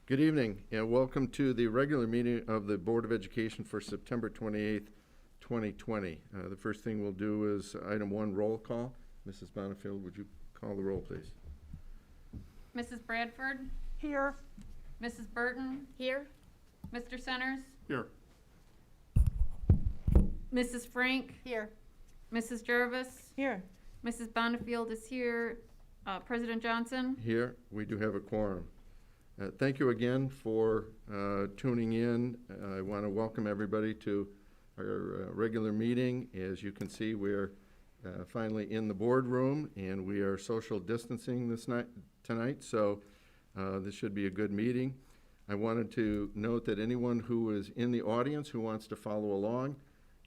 Good evening, and welcome to the regular meeting of the Board of Education for September 28th, 2020. The first thing we'll do is item 1, roll call. Mrs. Bonifield, would you call the roll, please? Mrs. Bradford? Here. Mrs. Burton? Here. Mr. Centers? Here. Mrs. Frank? Here. Mrs. Jarvis? Here. Mrs. Bonifield is here. President Johnson? Here, we do have a quorum. Thank you again for tuning in. I want to welcome everybody to our regular meeting. As you can see, we're finally in the boardroom, and we are social distancing tonight, so this should be a good meeting. I wanted to note that anyone who is in the audience who wants to follow along,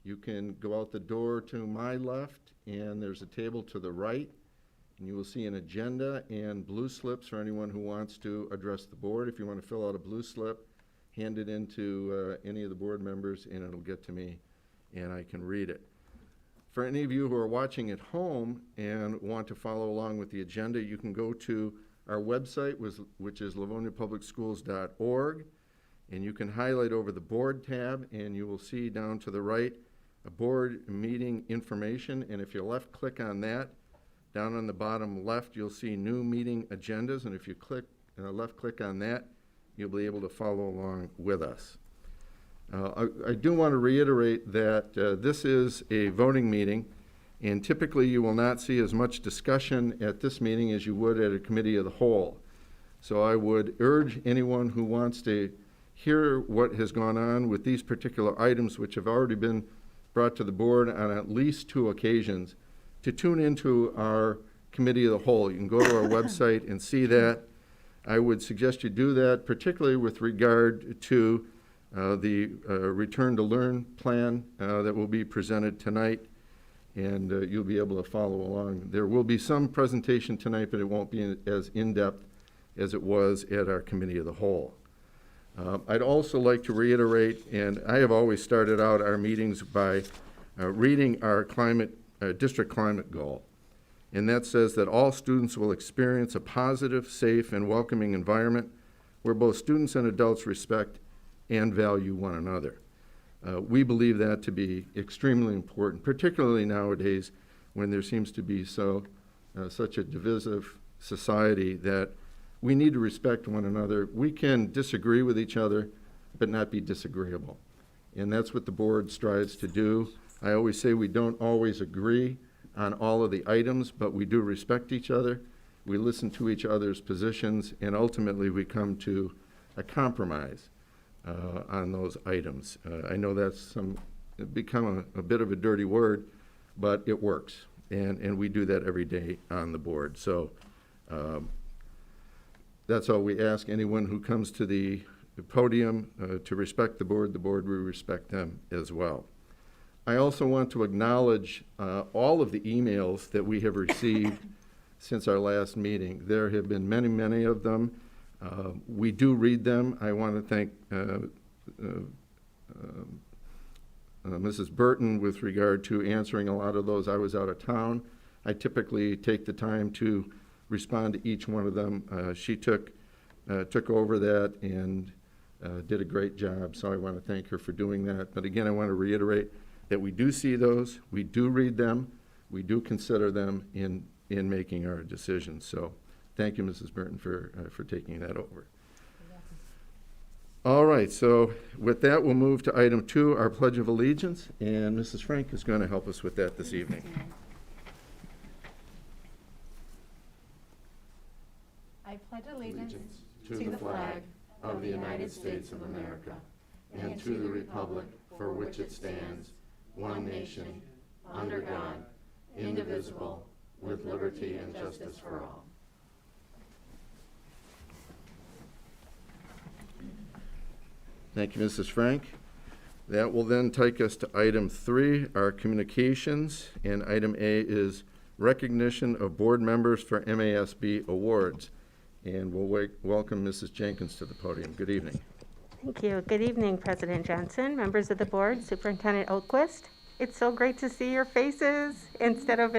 you can go out the door to my left, and there's a table to the right, and you will see an agenda and blue slips for anyone who wants to address the board. If you want to fill out a blue slip, hand it in to any of the board members, and it'll get to me, and I can read it. For any of you who are watching at home and want to follow along with the agenda, you can go to our website, which is livoniapublicschools.org, and you can highlight over the board tab, and you will see down to the right a board meeting information, and if you left-click on that, down on the bottom left, you'll see new meeting agendas, and if you left-click on that, you'll be able to follow along with us. I do want to reiterate that this is a voting meeting, and typically you will not see as much discussion at this meeting as you would at a committee of the whole. So I would urge anyone who wants to hear what has gone on with these particular items, which have already been brought to the board on at least 2 occasions, to tune into our committee of the whole. You can go to our website and see that. I would suggest you do that, particularly with regard to the Return to Learn plan that will be presented tonight, and you'll be able to follow along. There will be some presentation tonight, but it won't be as in-depth as it was at our committee of the whole. I'd also like to reiterate, and I have always started out our meetings by reading our district climate goal. And that says that all students will experience a positive, safe, and welcoming environment where both students and adults respect and value one another. We believe that to be extremely important, particularly nowadays when there seems to be such a divisive society, that we need to respect one another. We can disagree with each other, but not be disagreeable. And that's what the board strives to do. I always say we don't always agree on all of the items, but we do respect each other. We listen to each other's positions, and ultimately we come to a compromise on those items. I know that's become a bit of a dirty word, but it works, and we do that every day on the board. So that's all we ask anyone who comes to the podium to respect the board. The board, we respect them as well. I also want to acknowledge all of the emails that we have received since our last meeting. There have been many, many of them. We do read them. I want to thank Mrs. Burton with regard to answering a lot of those. I was out of town. I typically take the time to respond to each one of them. She took over that and did a great job, so I want to thank her for doing that. But again, I want to reiterate that we do see those, we do read them, we do consider them in making our decisions. So thank you, Mrs. Burton, for taking that over. All right, so with that, we'll move to item 2, our Pledge of Allegiance, and Mrs. Frank is going to help us with that this evening. I pledge allegiance to the flag of the United States of America and to the republic for which it stands, one nation, under God, indivisible, with liberty and justice for all. Thank you, Mrs. Frank. That will then take us to item 3, our communications, and item A is recognition of board members for MASB awards. And we'll welcome Mrs. Jenkins to the podium. Good evening. Thank you. Good evening, President Johnson, members of the board, Superintendent Oakquist. It's so great to see your faces instead of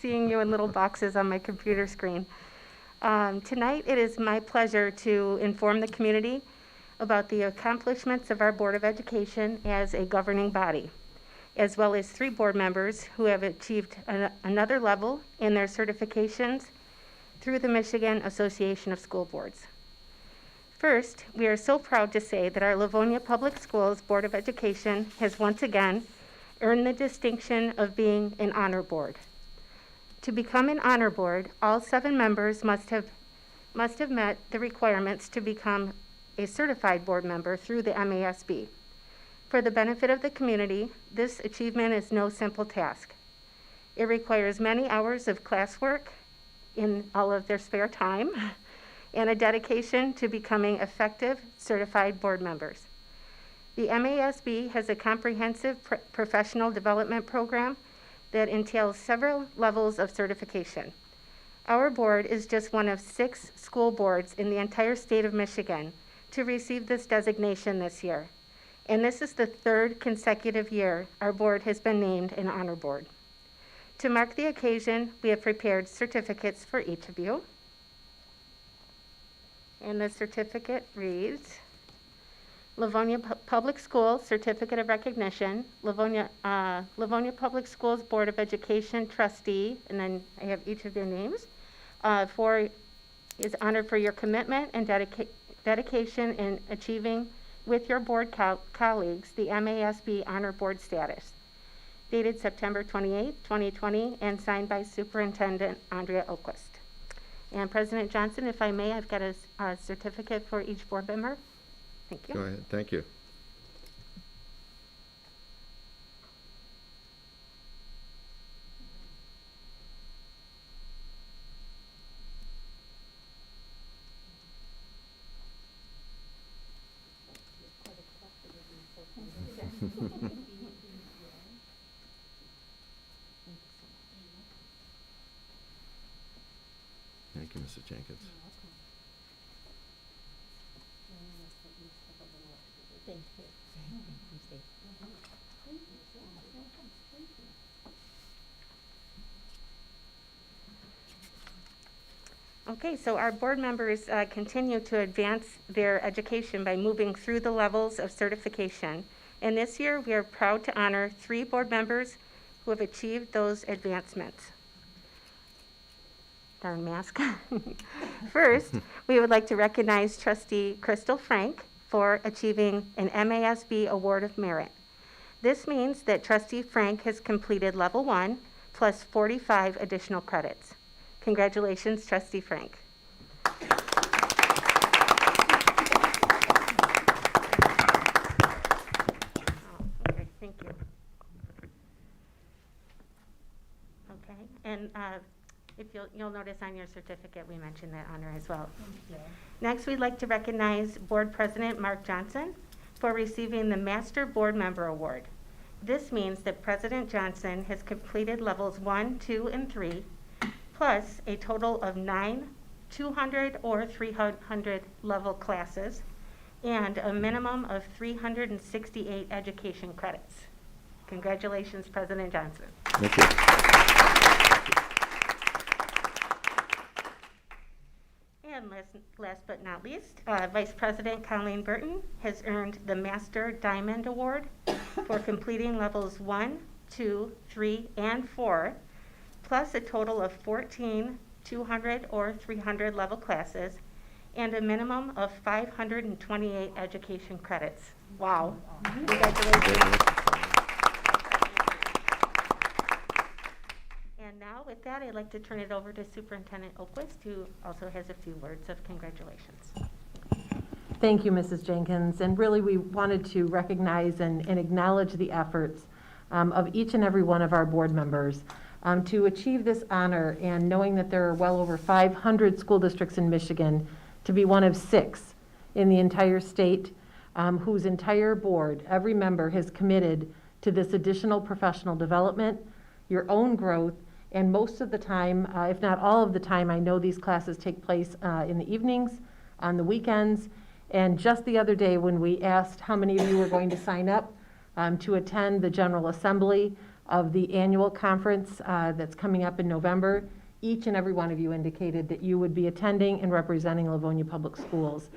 seeing you in little boxes on my computer screen. Tonight, it is my pleasure to inform the community about the accomplishments of our Board of Education as a governing body, as well as 3 board members who have achieved another level in their certifications through the Michigan Association of School Boards. First, we are so proud to say that our Livonia Public Schools Board of Education has once again earned the distinction of being an honor board. To become an honor board, all 7 members must have met the requirements to become a certified board member through the MASB. For the benefit of the community, this achievement is no simple task. It requires many hours of classwork in all of their spare time and a dedication to becoming effective certified board members. The MASB has a comprehensive professional development program that entails several levels of certification. Our board is just one of 6 school boards in the entire state of Michigan to receive this designation this year. And this is the 3rd consecutive year our board has been named an honor board. To mark the occasion, we have prepared certificates for each of you. And the certificate reads, Livonia Public Schools Certificate of Recognition, Livonia Public Schools Board of Education Trustee, and then I have each of their names, is honored for your commitment and dedication in achieving with your board colleagues the MASB Honor Board status. Dated September 28, 2020, and signed by Superintendent Andrea Oquist. And President Johnson, if I may, I've got a certificate for each board member. Thank you. Go ahead. Thank you. Thank you, Mrs. Jenkins. Thank you. Okay, so our board members continue to advance their education by moving through the levels of certification. And this year, we are proud to honor 3 board members who have achieved those advancements. Darn mask. First, we would like to recognize Trustee Crystal Frank for achieving an MASB Award of Merit. This means that Trustee Frank has completed level 1 plus 45 additional credits. Congratulations, Trustee Frank. Okay, thank you. Okay, and if you'll notice on your certificate, we mentioned that honor as well. Next, we'd like to recognize Board President Mark Johnson for receiving the Master Board Member Award. This means that President Johnson has completed levels 1, 2, and 3, plus a total of 9 200 or 300 level classes, and a minimum of 368 education credits. Congratulations, President Johnson. Thank you. And last but not least, Vice President Colleen Burton has earned the Master Diamond Award for completing levels 1, 2, 3, and 4, plus a total of 14 200 or 300 level classes, and a minimum of 528 education credits. Wow. Congratulations. And now with that, I'd like to turn it over to Superintendent Oquist, who also has a few words of congratulations. Thank you, Mrs. Jenkins. And really, we wanted to recognize and acknowledge the efforts of each and every one of our board members to achieve this honor, and knowing that there are well over 500 school districts in Michigan, to be one of 6 in the entire state whose entire board, every member, has committed to this additional professional development, your own growth, and most of the time, if not all of the time, I know these classes take place in the evenings, on the weekends, and just the other day when we asked how many of you were going to sign up to attend the General Assembly of the annual conference that's coming up in November each and every one of you indicated that you would be attending and representing Livonia Public Schools.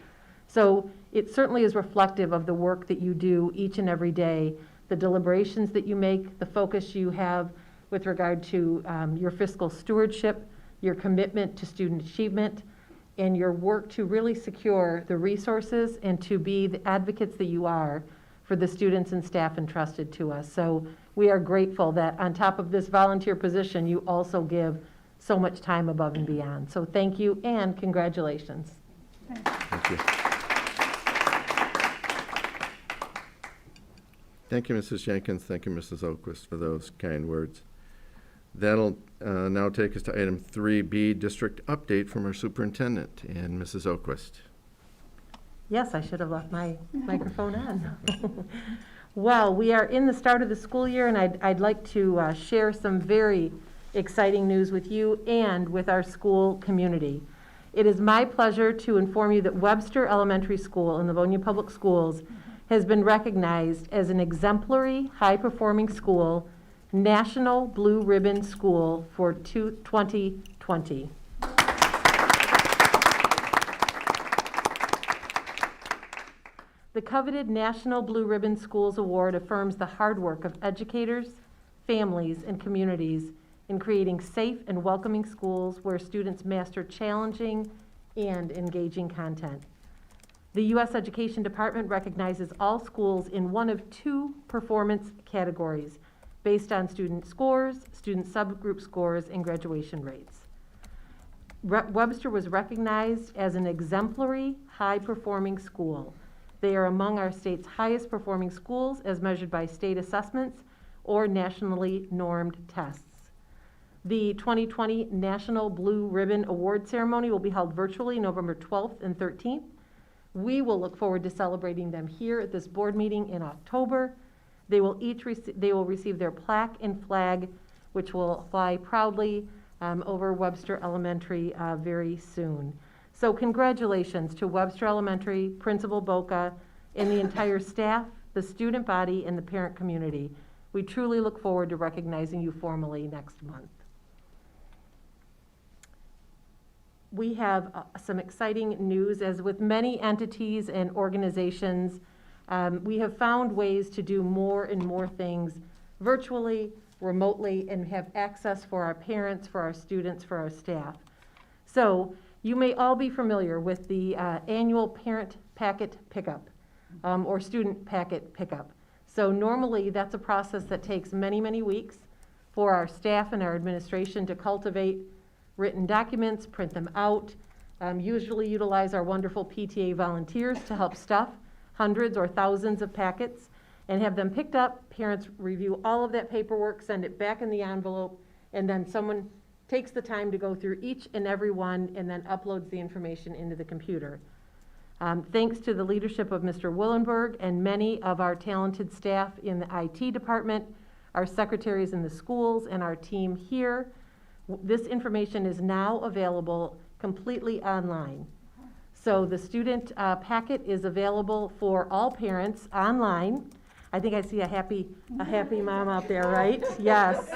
So it certainly is reflective of the work that you do each and every day, the deliberations that you make, the focus you have with regard to your fiscal stewardship, your commitment to student achievement, and your work to really secure the resources and to be the advocates that you are for the students and staff entrusted to us. So we are grateful that on top of this volunteer position, you also give so much time above and beyond. So thank you and congratulations. Thank you. Thank you, Mrs. Jenkins. Thank you, Mrs. Oquist, for those kind words. That'll now take us to item 3B, district update from our superintendent and Mrs. Oquist. Yes, I should have left my microphone on. Well, we are in the start of the school year, and I'd like to share some very exciting news with you and with our school community. It is my pleasure to inform you that Webster Elementary School in Livonia Public Schools has been recognized as an exemplary, high-performing school, National Blue Ribbon School for 2020. The coveted National Blue Ribbon Schools Award affirms the hard work of educators, families, and communities in creating safe and welcoming schools where students master challenging and engaging content. The U.S. Education Department recognizes all schools in one of two performance categories based on student scores, student subgroup scores, and graduation rates. Webster was recognized as an exemplary, high-performing school. They are among our state's highest performing schools as measured by state assessments or nationally normed tests. The 2020 National Blue Ribbon Award Ceremony will be held virtually November 12th and 13th. We will look forward to celebrating them here at this board meeting in October. They will receive their plaque and flag, which will fly proudly over Webster Elementary very soon. So congratulations to Webster Elementary, Principal Boca, and the entire staff, the student body, and the parent community. We truly look forward to recognizing you formally next month. We have some exciting news. As with many entities and organizations, we have found ways to do more and more things virtually, remotely, and have access for our parents, for our students, for our staff. So you may all be familiar with the annual parent packet pickup or student packet pickup. So normally that's a process that takes many, many weeks for our staff and our administration to cultivate written documents, print them out, usually utilize our wonderful PTA volunteers to help stuff hundreds or thousands of packets and have them picked up. Parents review all of that paperwork, send it back in the envelope, and then someone takes the time to go through each and every one and then uploads the information into the computer. Thanks to the leadership of Mr. Willenberg and many of our talented staff in the IT department, our secretaries in the schools, and our team here, this information is now available completely online. So the student packet is available for all parents online. I think I see a happy mom out there, right? Yes.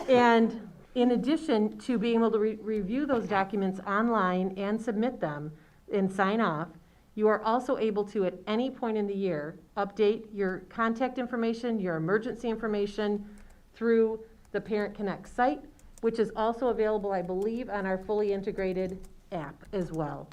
And in addition to being able to review those documents online and submit them and sign off, you are also able to, at any point in the year, update your contact information, your emergency information through the Parent Connect site, which is also available, I believe, on our fully integrated app as well.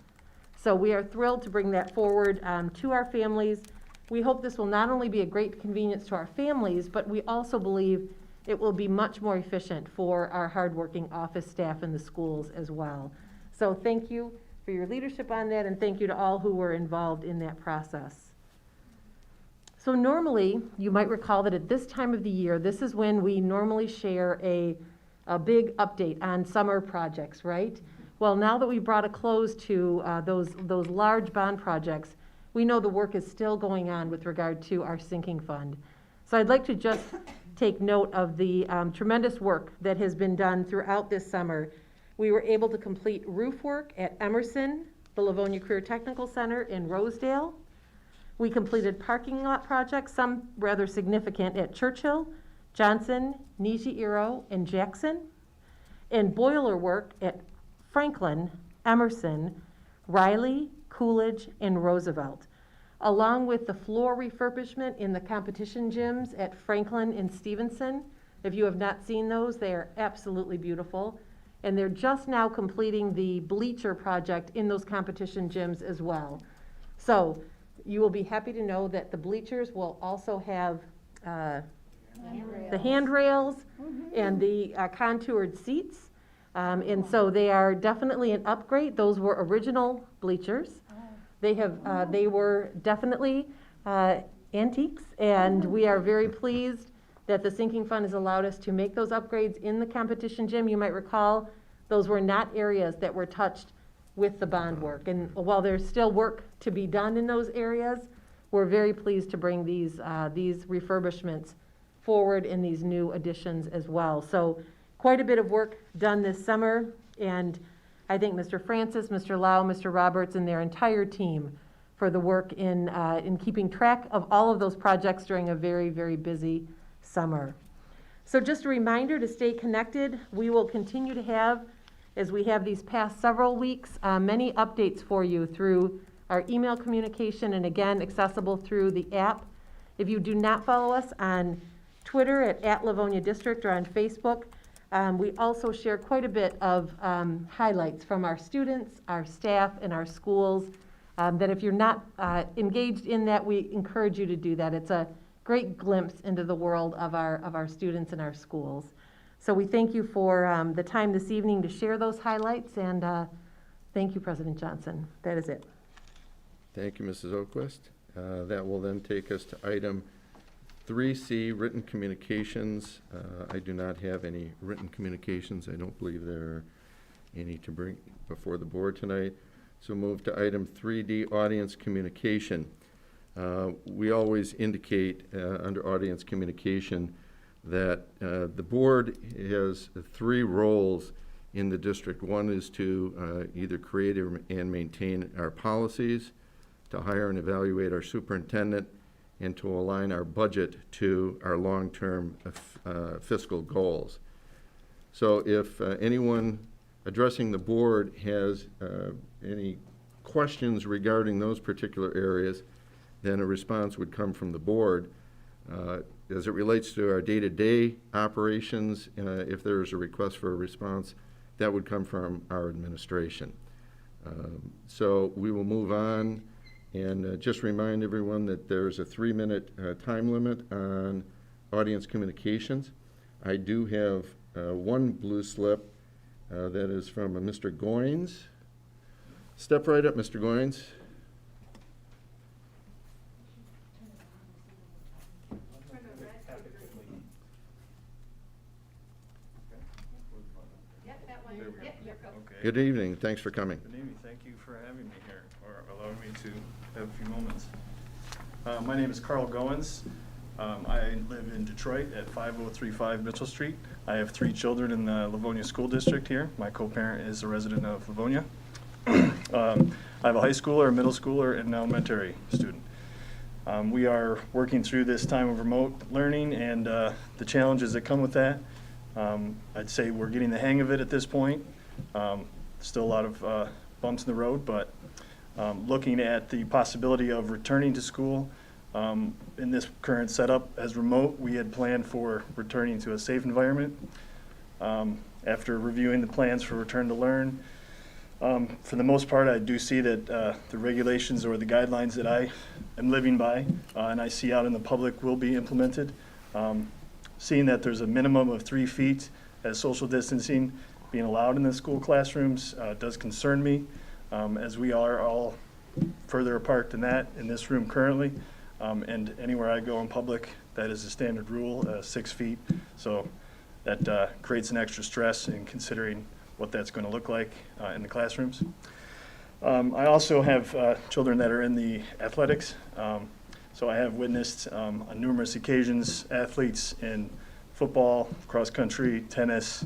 So we are thrilled to bring that forward to our families. We hope this will not only be a great convenience to our families, but we also believe it will be much more efficient for our hardworking office staff in the schools as well. So thank you for your leadership on that, and thank you to all who were involved in that process. So normally, you might recall that at this time of the year, this is when we normally share a big update on summer projects, right? Well, now that we brought a close to those large bond projects, we know the work is still going on with regard to our sinking fund. So I'd like to just take note of the tremendous work that has been done throughout this summer. We were able to complete roof work at Emerson, the Livonia Career Technical Center in Rosedale. We completed parking lot projects, some rather significant, at Churchill, Johnson, Niji-Iro, and Jackson. and boiler work at Franklin, Emerson, Riley, Coolidge, and Roosevelt, along with the floor refurbishment in the competition gyms at Franklin and Stevenson. If you have not seen those, they are absolutely beautiful. And they're just now completing the bleacher project in those competition gyms as well. So you will be happy to know that the bleachers will also have the handrails and the contoured seats. And so they are definitely an upgrade. Those were original bleachers. They were definitely antiques, and we are very pleased that the sinking fund has allowed us to make those upgrades in the competition gym. You might recall, those were not areas that were touched with the bond work. And while there's still work to be done in those areas, we're very pleased to bring these refurbishments forward in these new additions as well. So quite a bit of work done this summer, and I thank Mr. Francis, Mr. Lau, Mr. Roberts, and their entire team for the work in keeping track of all of those projects during a very, very busy summer. So just a reminder to stay connected. We will continue to have, as we have these past several weeks, many updates for you through our email communication, and again, accessible through the app. If you do not follow us on Twitter at Livonia District or on Facebook, we also share quite a bit of highlights from our students, our staff, and our schools, that if you're not engaged in that, we encourage you to do that. It's a great glimpse into the world of our students and our schools. So we thank you for the time this evening to share those highlights, and thank you, President Johnson. That is it. Thank you, Mrs. Oquist. That will then take us to item 3C, written communications. I do not have any written communications. I don't believe there are any to bring before the board tonight. So move to item 3D, audience communication. We always indicate under audience communication that the board has 3 roles in the district. One is to either create and maintain our policies, to hire and evaluate our superintendent, and to align our budget to our long-term fiscal goals. So if anyone addressing the board has any questions regarding those particular areas, then a response would come from the board. As it relates to our day-to-day operations, if there is a request for a response, that would come from our administration. So we will move on and just remind everyone that there's a 3-minute time limit on audience communications. I do have one blue slip that is from Mr. Goins. Step right up, Mr. Goins. Good evening. Thanks for coming. Good evening. Thank you for having me here, or allowing me to have a few moments. My name is Carl Goins. I live in Detroit at 5035 Mitchell Street. I have 3 children in the Livonia School District here. My co-parent is a resident of Livonia. I have a high schooler, a middle schooler, and an elementary student. We are working through this time of remote learning and the challenges that come with that. I'd say we're getting the hang of it at this point. Still a lot of bumps in the road, but looking at the possibility of returning to school in this current setup as remote, we had planned for returning to a safe environment. After reviewing the plans for return to learn, for the most part, I do see that the regulations or the guidelines that I am living by and I see out in the public will be implemented. Seeing that there's a minimum of 3 feet as social distancing being allowed in the school classrooms does concern me, as we are all further apart than that in this room currently. And anywhere I go in public, that is a standard rule, 6 feet. So that creates an extra stress in considering what that's going to look like in the classrooms. I also have children that are in the athletics. So I have witnessed on numerous occasions athletes in football, cross country, tennis,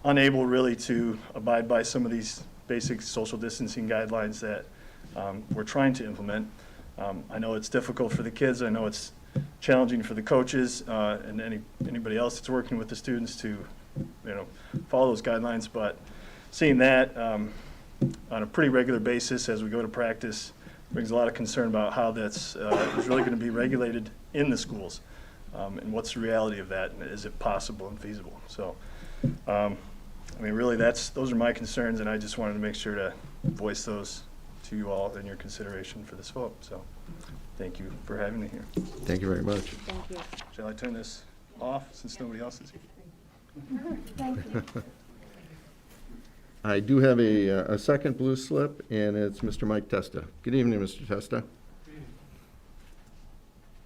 unable really to abide by some of these basic social distancing guidelines that we're trying to implement. I know it's difficult for the kids. I know it's challenging for the coaches and anybody else that's working with the students to follow those guidelines. But seeing that on a pretty regular basis as we go to practice brings a lot of concern about how that's is really going to be regulated in the schools, and what's the reality of that, and is it possible and feasible? So, I mean, really, those are my concerns, and I just wanted to make sure to voice those to you all in your consideration for this vote. So, thank you for having me here. Thank you very much. Thank you. Shall I turn this off since nobody else is here? Thank you. I do have a second blue slip, and it's Mr. Mike Testa. Good evening, Mr. Testa.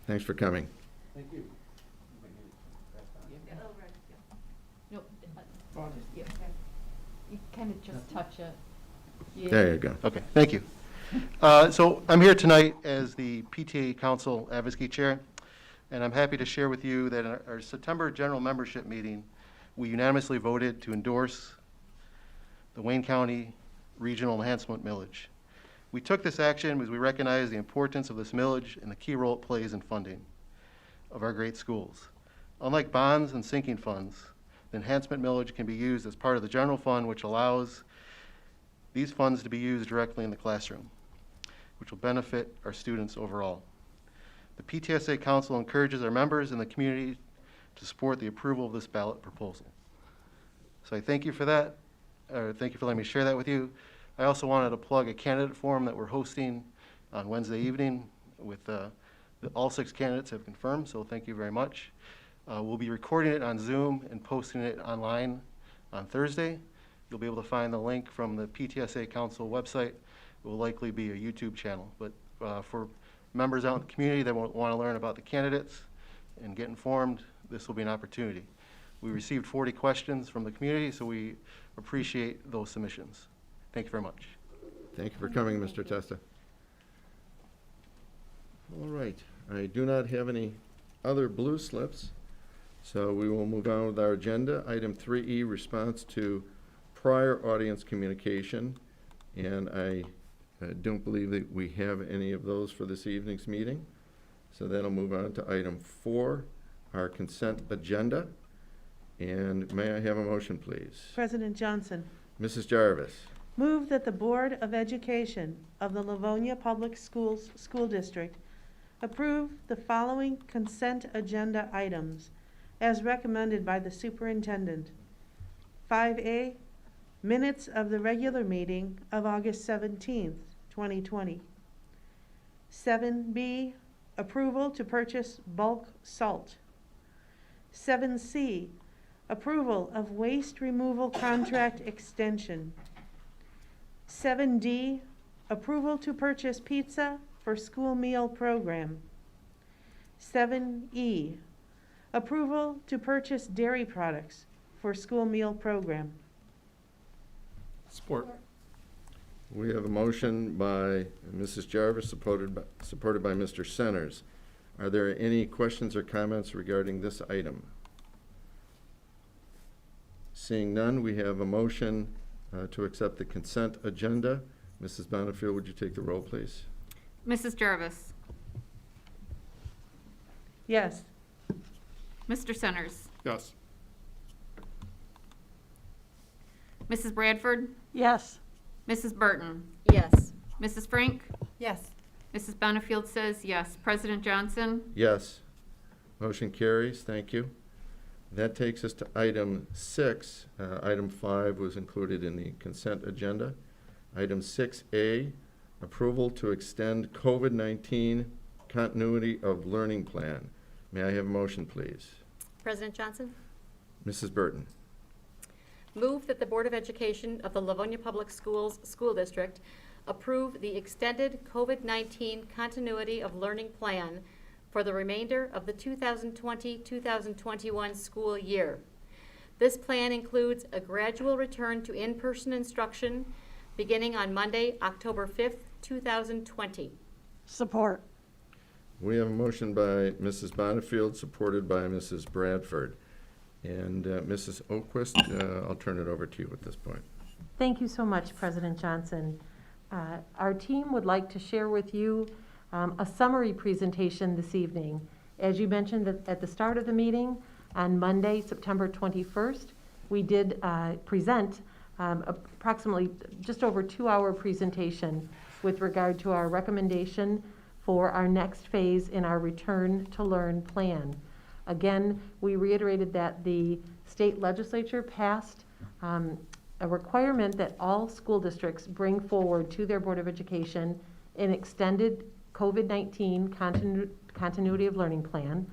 Thanks for coming. Thank you. You kind of just touch it. There you go. Okay, thank you. So I'm here tonight as the PTA Council Advocacy Chair, and I'm happy to share with you that in our September general membership meeting, we unanimously voted to endorse the Wayne County Regional Enhancement Millage. We took this action because we recognize the importance of this millage and the key role it plays in funding of our great schools. Unlike bonds and sinking funds, the enhancement millage can be used as part of the general fund, which allows these funds to be used directly in the classroom, which will benefit our students overall. The PTSA Council encourages our members and the community to support the approval of this ballot proposal. So I thank you for that. Thank you for letting me share that with you. I also wanted to plug a candidate forum that we're hosting on Wednesday evening with all 6 candidates have confirmed, so thank you very much. We'll be recording it on Zoom and posting it online on Thursday. You'll be able to find the link from the PTSA Council website. It will likely be a YouTube channel, but for members out in the community that want to learn about the candidates and get informed, this will be an opportunity. We received 40 questions from the community, so we appreciate those submissions. Thank you very much. Thank you for coming, Mr. Testa. All right, I do not have any other blue slips, so we will move on with our agenda. Item 3E, response to prior audience communication, and I don't believe that we have any of those for this evening's meeting. So that'll move on to item 4, our consent agenda. And may I have a motion, please? President Johnson, Mrs. Jarvis. move that the Board of Education of the Livonia Public Schools School District approve the following consent agenda items as recommended by the superintendent. 5A, minutes of the regular meeting of August 17th, 2020. 7B, approval to purchase bulk salt. 7C, approval of waste removal contract extension. 7D, approval to purchase pizza for school meal program. 7E, approval to purchase dairy products for school meal program. Support. We have a motion by Mrs. Jarvis, supported by Mr. Centers. Are there any questions or comments regarding this item? Seeing none, we have a motion to accept the consent agenda. Mrs. Bonnefield, would you take the roll, please? Mrs. Jarvis. Yes. Mr. Centers. Yes. Mrs. Bradford. Yes. Mrs. Burton. Yes. Mrs. Frank. Yes. Mrs. Benefield says yes. President Johnson. Yes. Motion carries. Thank you. That takes us to item 6. Item 5 was included in the consent agenda. Item 6A, approval to extend COVID-19 continuity of learning plan. May I have a motion, please? President Johnson, Mrs. Burton. move that the Board of Education of the Livonia Public Schools School District approve the extended COVID-19 continuity of learning plan for the remainder of the 2020-2021 school year. This plan includes a gradual return to in-person instruction beginning on Monday, October 5th, 2020. Support. We have a motion by Mrs. Bonnefield, supported by Mrs. Bradford. And Mrs. Oquist, I'll turn it over to you at this point. Thank you so much, President Johnson. Our team would like to share with you a summary presentation this evening. As you mentioned at the start of the meeting, on Monday, September 21st, we did present approximately just over 2-hour presentation with regard to our recommendation for our next phase in our Return to Learn plan. Again, we reiterated that the state legislature passed a requirement that all school districts bring forward to their Board of Education an extended COVID-19 continuity of learning plan,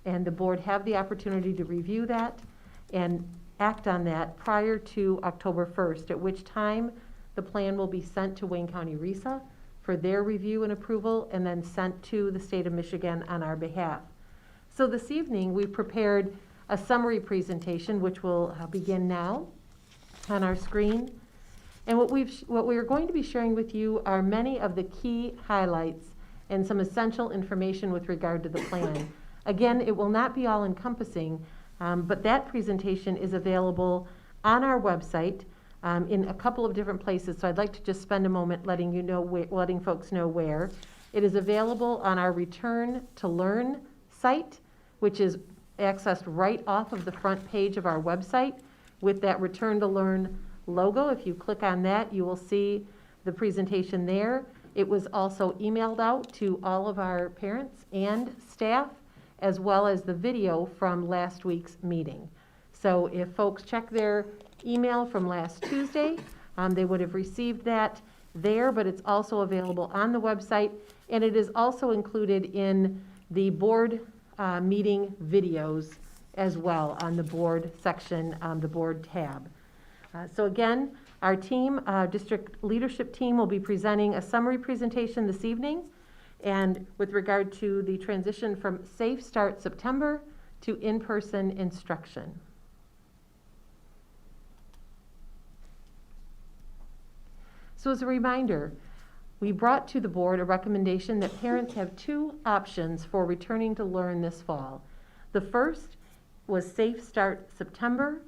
and the board have the opportunity to review that and act on that prior to October 1st, at which time the plan will be sent to Wayne County RESA for their review and approval, and then sent to the state of Michigan on our behalf. So this evening, we prepared a summary presentation, which will begin now on our screen. And what we are going to be sharing with you are many of the key highlights and some essential information with regard to the plan. Again, it will not be all encompassing, but that presentation is available on our website in a couple of different places. So I'd like to just spend a moment letting folks know where. It is available on our Return to Learn site, which is accessed right off of the front page of our website with that Return to Learn logo. If you click on that, you will see the presentation there. It was also emailed out to all of our parents and staff, as well as the video from last week's meeting. So if folks check their email from last Tuesday, they would have received that there, but it's also available on the website, and it is also included in the board meeting videos as well on the board section, the board tab. So again, our team, district leadership team, will be presenting a summary presentation this evening, and with regard to the transition from Safe Start September to in-person instruction. So as a reminder, we brought to the board a recommendation that parents have 2 options for returning to learn this fall. The first was Safe Start September,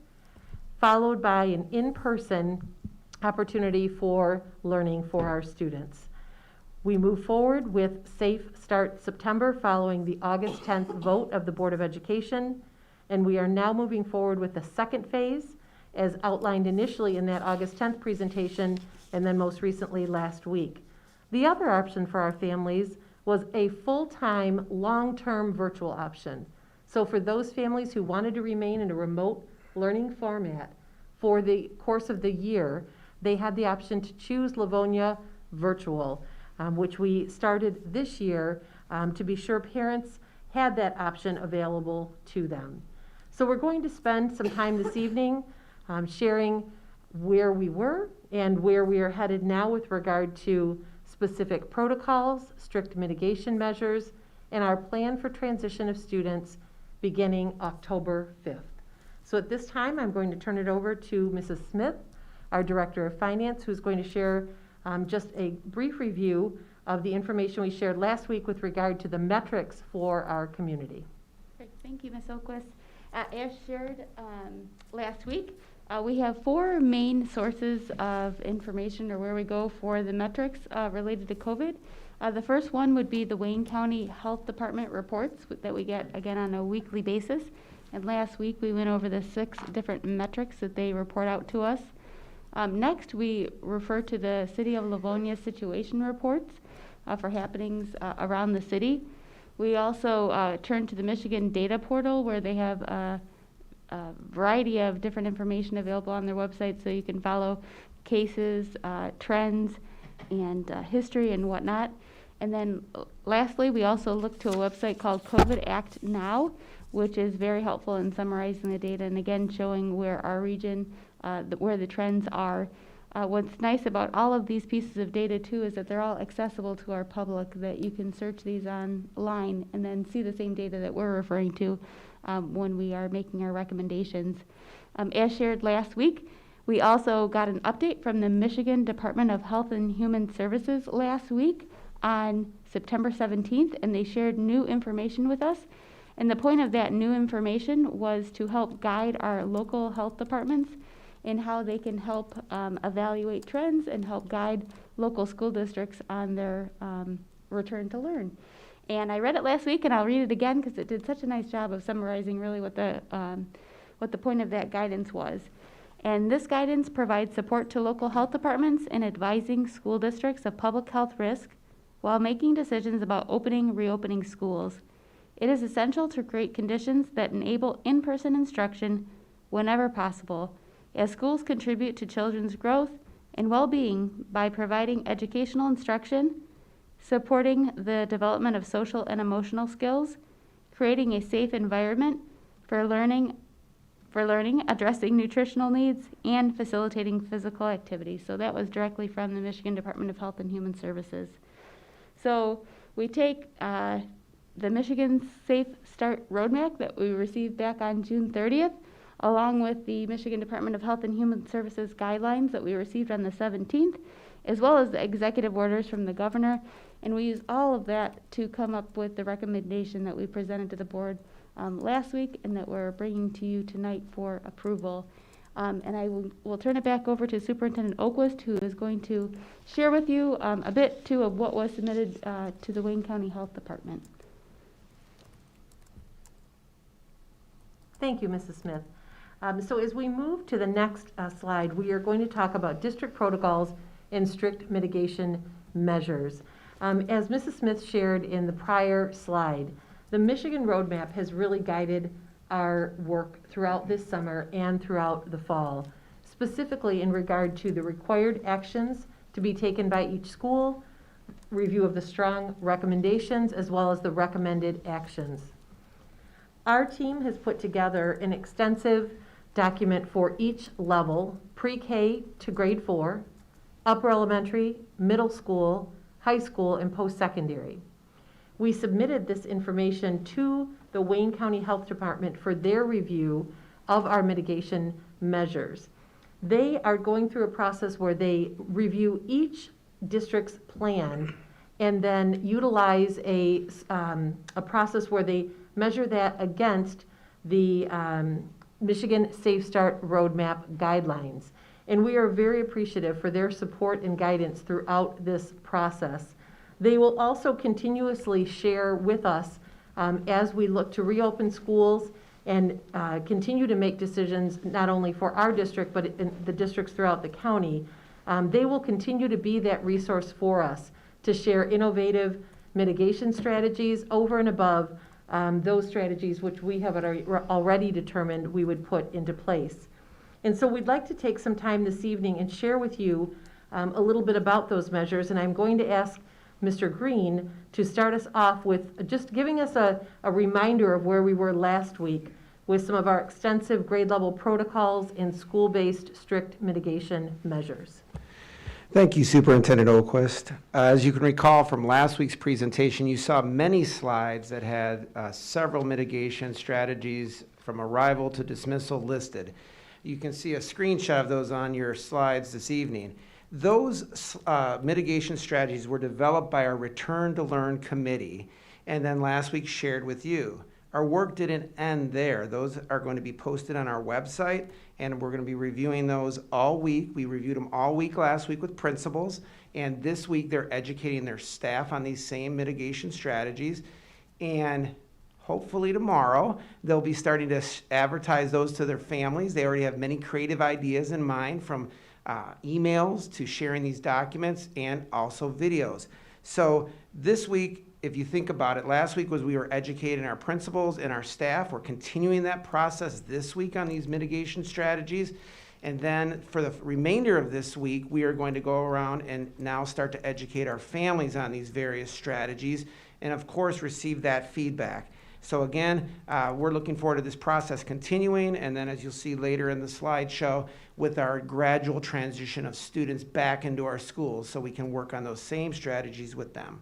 followed by an in-person opportunity for learning for our students. We move forward with Safe Start September following the August 10th vote of the Board of Education, and we are now moving forward with the second phase as outlined initially in that August 10th presentation and then most recently last week. The other option for our families was a full-time, long-term virtual option. So for those families who wanted to remain in a remote learning format for the course of the year, they had the option to choose Livonia Virtual, which we started this year to be sure parents had that option available to them. So we're going to spend some time this evening sharing where we were and where we are headed now with regard to specific protocols, strict mitigation measures, and our plan for transition of students beginning October 5th. So at this time, I'm going to turn it over to Mrs. Smith, our Director of Finance, who's going to share just a brief review of the information we shared last week with regard to the metrics for our community. Great. Thank you, Ms. Oquist. As shared last week, we have 4 main sources of information, or where we go for the metrics related to COVID. The first one would be the Wayne County Health Department reports that we get, again, on a weekly basis. And last week, we went over the 6 different metrics that they report out to us. Next, we refer to the City of Livonia situation reports for happenings around the city. We also turn to the Michigan data portal, where they have a variety of different information available on their website, so you can follow cases, trends, and history and whatnot. And then lastly, we also look to a website called COVID Act Now, which is very helpful in summarizing the data and again showing where our region, where the trends are. What's nice about all of these pieces of data too is that they're all accessible to our public, that you can search these online and then see the same data that we're referring to when we are making our recommendations. As shared last week, we also got an update from the Michigan Department of Health and Human Services last week on September 17th, and they shared new information with us. And the point of that new information was to help guide our local health departments in how they can help evaluate trends and help guide local school districts on their return to learn. And I read it last week, and I'll read it again because it did such a nice job of summarizing really what the what the point of that guidance was. And this guidance provides support to local health departments in advising school districts of public health risk while making decisions about opening, reopening schools. It is essential to create conditions that enable in-person instruction whenever possible, as schools contribute to children's growth and well-being by providing educational instruction, supporting the development of social and emotional skills, creating a safe environment for learning, addressing nutritional needs, and facilitating physical activity. So that was directly from the Michigan Department of Health and Human Services. So we take the Michigan Safe Start Roadmap that we received back on June 30th, along with the Michigan Department of Health and Human Services guidelines that we received on the 17th, as well as the executive orders from the governor, and we use all of that to come up with the recommendation that we presented to the board last week and that we're bringing to you tonight for approval. And I will turn it back over to Superintendent Oquist, who is going to share with you a bit too of what was submitted to the Wayne County Health Department. Thank you, Mrs. Smith. So as we move to the next slide, we are going to talk about district protocols and strict mitigation measures. As Mrs. Smith shared in the prior slide, the Michigan Roadmap has really guided our work throughout this summer and throughout the fall, specifically in regard to the required actions to be taken by each school, review of the strong recommendations, as well as the recommended actions. Our team has put together an extensive document for each level, pre-K to grade 4, upper elementary, middle school, high school, and post-secondary. We submitted this information to the Wayne County Health Department for their review of our mitigation measures. They are going through a process where they review each district's plan and then utilize a process where they measure that against the Michigan Safe Start Roadmap guidelines. And we are very appreciative for their support and guidance throughout this process. They will also continuously share with us as we look to reopen schools and continue to make decisions not only for our district but in the districts throughout the county. They will continue to be that resource for us to share innovative mitigation strategies over and above those strategies which we have already determined we would put into place. And so we'd like to take some time this evening and share with you a little bit about those measures, and I'm going to ask Mr. Green to start us off with just giving us a reminder of where we were last week with some of our extensive grade level protocols and school-based strict mitigation measures. Thank you, Superintendent Oquist. As you can recall from last week's presentation, you saw many slides that had several mitigation strategies from arrival to dismissal listed. You can see a screenshot of those on your slides this evening. Those mitigation strategies were developed by our Return to Learn committee and then last week shared with you. Our work didn't end there. Those are going to be posted on our website, and we're going to be reviewing those all week. We reviewed them all week last week with principals, and this week they're educating their staff on these same mitigation strategies. And hopefully tomorrow they'll be starting to advertise those to their families. They already have many creative ideas in mind, from emails to sharing these documents and also videos. So this week, if you think about it, last week was we were educating our principals and our staff. We're continuing that process this week on these mitigation strategies. And then for the remainder of this week, we are going to go around and now start to educate our families on these various strategies and, of course, receive that feedback. So again, we're looking forward to this process continuing, and then as you'll see later in the slideshow, with our gradual transition of students back into our schools so we can work on those same strategies with them.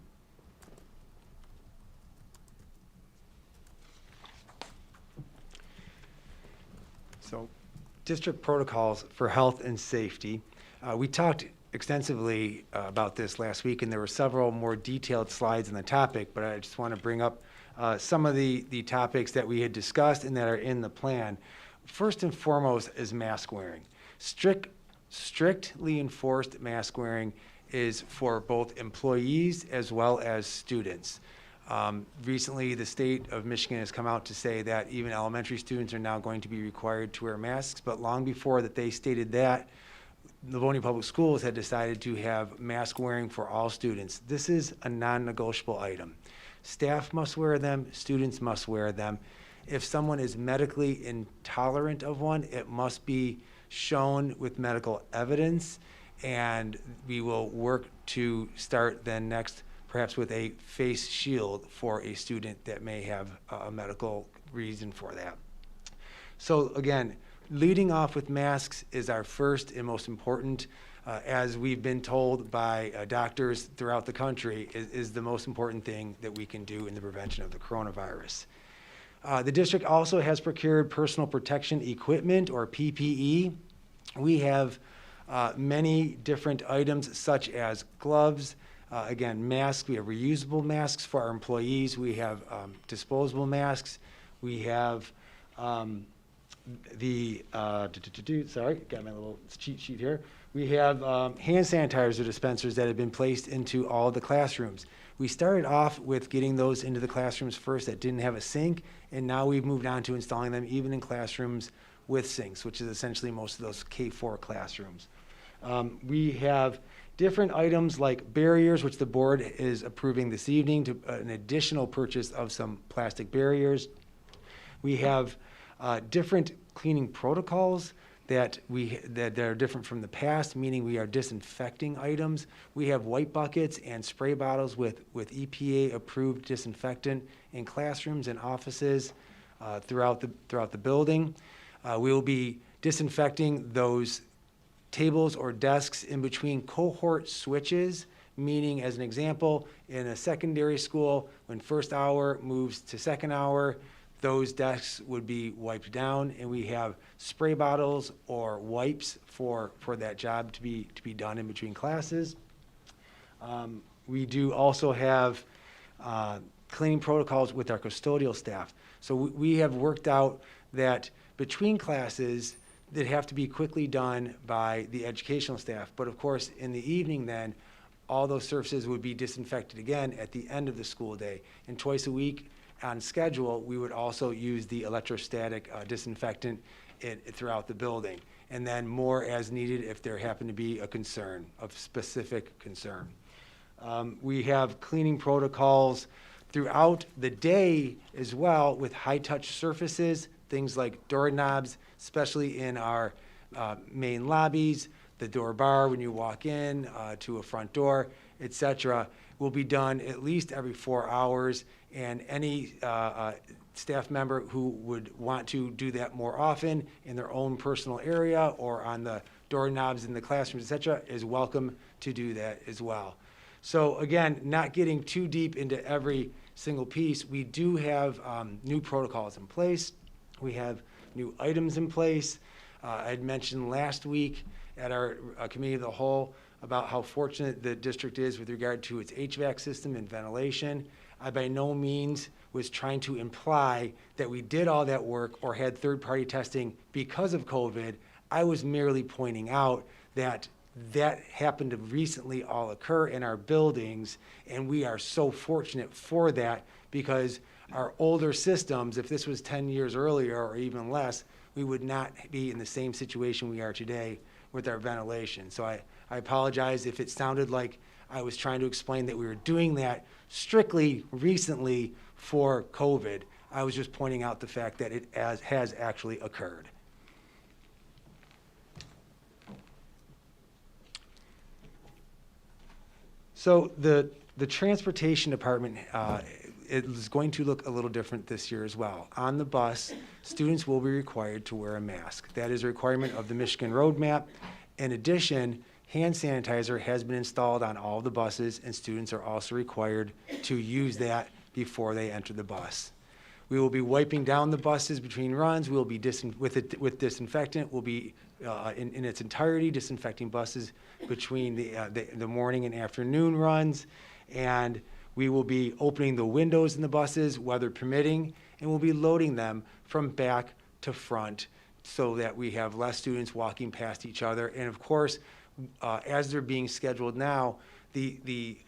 So, district protocols for health and safety. We talked extensively about this last week, and there were several more detailed slides on the topic, but I just want to bring up some of the topics that we had discussed and that are in the plan. First and foremost is mask wearing. Strictly enforced mask wearing is for both employees as well as students. Recently, the state of Michigan has come out to say that even elementary students are now going to be required to wear masks, but long before that they stated that, Livonia Public Schools had decided to have mask wearing for all students. This is a non-negotiable item. Staff must wear them, students must wear them. If someone is medically intolerant of one, it must be shown with medical evidence, and we will work to start then next perhaps with a face shield for a student that may have a medical reason for that. So again, leading off with masks is our first and most important, as we've been told by doctors throughout the country, is the most important thing that we can do in the prevention of the coronavirus. The district also has procured personal protection equipment, or PPE. We have many different items such as gloves, again, masks. We have reusable masks for our employees. We have disposable masks. We have sorry, got my little cheat sheet here. We have hand sanitizer dispensers that have been placed into all the classrooms. We started off with getting those into the classrooms first that didn't have a sink, and now we've moved on to installing them even in classrooms with sinks, which is essentially most of those K-4 classrooms. We have different items like barriers, which the board is approving this evening, to an additional purchase of some plastic barriers. We have different cleaning protocols that are different from the past, meaning we are disinfecting items. We have white buckets and spray bottles with EPA-approved disinfectant in classrooms and offices throughout the building. We will be disinfecting those tables or desks in between cohort switches, meaning, as an example, in a secondary school, when first hour moves to second hour, those desks would be wiped down, and we have spray bottles or wipes for that job to be done in between classes. We do also have cleaning protocols with our custodial staff. So we have worked out that between classes, that have to be quickly done by the educational staff. But of course, in the evening then, all those surfaces would be disinfected again at the end of the school day. And twice a week on schedule, we would also use the electrostatic disinfectant throughout the building. And then more as needed if there happened to be a concern, of specific concern. We have cleaning protocols throughout the day as well with high-touch surfaces, things like doorknobs, especially in our main lobbies, the door bar when you walk in to a front door, etc., will be done at least every 4 hours, and any staff member who would want to do that more often in their own personal area or on the doorknobs in the classrooms, etc., is welcome to do that as well. So again, not getting too deep into every single piece, we do have new protocols in place. We have new items in place. I had mentioned last week at our committee of the whole about how fortunate the district is with regard to its HVAC system and ventilation. I by no means was trying to imply that we did all that work or had third-party testing because of COVID. I was merely pointing out that that happened to recently all occur in our buildings, and we are so fortunate for that because our older systems, if this was 10 years earlier or even less, we would not be in the same situation we are today with our ventilation. So I apologize if it sounded like I was trying to explain that we were doing that strictly recently for COVID. I was just pointing out the fact that it has actually occurred. So the transportation department it is going to look a little different this year as well. On the bus, students will be required to wear a mask. That is a requirement of the Michigan roadmap. In addition, hand sanitizer has been installed on all the buses, and students are also required to use that before they enter the bus. We will be wiping down the buses between runs. We will be with disinfectant. We'll be in its entirety disinfecting buses between the morning and afternoon runs, and we will be opening the windows in the buses, weather permitting, and we'll be loading them from back to front so that we have less students walking past each other. And of course, as they're being scheduled now, the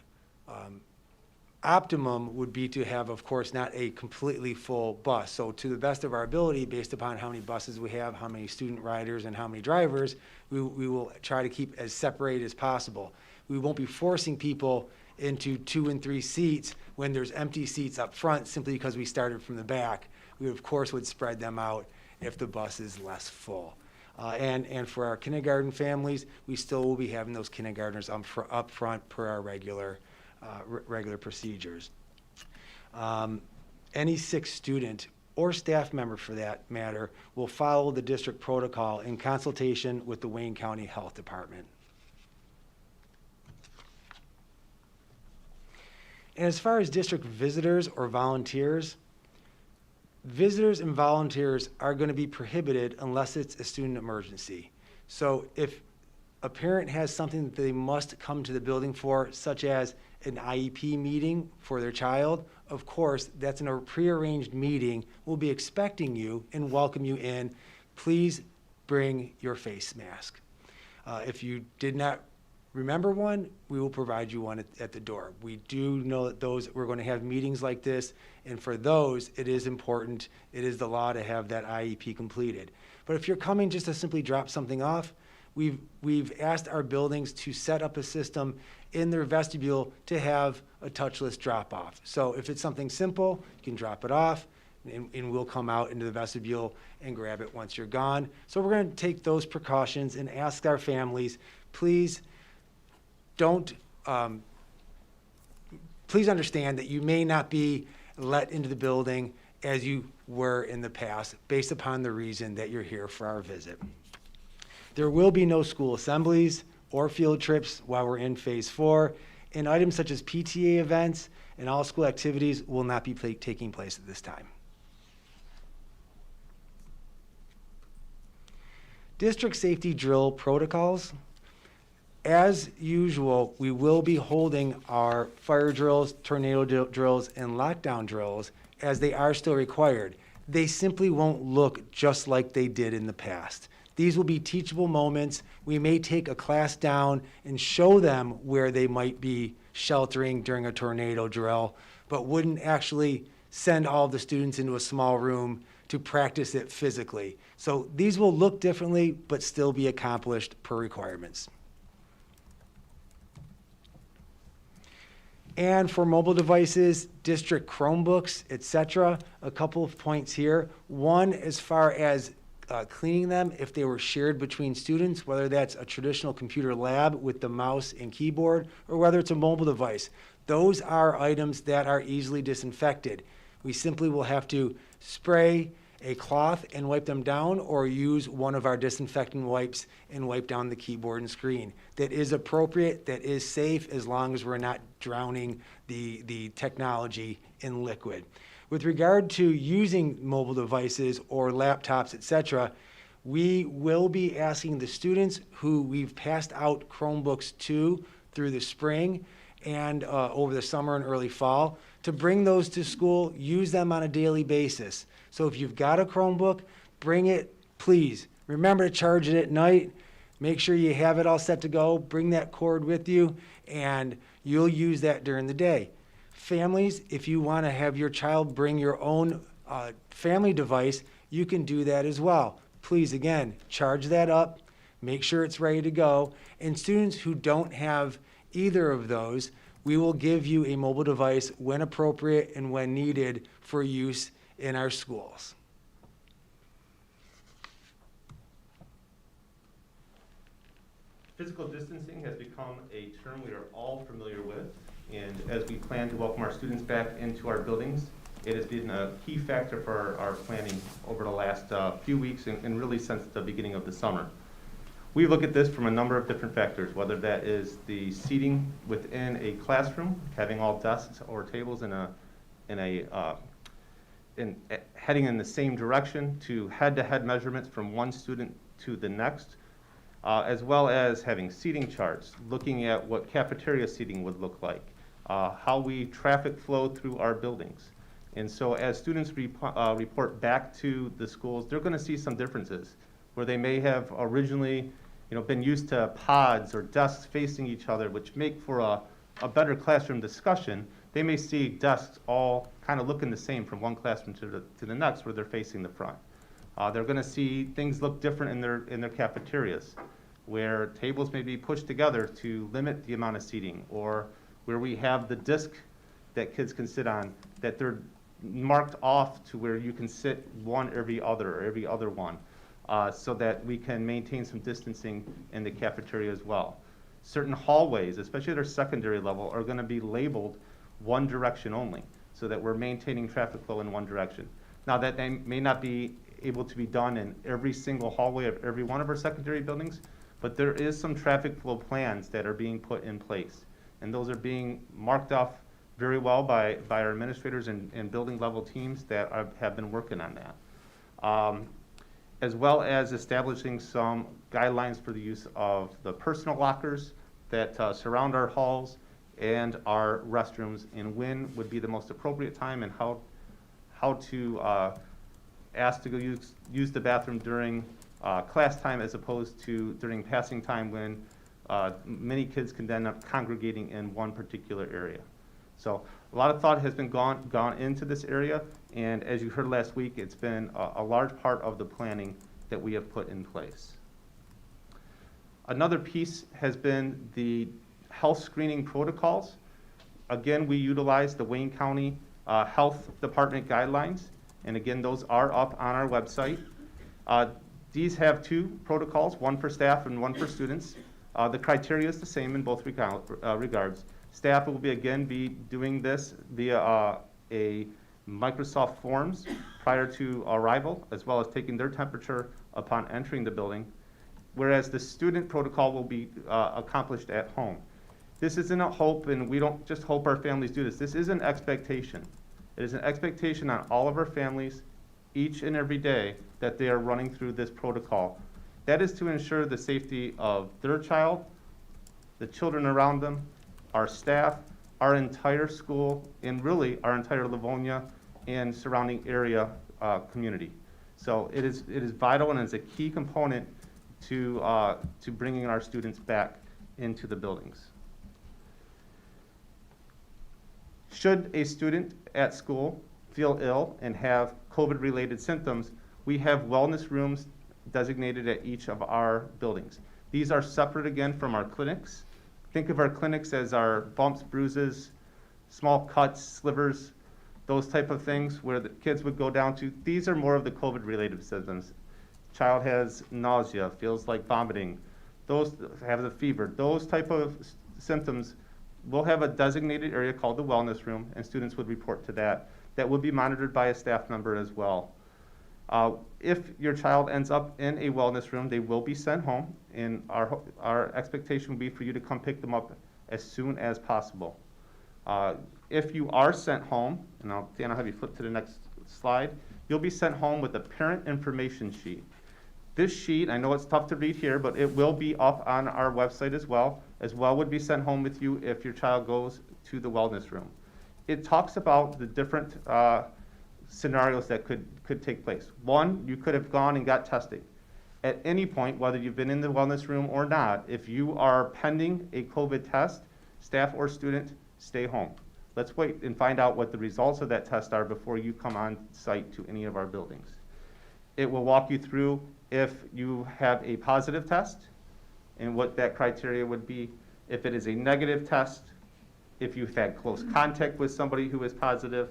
Optimum would be to have, of course, not a completely full bus. So to the best of our ability, based upon how many buses we have, how many student riders, and how many drivers, we will try to keep as separated as possible. We won't be forcing people into 2 and 3 seats when there's empty seats up front simply because we started from the back. We, of course, would spread them out if the bus is less full. And for our kindergarten families, we still will be having those kindergartners up front per our regular procedures. Any sick student or staff member for that matter will follow the district protocol in consultation with the Wayne County Health Department. And as far as district visitors or volunteers, visitors and volunteers are going to be prohibited unless it's a student emergency. So if a parent has something that they must come to the building for, such as an IEP meeting for their child, of course, that's in a prearranged meeting. We'll be expecting you and welcome you in. Please bring your face mask. If you did not remember one, we will provide you one at the door. We do know that we're going to have meetings like this, and for those, it is important, it is the law to have that IEP completed. But if you're coming just to simply drop something off, we've asked our buildings to set up a system in their vestibule to have a touchless drop-off. So if it's something simple, you can drop it off, and we'll come out into the vestibule and grab it once you're gone. So we're going to take those precautions and ask our families, please please understand that you may not be let into the building as you were in the past, based upon the reason that you're here for our visit. There will be no school assemblies or field trips while we're in phase 4, and items such as PTA events and all school activities will not be taking place at this time. District safety drill protocols. As usual, we will be holding our fire drills, tornado drills, and lockdown drills as they are still required. They simply won't look just like they did in the past. These will be teachable moments. We may take a class down and show them where they might be sheltering during a tornado drill, but wouldn't actually send all the students into a small room to practice it physically. So these will look differently, but still be accomplished per requirements. And for mobile devices, district Chromebooks, etc., a couple of points here. One, as far as cleaning them, if they were shared between students, whether that's a traditional computer lab with the mouse and keyboard, or whether it's a mobile device. Those are items that are easily disinfected. We simply will have to spray a cloth and wipe them down, or use one of our disinfectant wipes and wipe down the keyboard and screen. That is appropriate, that is safe, as long as we're not drowning the technology in liquid. With regard to using mobile devices or laptops, etc., we will be asking the students who we've passed out Chromebooks to through the spring and over the summer and early fall to bring those to school, use them on a daily basis. So if you've got a Chromebook, bring it, please. Remember to charge it at night. Make sure you have it all set to go. Bring that cord with you, and you'll use that during the day. Families, if you want to have your child bring your own family device, you can do that as well. Please, again, charge that up. Make sure it's ready to go. And students who don't have either of those, we will give you a mobile device when appropriate and when needed for use in our schools. Physical distancing has become a term we are all familiar with, and as we plan to welcome our students back into our buildings, it has been a key factor for our planning over the last few weeks and really since the beginning of the summer. We look at this from a number of different factors, whether that is the seating within a classroom, having all desks or tables heading in the same direction, to head-to-head measurements from one student to the next, as well as having seating charts, looking at what cafeteria seating would look like, how we traffic flow through our buildings. And so as students report back to the schools, they're going to see some differences where they may have originally been used to pods or desks facing each other, which make for a better classroom discussion, they may see desks all kind of looking the same from one classroom to the next where they're facing the front. They're going to see things look different in their cafeterias, where tables may be pushed together to limit the amount of seating, or where we have the disc that kids can sit on, that they're marked off to where you can sit one every other one, so that we can maintain some distancing in the cafeteria as well. Certain hallways, especially at our secondary level, are going to be labeled one direction only, so that we're maintaining traffic flow in one direction. Now, that may not be able to be done in every single hallway of every one of our secondary buildings, but there is some traffic flow plans that are being put in place, and those are being marked off very well by our administrators and building level teams that have been working on that. As well as establishing some guidelines for the use of the personal lockers that surround our halls and our restrooms, and when would be the most appropriate time, and how to ask to go use the bathroom during class time as opposed to during passing time, when many kids can end up congregating in one particular area. So a lot of thought has been gone into this area, and as you heard last week, it's been a large part of the planning that we have put in place. Another piece has been the health screening protocols. Again, we utilize the Wayne County Health Department guidelines, and again, those are up on our website. These have two protocols, one for staff and one for students. The criteria is the same in both regards. Staff will be doing this via a Microsoft Forms prior to arrival, as well as taking their temperature upon entering the building, whereas the student protocol will be accomplished at home. This isn't a hope, and we don't just hope our families do this. This is an expectation. It is an expectation on all of our families each and every day that they are running through this protocol. That is to ensure the safety of their child, the children around them, our staff, our entire school, and really our entire Livonia and surrounding area community. So it is vital, and is a key component to bringing our students back into the buildings. Should a student at school feel ill and have COVID-related symptoms, we have wellness rooms designated at each of our buildings. These are separate again from our clinics. Think of our clinics as our bumps, bruises, small cuts, slivers, those type of things where the kids would go down to. These are more of the COVID-related symptoms. Child has nausea, feels like vomiting, those have the fever, those type of symptoms. We'll have a designated area called the wellness room, and students would report to that. That would be monitored by a staff member as well. If your child ends up in a wellness room, they will be sent home, and our expectation would be for you to come pick them up as soon as possible. If you are sent home, and Dan, I'll have you flip to the next slide, you'll be sent home with a parent information sheet. This sheet, I know it's tough to read here, but it will be up on our website as well would be sent home with you if your child goes to the wellness room. It talks about the different scenarios that could take place. One, you could have gone and got tested. At any point, whether you've been in the wellness room or not, if you are pending a COVID test, staff or student, stay home. Let's wait and find out what the results of that test are before you come on site to any of our buildings. It will walk you through if you have a positive test and what that criteria would be, if it is a negative test, if you've had close contact with somebody who is positive,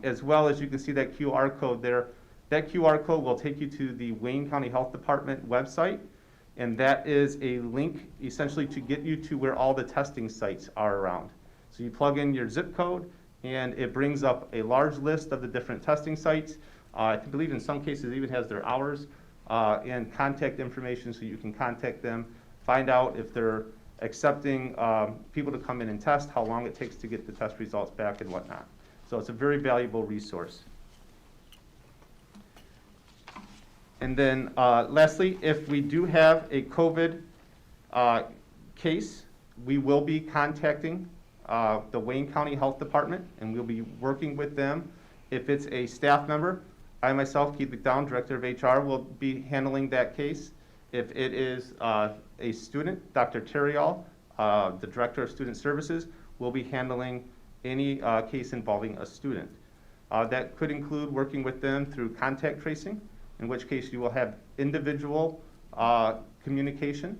as well as you can see that QR code there. That QR code will take you to the Wayne County Health Department website, and that is a link essentially to get you to where all the testing sites are around. So you plug in your zip code, and it brings up a large list of the different testing sites. I believe in some cases it even has their hours and contact information, so you can contact them, find out if they're accepting people to come in and test, how long it takes to get the test results back, and whatnot. So it's a very valuable resource. And then lastly, if we do have a COVID case, we will be contacting the Wayne County Health Department, and we'll be working with them. If it's a staff member, I myself, Keith McDowell, Director of HR, will be handling that case. If it is a student, Dr. Terriall, the Director of Student Services, will be handling any case involving a student. That could include working with them through contact tracing, in which case you will have individual communication.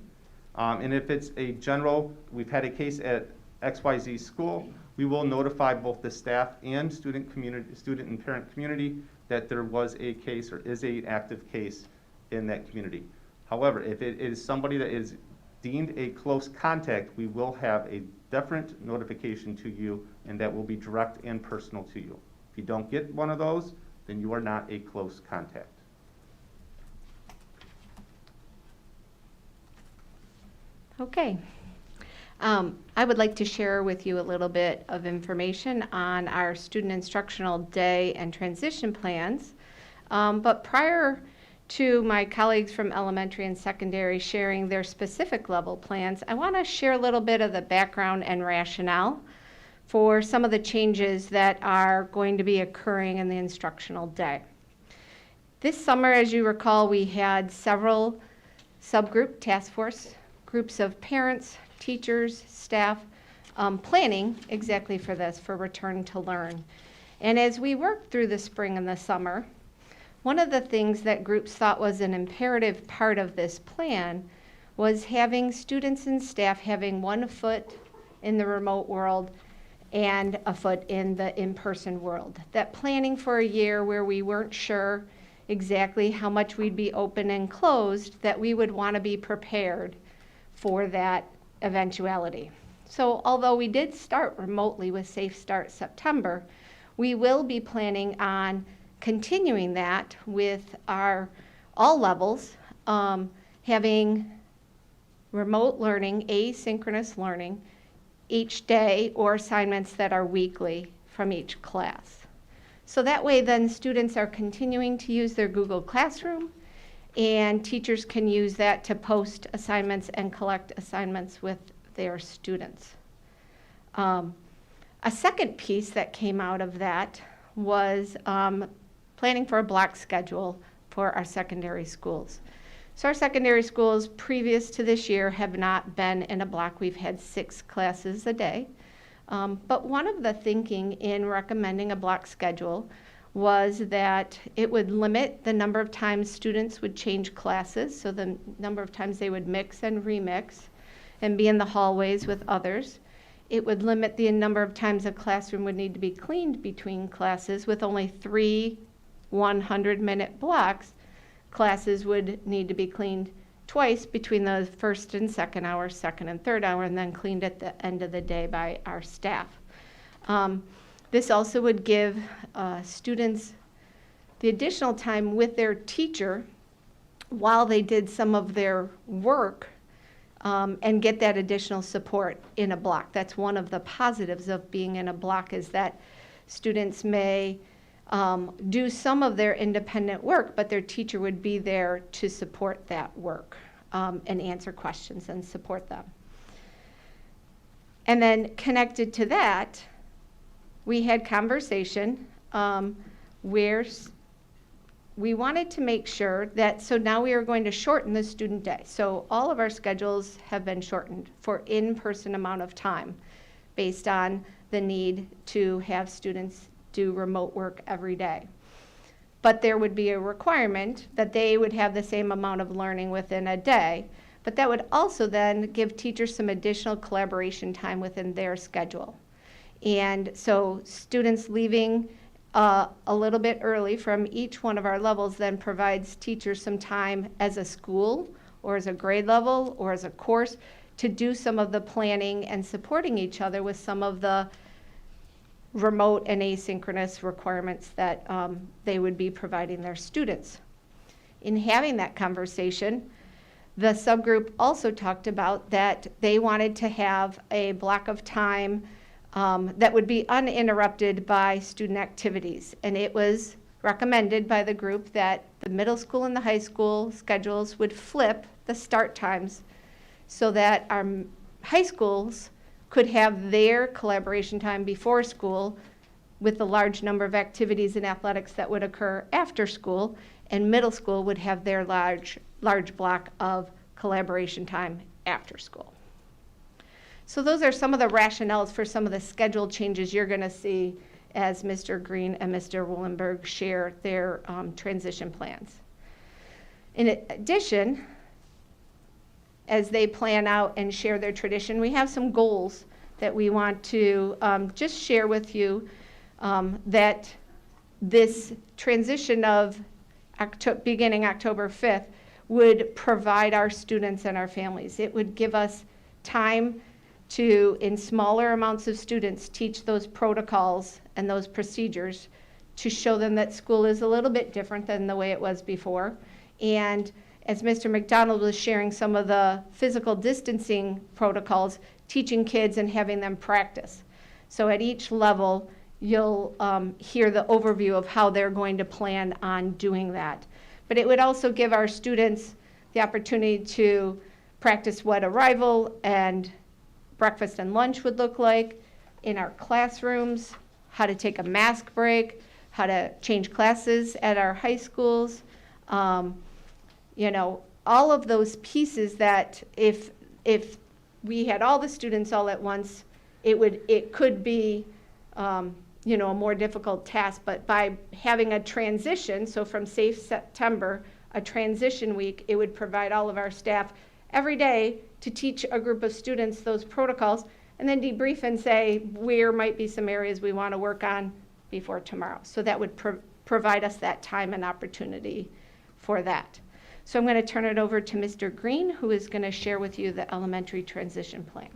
And if it's a general, we've had a case at XYZ school, we will notify both the staff and student and parent community that there was a case or is an active case in that community. However, if it is somebody that is deemed a close contact, we will have a different notification to you, and that will be direct and personal to you. If you don't get one of those, then you are not a close contact. Okay. I would like to share with you a little bit of information on our student instructional day and transition plans. But prior to my colleagues from elementary and secondary sharing their specific level plans, I want to share a little bit of the background and rationale for some of the changes that are going to be occurring in the instructional day. This summer, as you recall, we had several subgroup task force groups of parents, teachers, staff, planning exactly for this, for return to learn. And as we worked through the spring and the summer, one of the things that groups thought was an imperative part of this plan was having students and staff having one foot in the remote world and a foot in the in-person world. That planning for a year where we weren't sure exactly how much we'd be open and closed, that we would want to be prepared for that eventuality. So although we did start remotely with Safe Start September, we will be planning on continuing that with our all levels, having remote learning, asynchronous learning each day, or assignments that are weekly from each class. So that way then students are continuing to use their Google Classroom, and teachers can use that to post assignments and collect assignments with their students. A second piece that came out of that was planning for a block schedule for our secondary schools. So our secondary schools previous to this year have not been in a block. We've had 6 classes a day. But one of the thinking in recommending a block schedule was that it would limit the number of times students would change classes, so the number of times they would mix and remix and be in the hallways with others. It would limit the number of times a classroom would need to be cleaned between classes. With only 3 100-minute blocks, classes would need to be cleaned twice between the first and second hour, second and third hour, and then cleaned at the end of the day by our staff. This also would give students the additional time with their teacher while they did some of their work, and get that additional support in a block. That's one of the positives of being in a block, is that students may do some of their independent work, but their teacher would be there to support that work, and answer questions and support them. And then connected to that, we had conversation where we wanted to make sure that, so now we are going to shorten the student day. So all of our schedules have been shortened for in-person amount of time based on the need to have students do remote work every day. But there would be a requirement that they would have the same amount of learning within a day, but that would also then give teachers some additional collaboration time within their schedule. And so students leaving a little bit early from each one of our levels then provides teachers some time as a school or as a grade level or as a course to do some of the planning and supporting each other with some of the remote and asynchronous requirements that they would be providing their students. In having that conversation, the subgroup also talked about that they wanted to have a block of time that would be uninterrupted by student activities. And it was recommended by the group that the middle school and the high school schedules would flip the start times so that our high schools could have their collaboration time before school with the large number of activities and athletics that would occur after school, and middle school would have their large block of collaboration time after school. So those are some of the rationales for some of the schedule changes you're going to see as Mr. Green and Mr. Willenberg share their transition plans. In addition, as they plan out and share their tradition, we have some goals that we want to just share with you, that this transition of beginning October 5th would provide our students and our families. It would give us time to, in smaller amounts of students, teach those protocols and those procedures to show them that school is a little bit different than the way it was before. And as Mr. McDonald was sharing some of the physical distancing protocols, teaching kids and having them practice. So at each level, you'll hear the overview of how they're going to plan on doing that. But it would also give our students the opportunity to practice what arrival and breakfast and lunch would look like in our classrooms, how to take a mask break, how to change classes at our high schools. You know, all of those pieces that if we had all the students all at once, it could be you know, a more difficult task. But by having a transition, so from Safe September, a transition week, it would provide all of our staff every day to teach a group of students those protocols and then debrief and say where might be some areas we want to work on before tomorrow. So that would provide us that time and opportunity for that. So I'm going to turn it over to Mr. Green, who is going to share with you the elementary transition plan.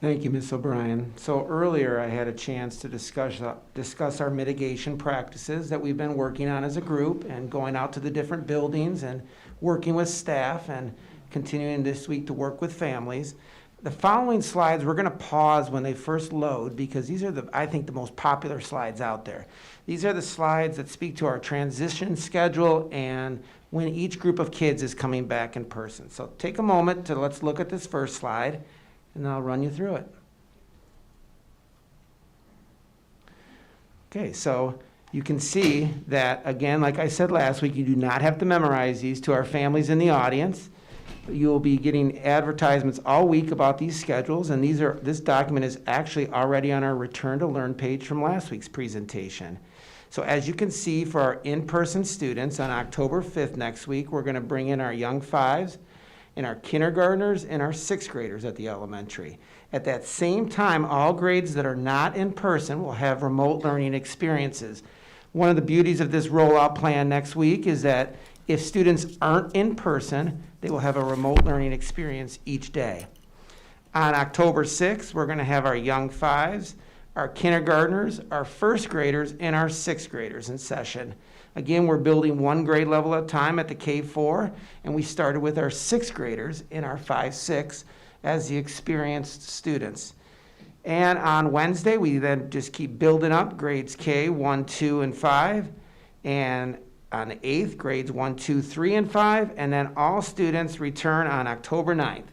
Thank you, Ms. O'Brien. So earlier I had a chance to discuss our mitigation practices that we've been working on as a group and going out to the different buildings and working with staff and continuing this week to work with families. The following slides, we're going to pause when they first load because these are I think the most popular slides out there. These are the slides that speak to our transition schedule and when each group of kids is coming back in person. So take a moment to let's look at this first slide and I'll run you through it. Okay, so you can see that, again, like I said last week, you do not have to memorize these to our families in the audience. You will be getting advertisements all week about these schedules, and this document is actually already on our Return to Learn page from last week's presentation. So as you can see, for our in-person students on October 5th next week, we're going to bring in our young fives and our kindergartners and our sixth graders at the elementary. At that same time, all grades that are not in person will have remote learning experiences. One of the beauties of this rollout plan next week is that if students aren't in person, they will have a remote learning experience each day. On October 6th, we're going to have our young fives, our kindergartners, our first graders, and our sixth graders in session. Again, we're building one grade level at a time at the K4, and we started with our sixth graders in our 5-6 as the experienced students. And on Wednesday, we then just keep building up grades K, 1, 2, and 5, and on the 8th, grades 1, 2, 3, and 5, and then all students return on October 9th.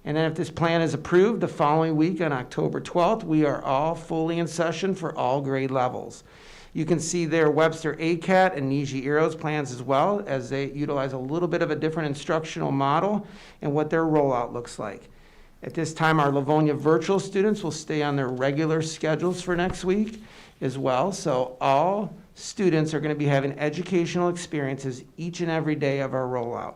And then if this plan is approved, the following week on October 12th, we are all fully in session for all grade levels. You can see there Webster ACAT and Niji Ero's plans as well, as they utilize a little bit of a different instructional model and what their rollout looks like. At this time, our Livonia virtual students will stay on their regular schedules for next week as well. So all students are going to be having educational experiences each and every day of our rollout.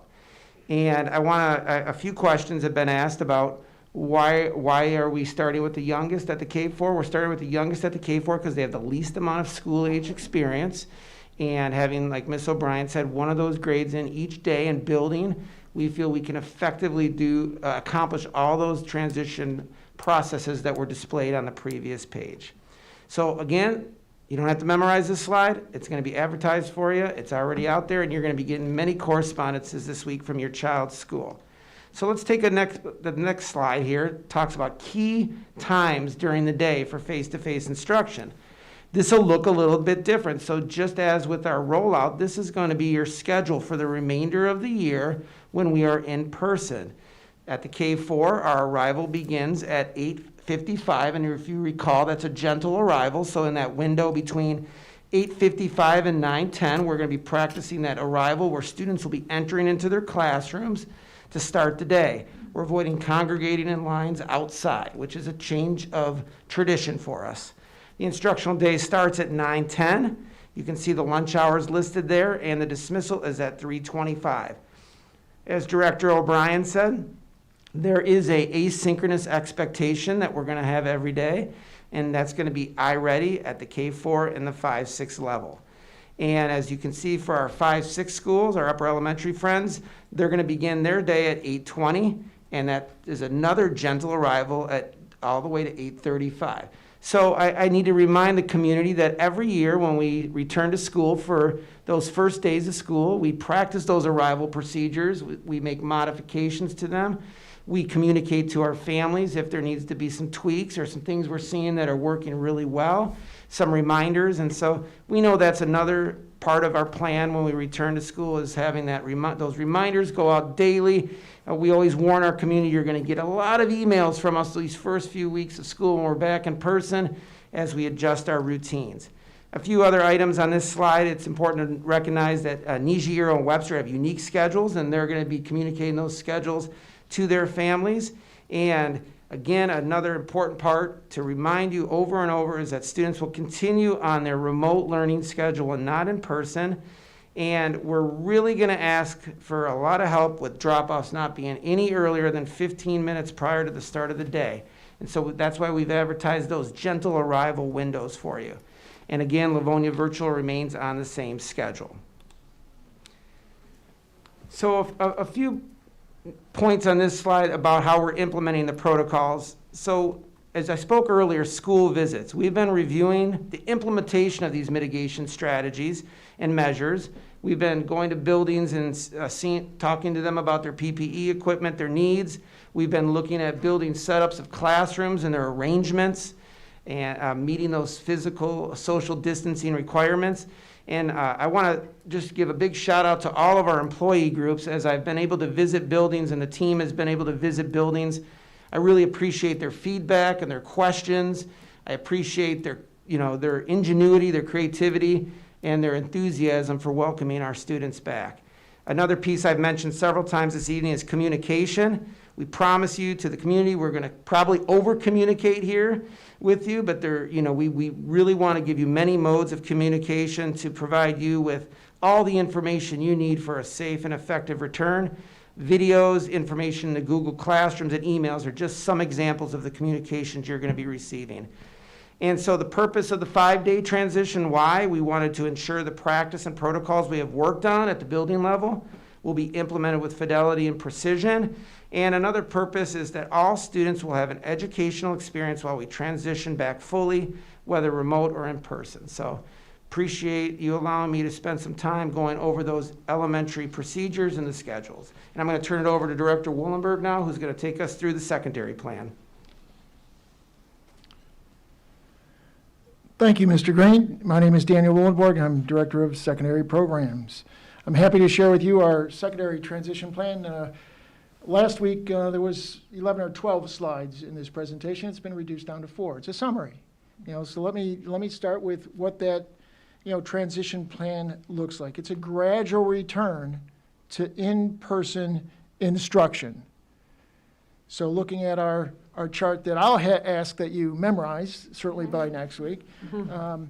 And a few questions have been asked about why are we starting with the youngest at the K4? We're starting with the youngest at the K4 because they have the least amount of school age experience. And having, like Ms. O'Brien said, one of those grades in each day and building, we feel we can effectively accomplish all those transition processes that were displayed on the previous page. So again, you don't have to memorize this slide. It's going to be advertised for you. It's already out there, and you're going to be getting many correspondences this week from your child's school. So let's take the next slide here. It talks about key times during the day for face-to-face instruction. This will look a little bit different. So just as with our rollout, this is going to be your schedule for the remainder of the year when we are in person. At the K4, our arrival begins at 8:55, and if you recall, that's a gentle arrival. So in that window between 8:55 and 9:10, we're going to be practicing that arrival where students will be entering into their classrooms to start the day. We're avoiding congregating in lines outside, which is a change of tradition for us. The instructional day starts at 9:10. You can see the lunch hours listed there, and the dismissal is at 3:25. As Director O'Brien said, there is a asynchronous expectation that we're going to have every day, and that's going to be iReady at the K-4 and the 5-6 level. And as you can see for our 5-6 schools, our upper elementary friends, they're going to begin their day at 8:20, and that is another gentle arrival at all the way to 8:35. So I need to remind the community that every year when we return to school for those first days of school, we practice those arrival procedures, we make modifications to them, we communicate to our families if there needs to be some tweaks or some things we're seeing that are working really well, some reminders, and so we know that's another part of our plan when we return to school is having that those reminders go out daily. We always warn our community you're going to get a lot of emails from us these first few weeks of school when we're back in person as we adjust our routines. A few other items on this slide. It's important to recognize that Nijiiro and Webster have unique schedules, and they're going to be communicating those schedules to their families. And again, another important part to remind you over and over is that students will continue on their remote learning schedule and not in person. And we're really going to ask for a lot of help with drop-offs not being any earlier than 15 minutes prior to the start of the day. And so that's why we've advertised those gentle arrival windows for you. And again, Livonia Virtual remains on the same schedule. So a few points on this slide about how we're implementing the protocols. So as I spoke earlier, school visits. We've been reviewing the implementation of these mitigation strategies and measures. We've been going to buildings and talking to them about their PPE equipment, their needs. We've been looking at building setups of classrooms and their arrangements and meeting those physical, social distancing requirements. And I want to just give a big shout out to all of our employee groups as I've been able to visit buildings and the team has been able to visit buildings. I really appreciate their feedback and their questions. I appreciate their ingenuity, their creativity, and their enthusiasm for welcoming our students back. Another piece I've mentioned several times this evening is communication. We promise you to the community we're going to probably over-communicate here with you, but we really want to give you many modes of communication to provide you with all the information you need for a safe and effective return. Videos, information in the Google Classrooms, and emails are just some examples of the communications you're going to be receiving. And so the purpose of the 5-day transition, why? We wanted to ensure the practice and protocols we have worked on at the building level will be implemented with fidelity and precision. And another purpose is that all students will have an educational experience while we transition back fully, whether remote or in person. So appreciate you allowing me to spend some time going over those elementary procedures and the schedules. And I'm going to turn it over to Director Woolenberg now, who's going to take us through the secondary plan. Thank you, Mr. Green. My name is Daniel Woolenberg. I'm Director of Secondary Programs. I'm happy to share with you our secondary transition plan. Last week, there was 11 or 12 slides in this presentation. It's been reduced down to 4. It's a summary. So let me start with what that transition plan looks like. It's a gradual return to in-person instruction. So looking at our chart that I'll ask that you memorize, certainly by next week, on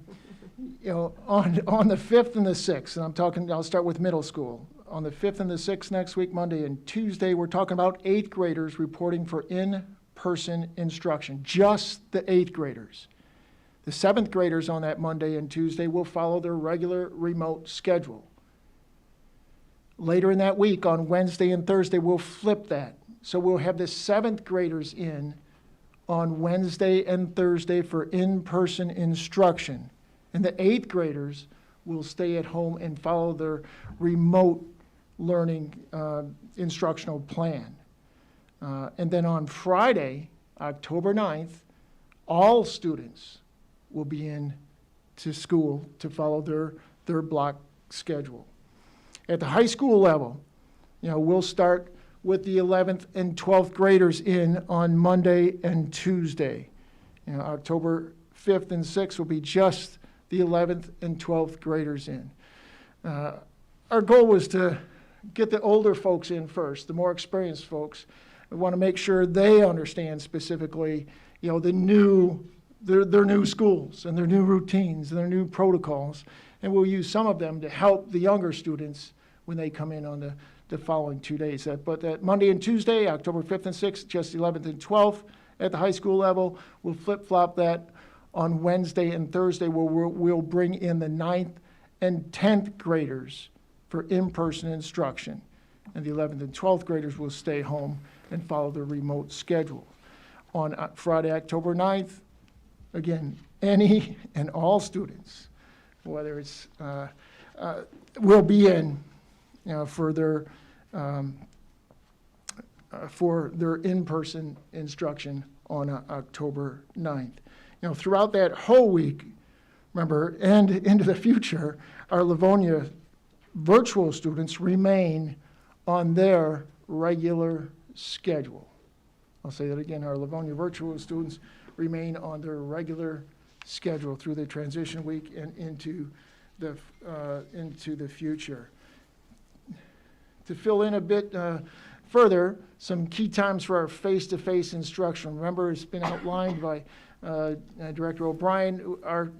the 5th and the 6th, and I'll start with middle school. On the 5th and the 6th next week, Monday and Tuesday, we're talking about 8th graders reporting for in-person instruction, just the 8th graders. The 7th graders on that Monday and Tuesday will follow their regular remote schedule. Later in that week, on Wednesday and Thursday, we'll flip that. So we'll have the 7th graders in on Wednesday and Thursday for in-person instruction. And the 8th graders will stay at home and follow their remote learning instructional plan. And then on Friday, October 9th, all students will be in to school to follow their block schedule. At the high school level, we'll start with the 11th and 12th graders in on Monday and Tuesday. October 5th and 6th will be just the 11th and 12th graders in. Our goal was to get the older folks in first, the more experienced folks, We want to make sure they understand specifically, their new schools and their new routines and their new protocols. And we'll use some of them to help the younger students when they come in on the following 2 days. But that Monday and Tuesday, October 5th and 6th, just 11th and 12th at the high school level. We'll flip-flop that on Wednesday and Thursday, where we'll bring in the 9th and 10th graders for in-person instruction. And the 11th and 12th graders will stay home and follow the remote schedule. On Friday, October 9th, again, any and all students, whether it's, will be in for their in-person instruction on October 9th. Throughout that whole week, remember, and into the future, our Livonia virtual students remain on their regular schedule. I'll say that again, our Livonia virtual students remain on their regular schedule through the transition week and into the future. To fill in a bit further, some key times for our face-to-face instruction. Remember, it's been outlined by Director O'Brien. Our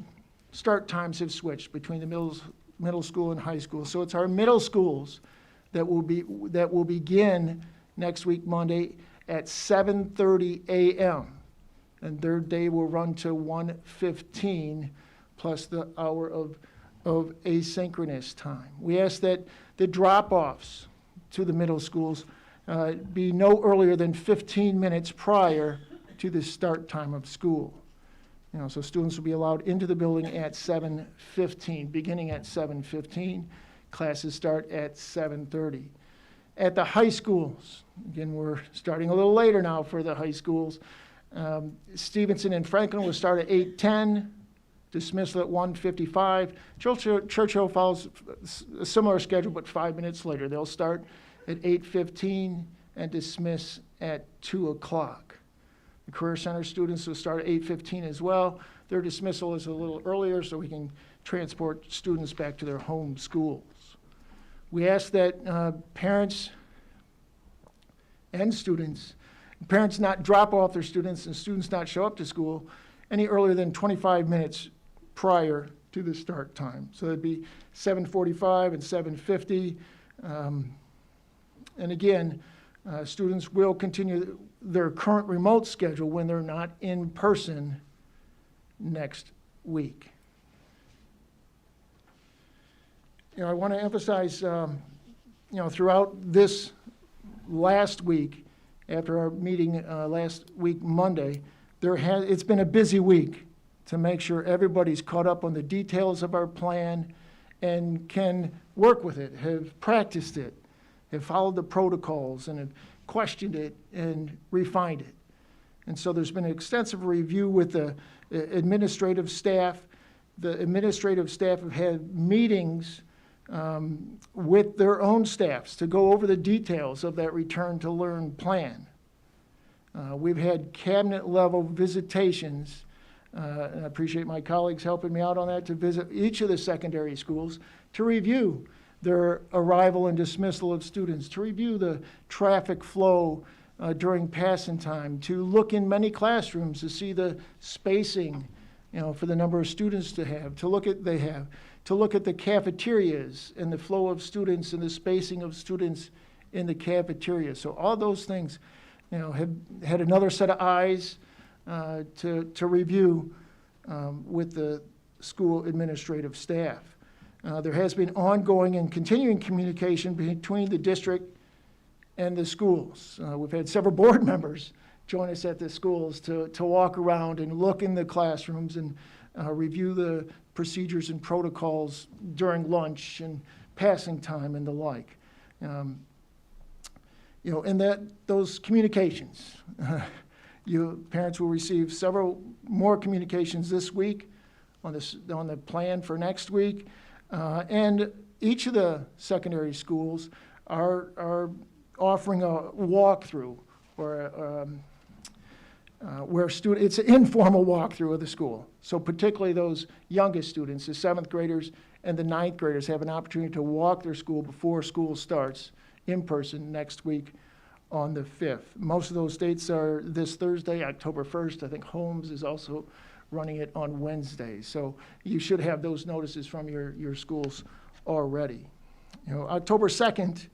start times have switched between the middle school and high school. So it's our middle schools that will begin next week, Monday, at 7:30 a.m. And their day will run to 1:15 plus the hour of asynchronous time. We ask that the drop-offs to the middle schools be no earlier than 15 minutes prior to the start time of school. So students will be allowed into the building at 7:15, beginning at 7:15. Classes start at 7:30. At the high schools, again, we're starting a little later now for the high schools. Stevenson and Franklin will start at 8:10, dismissal at 1:55. Churchill follows a similar schedule, but 5 minutes later. They'll start at 8:15 and dismiss at 2 o'clock. The Career Center students will start at 8:15 as well. Their dismissal is a little earlier so we can transport students back to their home schools. We ask that parents and students, parents not drop off their students and students not show up to school any earlier than 25 minutes prior to the start time. So that'd be 7:45 and 7:50. And again, students will continue their current remote schedule when they're not in person next week. I want to emphasize, throughout this last week, after our meeting last week, Monday, it's been a busy week to make sure everybody's caught up on the details of our plan and can work with it, have practiced it, have followed the protocols, and have questioned it and refined it. And so there's been an extensive review with the administrative staff. The administrative staff have had meetings with their own staffs to go over the details of that return to learn plan. We've had cabinet level visitations, and I appreciate my colleagues helping me out on that, to visit each of the secondary schools to review their arrival and dismissal of students, to review the traffic flow during passing time, to look in many classrooms to see the spacing, for the number of students to look at the cafeterias and the flow of students and the spacing of students in the cafeteria. So all those things, have had another set of eyes to review with the school administrative staff. There has been ongoing and continuing communication between the district and the schools. We've had several board members join us at the schools to walk around and look in the classrooms and review the procedures and protocols during lunch and passing time and the like. And those communications, parents will receive several more communications this week on the plan for next week. And each of the secondary schools are offering a walkthrough or where it's an informal walkthrough of the school. So particularly those youngest students, the 7th graders and the 9th graders, have an opportunity to walk their school before school starts in person next week on the 5th. Most of those dates are this Thursday, October 1st. I think Holmes is also running it on Wednesday. So you should have those notices from your schools already. October 2nd,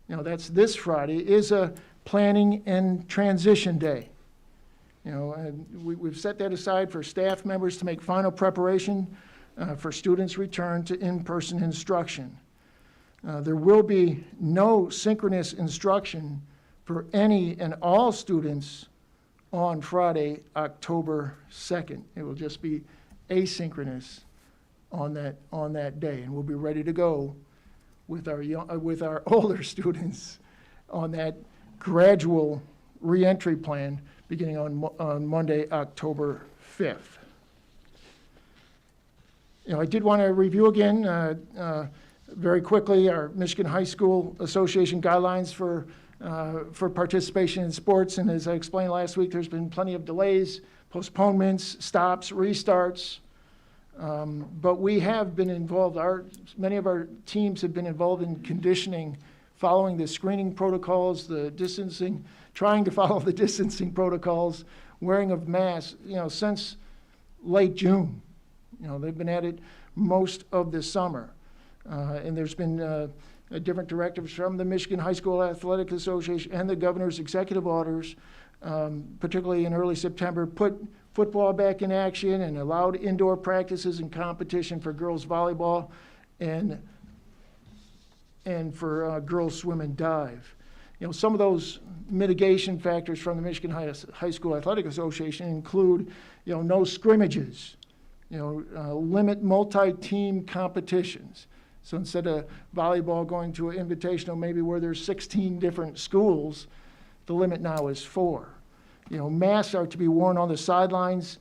that's this Friday, is a planning and transition day. And we've set that aside for staff members to make final preparation for students' return to in-person instruction. There will be no synchronous instruction for any and all students on Friday, October 2nd. It will just be asynchronous on that day, and we'll be ready to go with our older students on that gradual reentry plan beginning on Monday, October 5th. I did want to review again very quickly our Michigan High School Association guidelines for participation in sports. And as I explained last week, there's been plenty of delays, postponements, stops, restarts. But we have been involved. Many of our teams have been involved in conditioning, following the screening protocols, the distancing, trying to follow the distancing protocols, wearing of masks, since late June. They've been at it most of the summer. And there's been different directives from the Michigan High School Athletic Association and the governor's executive orders, particularly in early September, put football back in action and allowed indoor practices and competition for girls volleyball and for girls swim and dive. Some of those mitigation factors from the Michigan High School Athletic Association include, no scrimmages, limit multi-team competitions. So instead of volleyball going to an invitational, maybe where there's 16 different schools, the limit now is 4. Masks are to be worn on the sidelines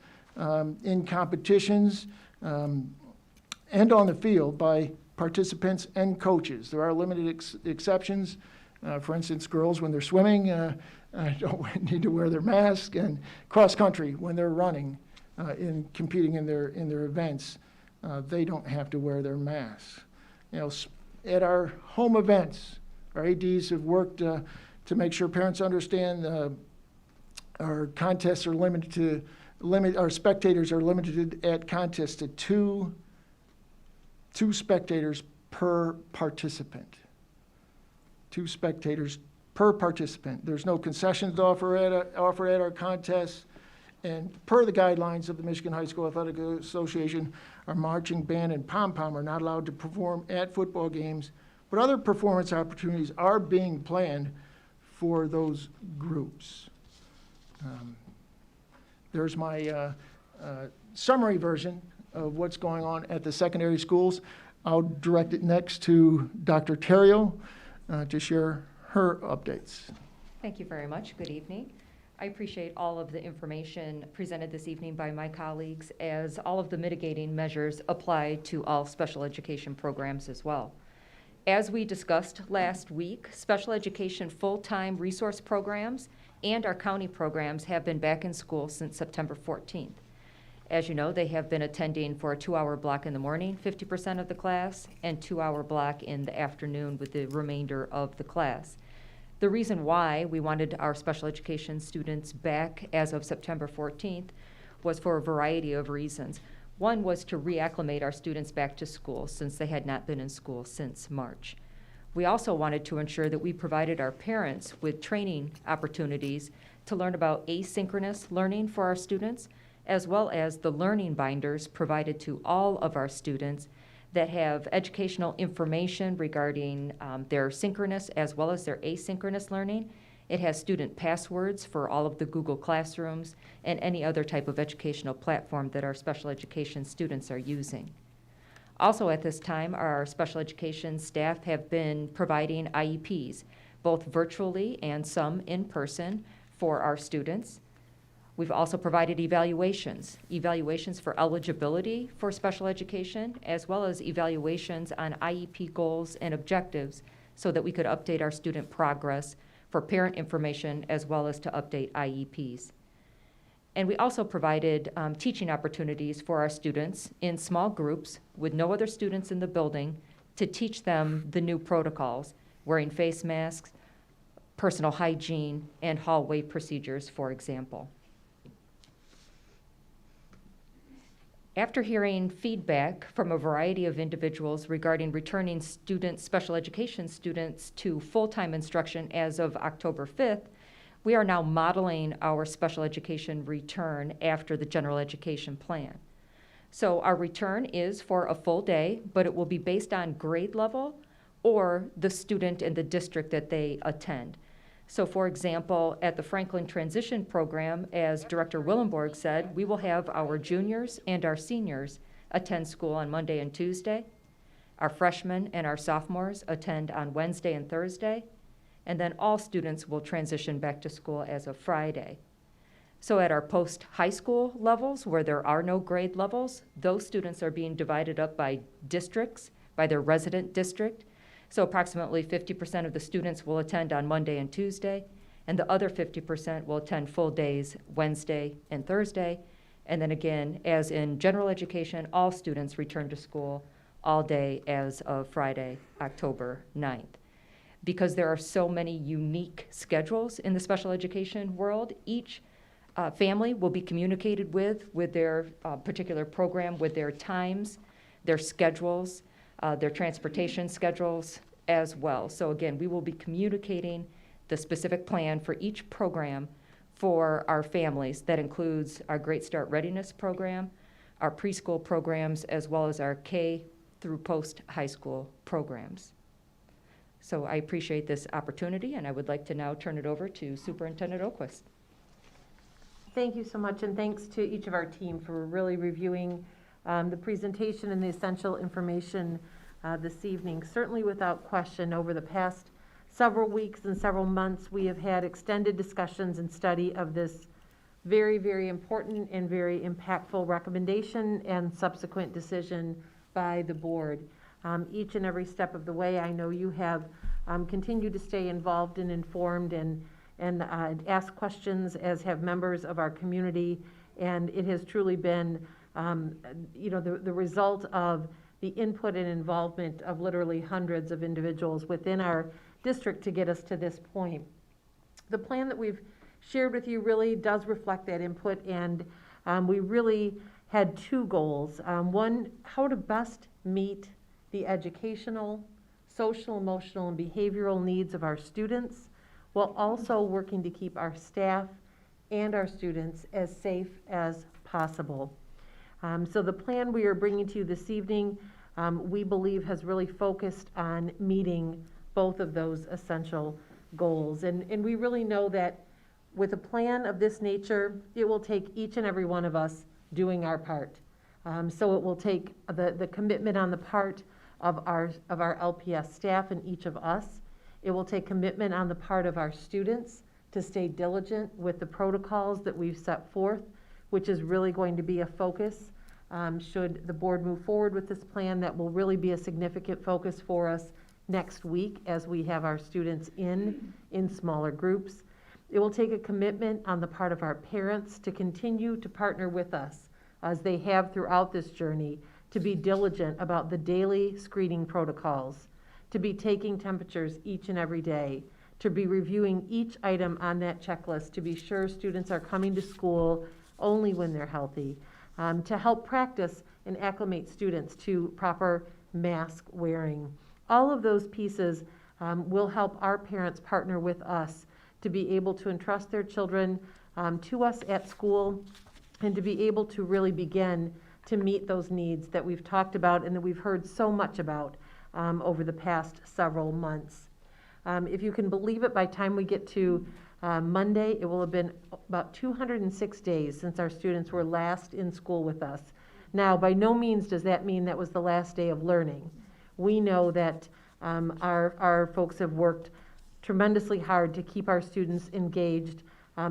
in competitions and on the field by participants and coaches. There are limited exceptions. For instance, girls, when they're swimming, don't need to wear their mask, and cross country, when they're running, in competing in their events, they don't have to wear their masks. At our home events, our ADs have worked to make sure parents understand our contests are our spectators are limited at contests to two spectators per participant. 2 spectators per participant. There's no concessions offered at our contests. And per the guidelines of the Michigan High School Athletic Association, our marching band and pom-pom are not allowed to perform at football games, but other performance opportunities are being planned for those groups. There's my summary version of what's going on at the secondary schools. I'll direct it next to Dr. Terrio to share her updates. Thank you very much. Good evening. I appreciate all of the information presented this evening by my colleagues, as all of the mitigating measures apply to all special education programs as well. As we discussed last week, special education full-time resource programs and our county programs have been back in school since September 14th. As you know, they have been attending for a 2-hour block in the morning, 50% of the class, and 2-hour block in the afternoon with the remainder of the class. The reason why we wanted our special education students back as of September 14th was for a variety of reasons. One was to reacclimate our students back to school, since they had not been in school since March. We also wanted to ensure that we provided our parents with training opportunities to learn about asynchronous learning for our students, as well as the learning binders provided to all of our students that have educational information regarding their synchronous as well as their asynchronous learning. It has student passwords for all of the Google Classrooms and any other type of educational platform that our special education students are using. Also at this time, our special education staff have been providing IEPs, both virtually and some in person, for our students. We've also provided evaluations for eligibility for special education, as well as evaluations on IEP goals and objectives, so that we could update our student progress for parent information, as well as to update IEPs. And we also provided teaching opportunities for our students in small groups with no other students in the building to teach them the new protocols, wearing face masks, personal hygiene, and hallway procedures, for example. After hearing feedback from a variety of individuals regarding returning students, special education students, to full-time instruction as of October 5th, we are now modeling our special education return after the general education plan. So our return is for a full day, but it will be based on grade level or the student and the district that they attend. So for example, at the Franklin Transition Program, as Director Willenborg said, we will have our juniors and our seniors attend school on Monday and Tuesday. Our freshmen and our sophomores attend on Wednesday and Thursday. And then all students will transition back to school as of Friday. So at our post-high school levels, where there are no grade levels, those students are being divided up by districts, by their resident district. So approximately 50% of the students will attend on Monday and Tuesday, and the other 50% will attend full days Wednesday and Thursday. And then again, as in general education, all students return to school all day as of Friday, October 9th. Because there are so many unique schedules in the special education world, each family will be communicated with their particular program, with their times, their schedules, their transportation schedules as well. So again, we will be communicating the specific plan for each program for our families. That includes our Great Start Readiness program, our preschool programs, as well as our K through post-high school programs. So I appreciate this opportunity, and I would like to now turn it over to Superintendent Oquist. Thank you so much, and thanks to each of our team for really reviewing the presentation and the essential information this evening. Certainly without question, over the past several weeks and several months, we have had extended discussions and study of this very, very important and very impactful recommendation and subsequent decision by the board. Each and every step of the way, I know you have continued to stay involved and informed and ask questions, as have members of our community, and it has truly been the result of the input and involvement of literally hundreds of individuals within our district to get us to this point. The plan that we've shared with you really does reflect that input, and we really had two goals. One, how to best meet the educational, social, emotional, and behavioral needs of our students, while also working to keep our staff and our students as safe as possible. So the plan we are bringing to you this evening, we believe has really focused on meeting both of those essential goals. And we really know that with a plan of this nature, it will take each and every one of us doing our part. So it will take the commitment on the part of our LPS staff and each of us. It will take commitment on the part of our students to stay diligent with the protocols that we've set forth, which is really going to be a focus. Should the board move forward with this plan, that will really be a significant focus for us next week as we have our students in smaller groups. It will take a commitment on the part of our parents to continue to partner with us, as they have throughout this journey, to be diligent about the daily screening protocols, to be taking temperatures each and every day, to be reviewing each item on that checklist to be sure students are coming to school only when they're healthy, to help practice and acclimate students to proper mask wearing. All of those pieces will help our parents partner with us to be able to entrust their children to us at school, and to be able to really begin to meet those needs that we've talked about and that we've heard so much about over the past several months. If you can believe it, by the time we get to Monday, it will have been about 206 days since our students were last in school with us. Now, by no means does that mean that was the last day of learning. We know that our folks have worked tremendously hard to keep our students engaged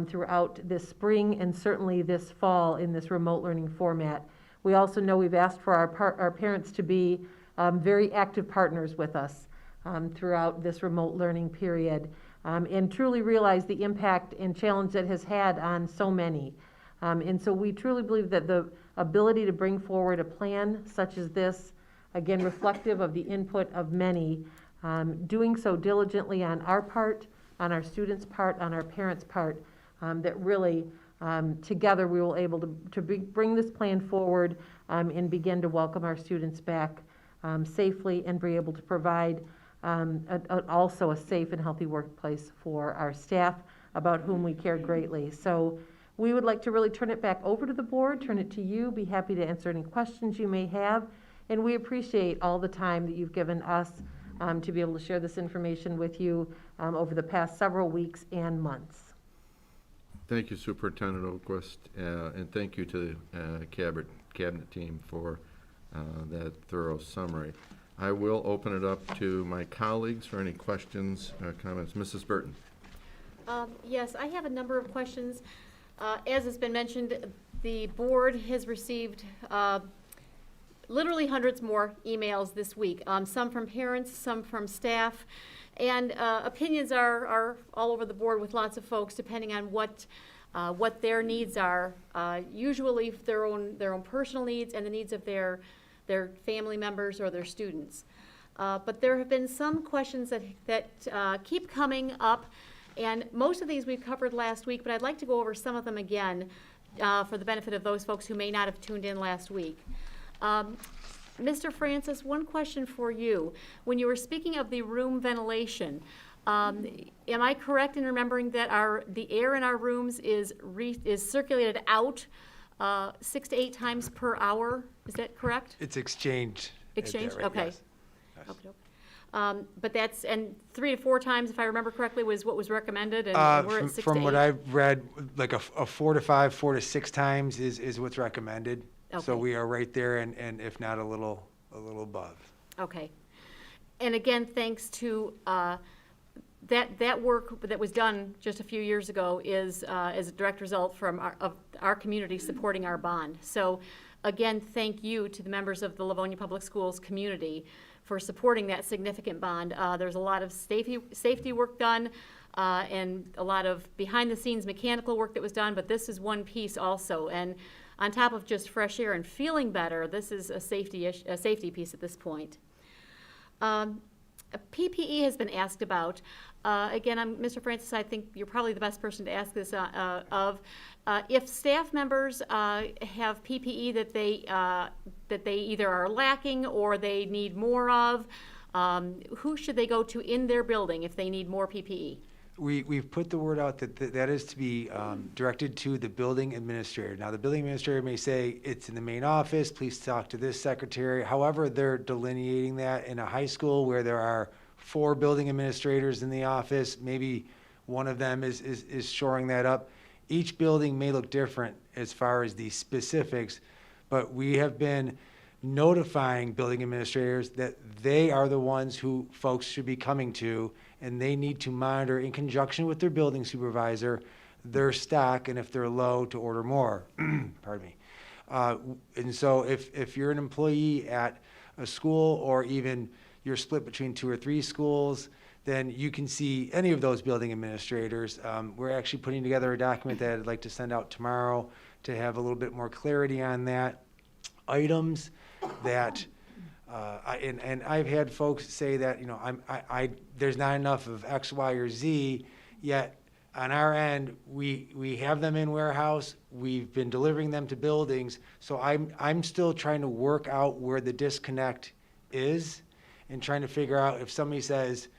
throughout this spring and certainly this fall in this remote learning format. We also know we've asked for our parents to be very active partners with us throughout this remote learning period, and truly realize the impact and challenge that has had on so many. And so we truly believe that the ability to bring forward a plan such as this, again reflective of the input of many, doing so diligently on our part, on our students' part, on our parents' part, that really, together, we will able to bring this plan forward and begin to welcome our students back safely and be able to provide also a safe and healthy workplace for our staff, about whom we care greatly. So we would like to really turn it back over to the board, turn it to you, be happy to answer any questions you may have, and we appreciate all the time that you've given us to be able to share this information with you over the past several weeks and months. Thank you, Superintendent Oquist, and thank you to the cabinet team for that thorough summary. I will open it up to my colleagues for any questions, comments. Mrs. Burton. Yes, I have a number of questions. As has been mentioned, the board has received literally hundreds more emails this week, some from parents, some from staff, and opinions are all over the board with lots of folks depending on what their needs are, usually their own personal needs and the needs of their family members or their students. But there have been some questions that keep coming up, and most of these we've covered last week, but I'd like to go over some of them again for the benefit of those folks who may not have tuned in last week. Mr. Francis, one question for you. When you were speaking of the room ventilation, am I correct in remembering that the air in our rooms is circulated out 6 to 8 times per hour? Is that correct? It's exchanged. Exchanged? Right, Okay. yes. Yes. Okay. But that's, and 3 to 4 times, if I remember correctly, was what was recommended, and we're at 6 to 8? From what I've read, like a 4 to 5, 4 to 6 times is what's recommended. So Okay. we are right there, and if not a little above. Okay. And again, thanks to that work that was done just a few years ago is as a direct result of our community supporting our bond. So again, thank you to the members of the Livonia Public Schools community for supporting that significant bond. There's a lot of safety work done and a lot of behind-the-scenes mechanical work that was done, but this is one piece also. And on top of just fresh air and feeling better, this is a safety piece at this point. PPE has been asked about. Again, Mr. Francis, I think you're probably the best person to ask this of. If staff members have PPE that they either are lacking or they need more of, who should they go to in their building if they need more PPE? We've put the word out that is to be directed to the building administrator. Now, the building administrator may say, it's in the main office, please talk to this secretary. However, they're delineating that in a high school where there are 4 building administrators in the office. Maybe one of them is shoring that up. Each building may look different as far as the specifics, but we have been notifying building administrators that they are the ones who folks should be coming to, and they need to monitor in conjunction with their building supervisor their stock, and if they're low, to order more. Pardon me. And so if you're an employee at a school, or even you're split between 2 or 3 schools, then you can see any of those building administrators. We're actually putting together a document that I'd like to send out tomorrow to have a little bit more clarity on that. Items that and I've had folks say that, there's not enough of X, Y, or Z, yet on our end, we have them in warehouse, we've been delivering them to buildings, so I'm still trying to work out where the disconnect is and trying to figure out if somebody says,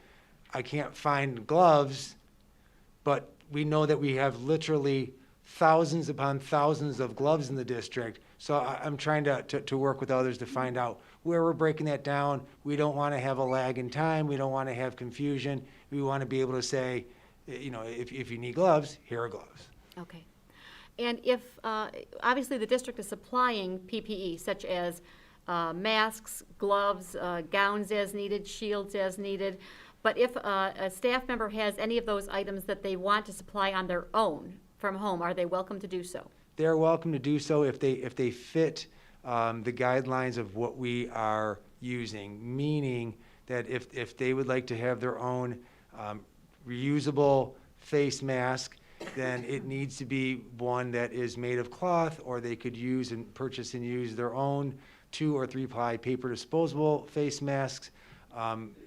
I can't find gloves, but we know that we have literally thousands upon thousands of gloves in the district. So I'm trying to work with others to find out where we're breaking that down. We don't want to have a lag in time. We don't want to have confusion. We want to be able to say, if you need gloves, here are gloves. Okay. And if, obviously the district is supplying PPE such as masks, gloves, gowns as needed, shields as needed, but if a staff member has any of those items that they want to supply on their own from home, are they welcome to do so? They're welcome to do so if they fit the guidelines of what we are using, meaning that if they would like to have their own reusable face mask, then it needs to be one that is made of cloth, or they could use and purchase and use their own 2 or 3 ply paper disposable face masks.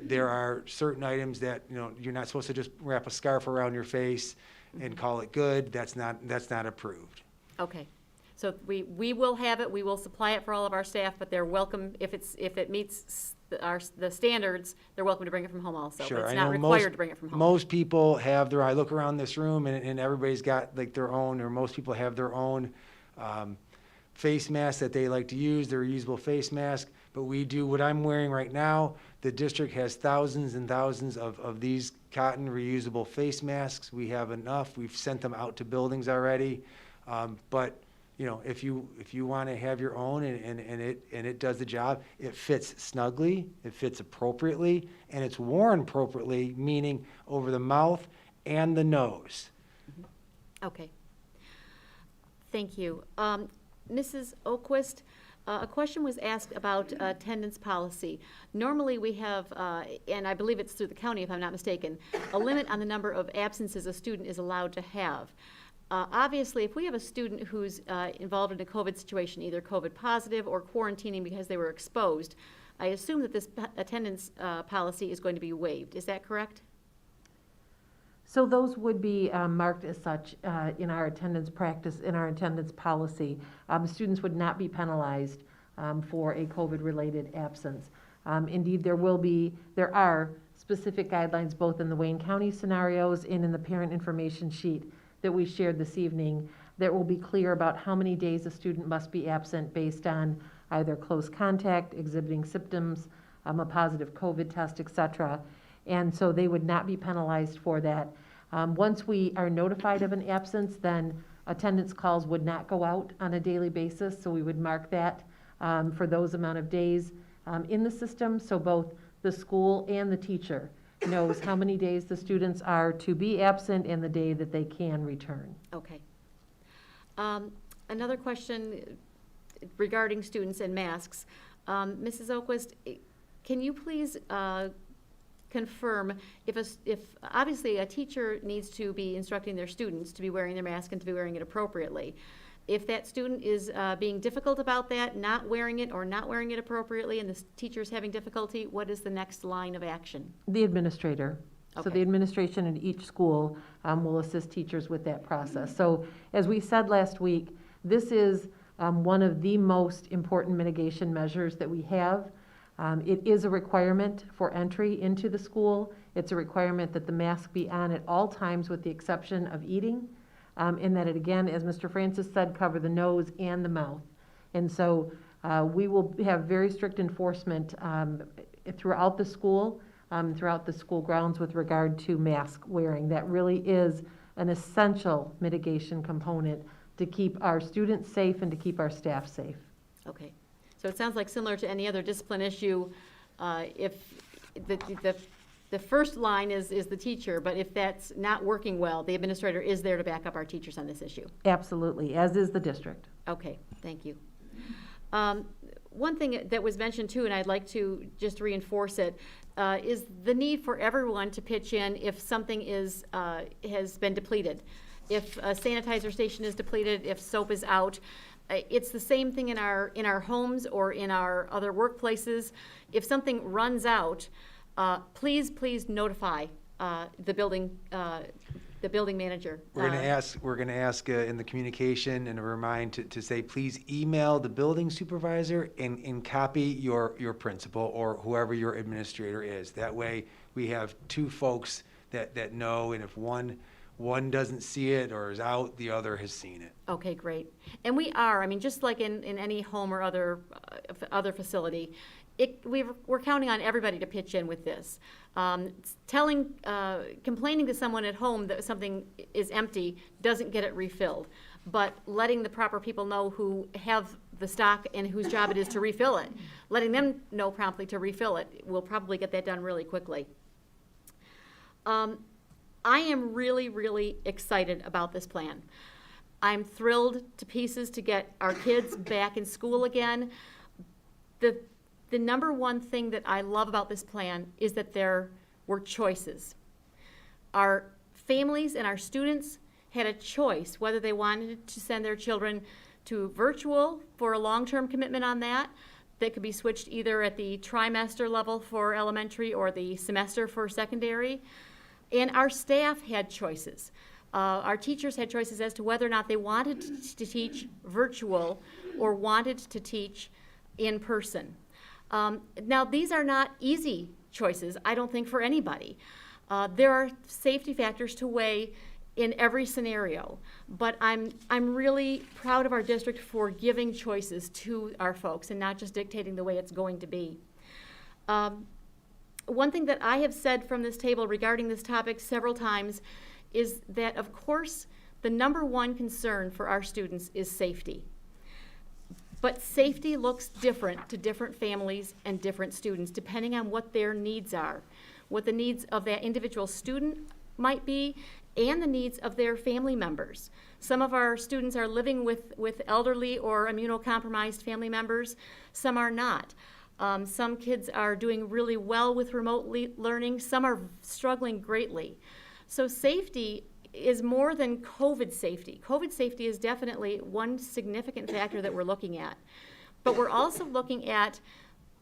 There are certain items that, you're not supposed to just wrap a scarf around your face and call it good. That's not approved. Okay. So we will have it, we will supply it for all of our staff, but they're welcome, if it meets the standards, they're welcome to bring it from home also. Sure. But it's I not know required to bring it from home. Most people have I look around this room and everybody's got like their own, or most people have their own face mask that they like to use, their reusable face mask. But we do what I'm wearing right now. The district has thousands and thousands of these cotton reusable face masks. We have enough. We've sent them out to buildings already. But if you want to have your own and it does the job, it fits snugly, it fits appropriately, and it's worn appropriately, meaning over the mouth and the nose. Okay. Thank you. Mrs. Oquist, a question was asked about attendance policy. Normally we have, and I believe it's through the county if I'm not mistaken, a limit on the number of absences a student is allowed to have. Obviously, if we have a student who's involved in a COVID situation, either COVID positive or quarantining because they were exposed, I assume that this attendance policy is going to be waived. Is that correct? So those would be marked as such in our attendance practice, in our attendance policy. Students would not be penalized for a COVID-related absence. Indeed, there are specific guidelines both in the Wayne County scenarios and in the parent information sheet that we shared this evening that will be clear about how many days a student must be absent based on either close contact, exhibiting symptoms, a positive COVID test, etc. And so they would not be penalized for that. Once we are notified of an absence, then attendance calls would not go out on a daily basis, so we would mark that for those amount of days in the system, so both the school and the teacher knows how many days the students are to be absent and the day that they can return. Okay. Another question regarding students and masks. Mrs. Oquist, can you please confirm if obviously a teacher needs to be instructing their students to be wearing their mask and to be wearing it appropriately. If that student is being difficult about that, not wearing it or not wearing it appropriately, and the teacher is having difficulty, what is the next line of action? The administrator. Okay. So the administration in each school will assist teachers with that process. So as we said last week, this is one of the most important mitigation measures that we have. It is a requirement for entry into the school. It's a requirement that the mask be on at all times with the exception of eating, and that it, again, as Mr. Francis said, cover the nose and the mouth. And so we will have very strict enforcement throughout the school, throughout the school grounds with regard to mask wearing. That really is an essential mitigation component to keep our students safe and to keep our staff safe. Okay. So it sounds like similar to any other discipline issue, if the first line is the teacher, but if that's not working well, the administrator is there to back up our teachers on this issue. Absolutely, as is the district. Okay, thank you. One thing that was mentioned too, and I'd like to just reinforce it, is the need for everyone to pitch in if something has been depleted. If a sanitizer station is depleted, if soap is out. It's the same thing in our homes or in our other workplaces. If something runs out, please notify the building manager. We're going to ask in the communication and a remind to say, please email the building supervisor and copy your principal or whoever your administrator is. That way we have two folks that know, and if one doesn't see it or is out, the other has seen it. Okay, great. And we are, just like in any home or other facility, we're counting on everybody to pitch in with this. Complaining to someone at home that something is empty doesn't get it refilled. But letting the proper people know who have the stock and whose job it is to refill it, letting them know promptly to refill it, will probably get that done really quickly. I am really, really excited about this plan. I'm thrilled to pieces to get our kids back in school again. The number one thing that I love about this plan is that there were choices. Our families and our students had a choice whether they wanted to send their children to virtual for a long-term commitment on that, that could be switched either at the trimester level for elementary or the semester for secondary. And our staff had choices. Our teachers had choices as to whether or not they wanted to teach virtual or wanted to teach in person. Now, these are not easy choices, I don't think, for anybody. There are safety factors to weigh in every scenario, but I'm really proud of our district for giving choices to our folks and not just dictating the way it's going to be. One thing that I have said from this table regarding this topic several times is that, of course, the number one concern for our students is safety. But safety looks different to different families and different students, depending on what their needs are, what the needs of that individual student might be, and the needs of their family members. Some of our students are living with elderly or immunocompromised family members. Some are not. Some kids are doing really well with remote learning. Some are struggling greatly. So safety is more than COVID safety. COVID safety is definitely one significant factor that we're looking at. But we're also looking at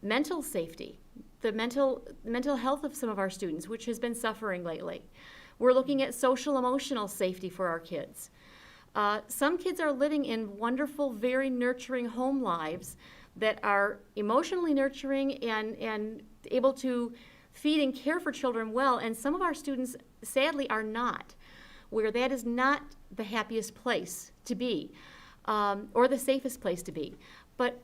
mental safety, the mental health of some of our students, which has been suffering lately. We're looking at social emotional safety for our kids. Some kids are living in wonderful, very nurturing home lives that are emotionally nurturing and able to feed and care for children well, and some of our students, sadly, are not, where that is not the happiest place to be, or the safest place to be. But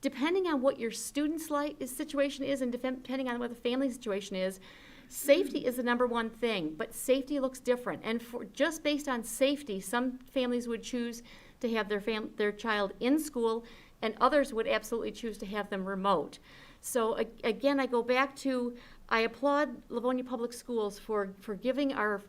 depending on what your student's situation is and depending on what the family situation is, safety is the number one thing, but safety looks different. And just based on safety, some families would choose to have their child in school, and others would absolutely choose to have them remote. So again, I go back to, I applaud Livonia Public Schools for giving our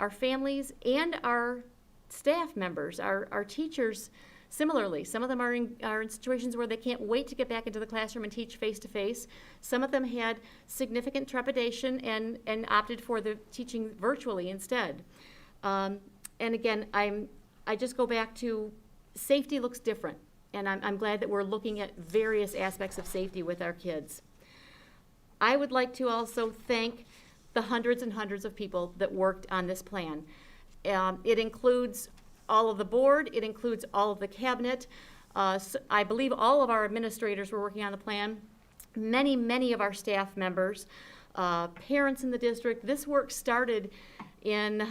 families and our staff members, our teachers, similarly. Some of them are in situations where they can't wait to get back into the classroom and teach face-to-face. Some of them had significant trepidation and opted for the teaching virtually instead. And again, I just go back to safety looks different, and I'm glad that we're looking at various aspects of safety with our kids. I would like to also thank the hundreds and hundreds of people that worked on this plan. It includes all of the board, it includes all of the cabinet. So I believe all of our administrators were working on the plan, many of our staff members, parents in the district. This work started in,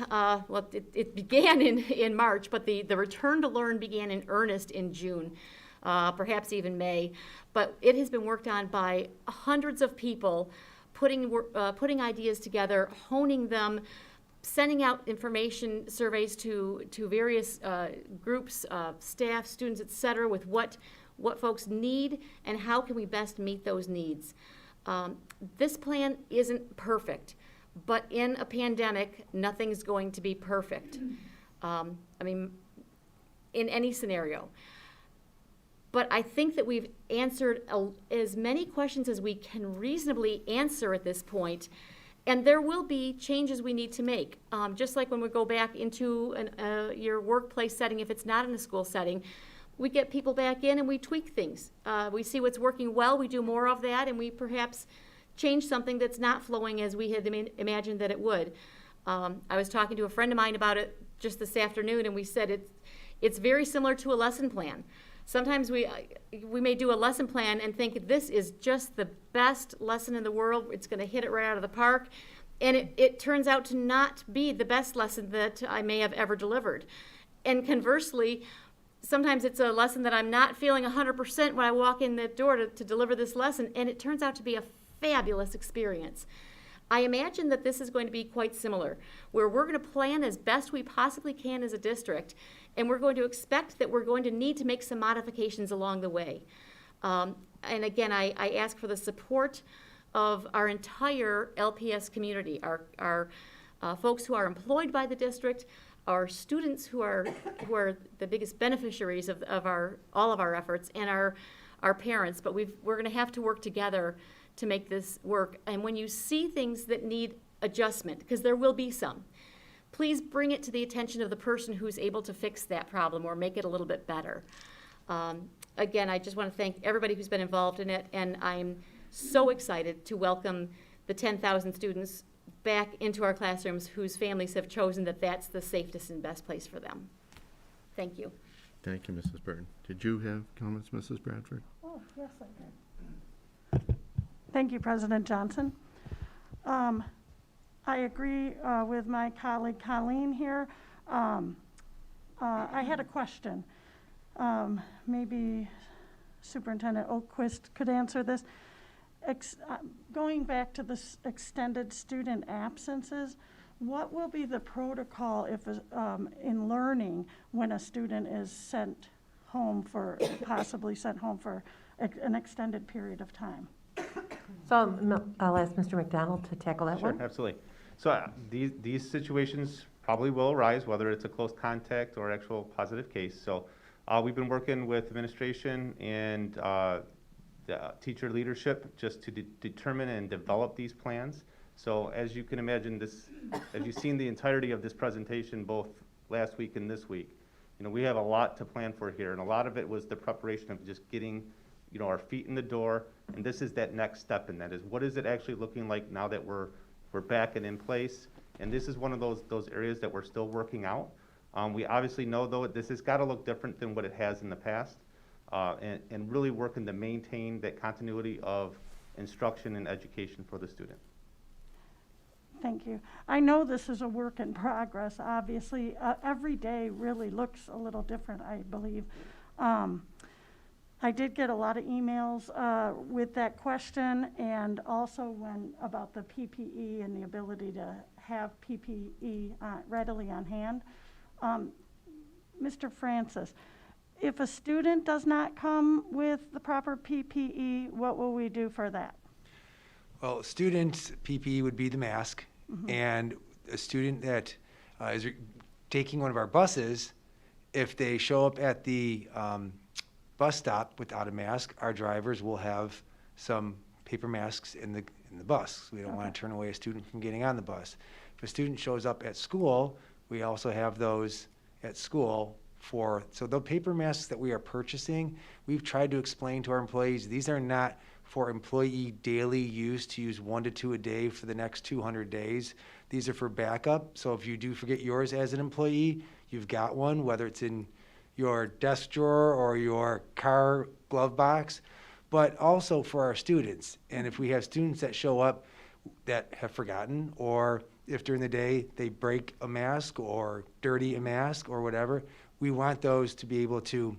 it began in March, but the return to learn began in earnest in June, perhaps even May. But it has been worked on by hundreds of people, putting ideas together, honing them, sending out information surveys to various groups, staff, students, et cetera, with what folks need and how can we best meet those needs. This plan isn't perfect, but in a pandemic, nothing's going to be perfect. In any scenario. But I think that we've answered as many questions as we can reasonably answer at this point. And there will be changes we need to make. Just like when we go back into your workplace setting, if it's not in a school setting, we get people back in and we tweak things. We see what's working well, we do more of that, and we perhaps change something that's not flowing as we had imagined that it would. I was talking to a friend of mine about it just this afternoon, and we said it's very similar to a lesson plan. Sometimes we may do a lesson plan and think this is just the best lesson in the world. It's going to hit it right out of the park. And it turns out to not be the best lesson that I may have ever delivered. And conversely, sometimes it's a lesson that I'm not feeling 100% when I walk in the door to deliver this lesson, and it turns out to be a fabulous experience. I imagine that this is going to be quite similar, where we're going to plan as best we possibly can as a district, and we're going to expect that we're going to need to make some modifications along the way. And again, I ask for the support of our entire LPS community, our folks who are employed by the district, our students who are the biggest beneficiaries of all of our efforts, and our parents. But we're going to have to work together to make this work. And when you see things that need adjustment, because there will be some, please bring it to the attention of the person who's able to fix that problem or make it a little bit better. Again, I just want to thank everybody who's been involved in it, and I'm so excited to welcome the 10,000 students back into our classrooms whose families have chosen that that's the safest and best place for them. Thank you. Thank you, Mrs. Burton. Did you have comments, Mrs. Bradford? Oh, yes, I did. Thank you, President Johnson. I agree with my colleague Colleen here. I had a question. Maybe Superintendent Oakquist could answer this. Going back to the extended student absences, what will be the protocol if in learning when a student is sent home for, possibly sent home for an extended period of time? So I'll ask Mr. McDonald to tackle that one. Sure, absolutely. So these situations probably will arise, whether it's a close contact or actual positive case. So we've been working with administration and the teacher leadership just to determine and develop these plans. So as you can imagine, as you've seen the entirety of this presentation, both last week and this week, we have a lot to plan for here, and a lot of it was the preparation of just getting, our feet in the door, and this is that next step in that is what is it actually looking like now that we're back and in place, and this is one of those areas that we're still working out. We obviously know, though, this has got to look different than what it has in the past, and really working to maintain that continuity of instruction and education for the student. Thank you. I know this is a work in progress, obviously. Every day really looks a little different, I believe. I did get a lot of emails with that question, and also about the PPE and the ability to have PPE readily on hand. Mr. Francis, if a student does not come with the proper PPE, what will we do for that? Well, students' PPE would be the mask, and a student that is taking one of our buses, if they show up at the bus stop without a mask, our drivers will have some paper masks in the bus. We don't want to turn away a student from getting on the bus. If a student shows up at school, we also have those at school so the paper masks that we are purchasing, we've tried to explain to our employees, these are not for employee daily use to use 1 to 2 a day for the next 200 days. These are for backup. So if you do forget yours as an employee, you've got one, whether it's in your desk drawer or your car glove box, but also for our students. And if we have students that show up that have forgotten, or if during the day they break a mask or dirty a mask or whatever, we want those to be able to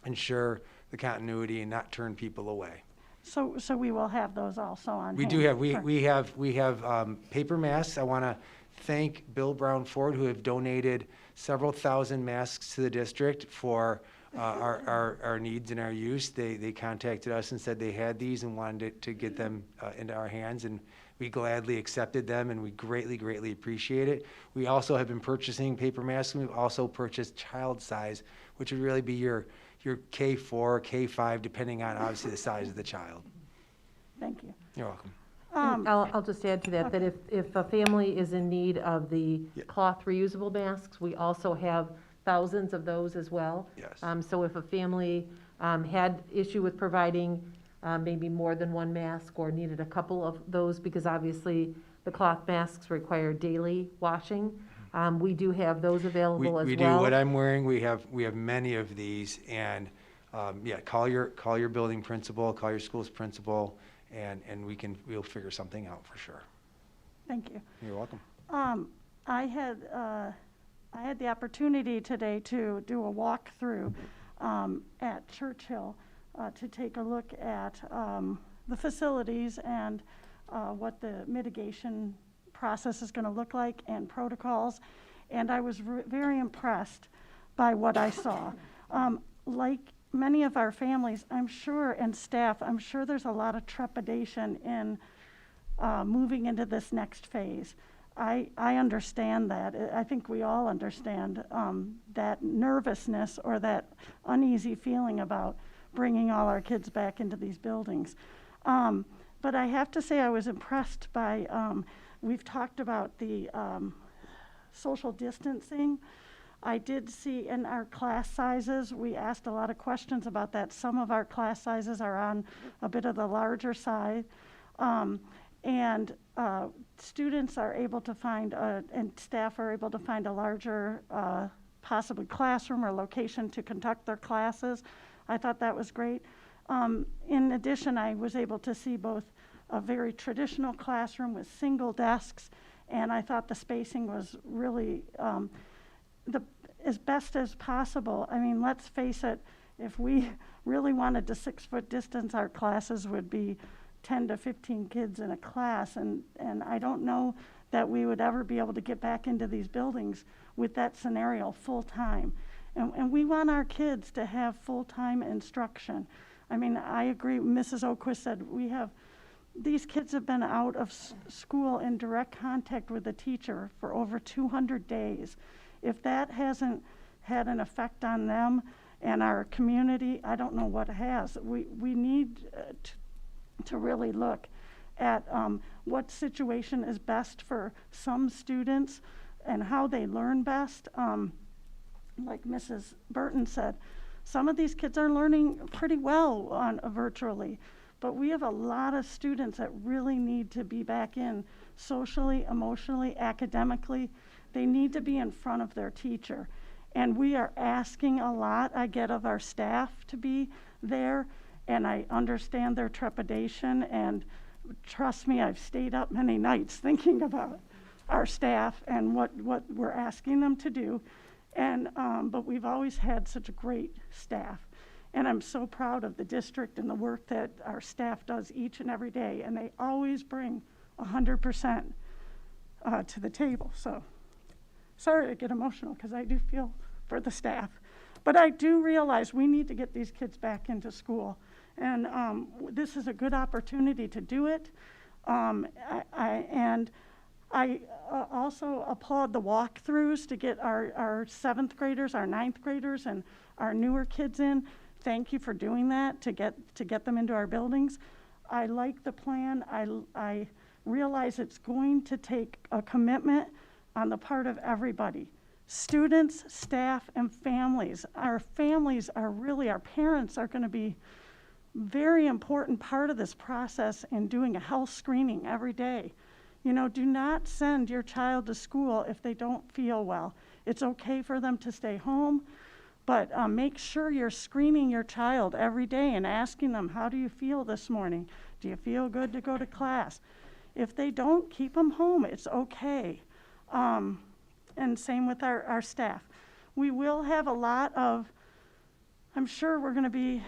ensure the continuity and not turn people away. So we will have those also on hand? We do have, we have paper masks. I want to thank Bill Brown Ford, who have donated several thousand masks to the district for our needs and our use. They contacted us and said they had these and wanted to get them into our hands, and we gladly accepted them, and we greatly, greatly appreciate it. We also have been purchasing paper masks, and we've also purchased child size, which would really be your K4, K5, depending on obviously the size of the child. Thank you. You're welcome. I'll just add to that, that if a family is in need of the cloth reusable masks, we also have thousands of those as well. Yes. So if a family had issue with providing maybe more than one mask or needed a couple of those, because obviously the cloth masks require daily washing, we do have those available as well. We do. What I'm wearing, we have many of these, and call your building principal, call your school's principal, and we'll figure something out for sure. Thank you. You're welcome. I had the opportunity today to do a walkthrough at Churchill to take a look at the facilities and what the mitigation process is going to look like and protocols, and I was very impressed by what I saw. Like many of our families, I'm sure, and staff, I'm sure there's a lot of trepidation in moving into this next phase. I understand that. I think we all understand that nervousness or that uneasy feeling about bringing all our kids back into these buildings. But I have to say I was impressed by, we've talked about the social distancing. I did see in our class sizes, we asked a lot of questions about that. Some of our class sizes are on a bit of the larger side. And students are able to find, and staff are able to find a larger, possibly classroom or location to conduct their classes. I thought that was great. In addition, I was able to see both a very traditional classroom with single desks, and I thought the spacing was really as best as possible. I mean, let's face it, if we really wanted to 6-foot distance, our classes would be 10 to 15 kids in a class, and I don't know that we would ever be able to get back into these buildings with that scenario full time. And we want our kids to have full-time instruction. I mean, I agree, Mrs. Oquist said, these kids have been out of school in direct contact with the teacher for over 200 days. If that hasn't had an effect on them and our community, I don't know what has. We need to really look at what situation is best for some students and how they learn best. Like Mrs. Burton said, some of these kids are learning pretty well virtually, but we have a lot of students that really need to be back in socially, emotionally, academically. They need to be in front of their teacher. And we are asking a lot, I get, of our staff to be there, and I understand their trepidation, and trust me, I've stayed up many nights thinking about our staff and what we're asking them to do. And but we've always had such a great staff. And I'm so proud of the district and the work that our staff does each and every day. And they always bring 100% to the table. So sorry to get emotional because I do feel for the staff. But I do realize we need to get these kids back into school. And this is a good opportunity to do it. I also applaud the walkthroughs to get our 7th graders, our 9th graders, and our newer kids in. Thank you for doing that to get them into our buildings. I like the plan. I realize it's going to take a commitment on the part of everybody. Students, staff, and families. Our families are really, our parents are going to be very important part of this process in doing a health screening every day. You know, do not send your child to school if they don't feel well. It's okay for them to stay home, but make sure you're screening your child every day and asking them, how do you feel this morning? Do you feel good to go to class? If they don't, keep them home. It's okay. And same with our staff. We will have a lot of, I'm sure we're going to be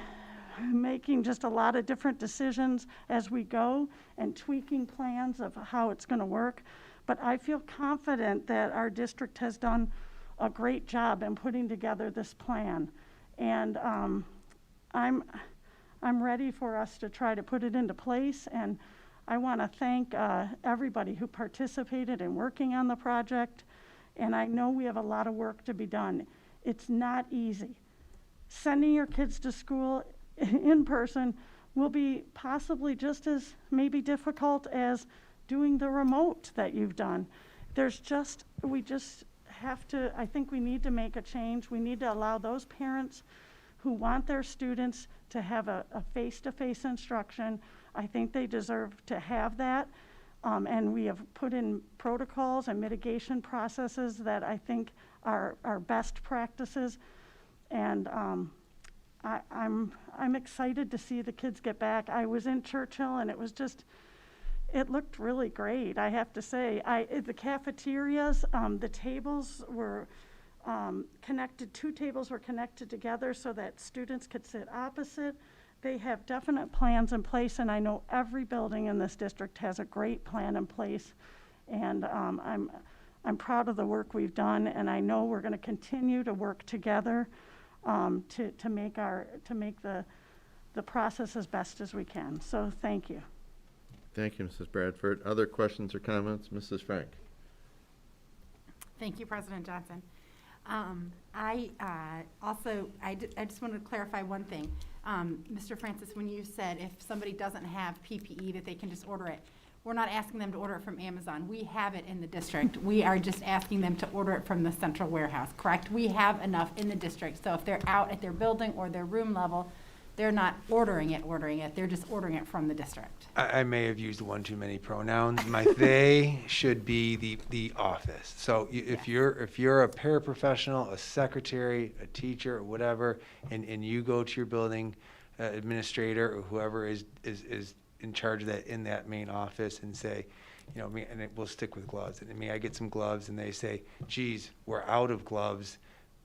making just a lot of different decisions as we go and tweaking plans of how it's going to work. But I feel confident that our district has done a great job in putting together this plan. And I'm ready for us to try to put it into place. And I want to thank everybody who participated in working on the project. And I know we have a lot of work to be done. It's not easy. Sending your kids to school in person will be possibly just as maybe difficult as doing the remote that you've done. We just have to, I think we need to make a change. We need to allow those parents who want their students to have a face-to-face instruction. I think they deserve to have that. And we have put in protocols and mitigation processes that I think are best practices. And I'm excited to see the kids get back. I was in Churchill and it looked really great, I have to say. The cafeterias, the tables were connected, 2 tables were connected together so that students could sit opposite. They have definite plans in place, and I know every building in this district has a great plan in place. And I'm proud of the work we've done, and I know we're going to continue to work together to make the process as best as we can. So thank you. Thank you, Mrs. Bradford. Other questions or comments? Mrs. Frank. Thank you, President Johnson. I just wanted to clarify one thing. Mr. Francis, when you said if somebody doesn't have PPE that they can just order it, we're not asking them to order it from Amazon. We have it in the district. We are just asking them to order it from the central warehouse, correct? We have enough in the district. So if they're out at their building or their room level, they're not ordering it. They're just ordering it from the district. I may have used one too many pronouns. My they should be the office. So if you're a paraprofessional, a secretary, a teacher, or whatever, and you go to your building administrator or whoever is in charge of that in that main office and say, you know, we'll stick with gloves. And may I get some gloves? And they say, geez, we're out of gloves.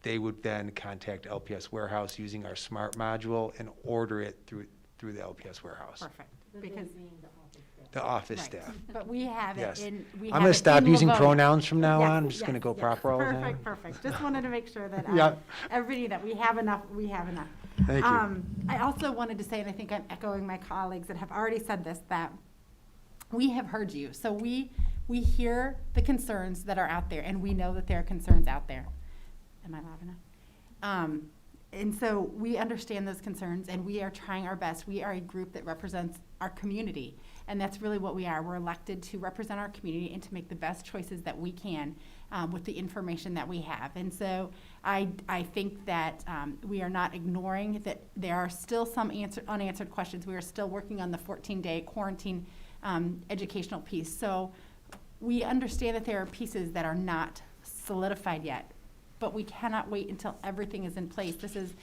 They would then contact LPS Warehouse using our SMART module and order it through the LPS Warehouse. Perfect. Because The office right. staff. But we have it Yes. in. I'm going to stop using Livonia. pronouns from now Yes, on. I'm just going to yes, go yes. proper all the time. Perfect. Just wanted to make sure that Yeah. everybody that we have enough. Thank you. I also wanted to say, and I think I'm echoing my colleagues that have already said this, that we have heard you. So we hear the concerns that are out there, and we know that there are concerns out there. Am I loud enough? And so we understand those concerns, and we are trying our best. We are a group that represents our community, and that's really what we are. We're elected to represent our community and to make the best choices that we can with the information that we have. And so I think that we are not ignoring that there are still some unanswered questions. We are still working on the 14-day quarantine educational piece. So we understand that there are pieces that are not solidified yet, but we cannot wait until everything is in place. This is,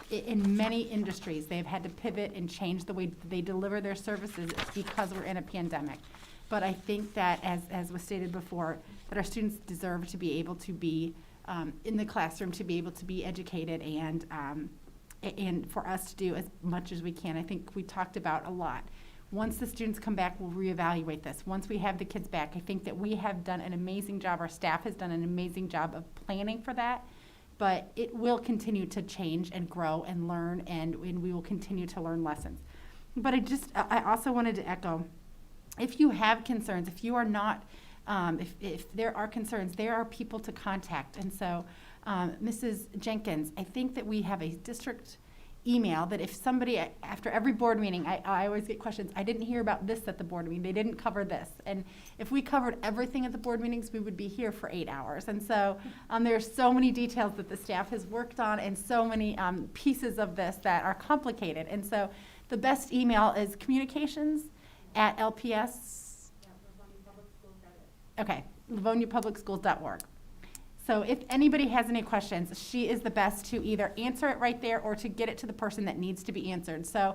in many industries, they've had to pivot and change the way they deliver their services because we're in a pandemic. But I think that, as was stated before, that our students deserve to be able to be in the classroom, to be able to be educated, and for us to do as much as we can. I think we talked about a lot. Once the students come back, we'll reevaluate this. Once we have the kids back, I think that we have done an amazing job. Our staff has done an amazing job of planning for that. But it will continue to change and grow and learn, and we will continue to learn lessons. But I also wanted to echo, if you have concerns, if you are not, if there are concerns, there are people to contact. And so, Mrs. Jenkins, I think that we have a district email that if somebody, after every board meeting, I always get questions, I didn't hear about this at the board meeting, they didn't cover this. And if we covered everything at the board meetings, we would be here for 8 hours. And so there's so many details that the staff has worked on, and so many pieces of this that are complicated. And so the best email is communications@LPS. Okay, LivoniaPublicSchools.org. So if anybody has any questions, she is the best to either answer it right there or to get it to the person that needs to be answered. So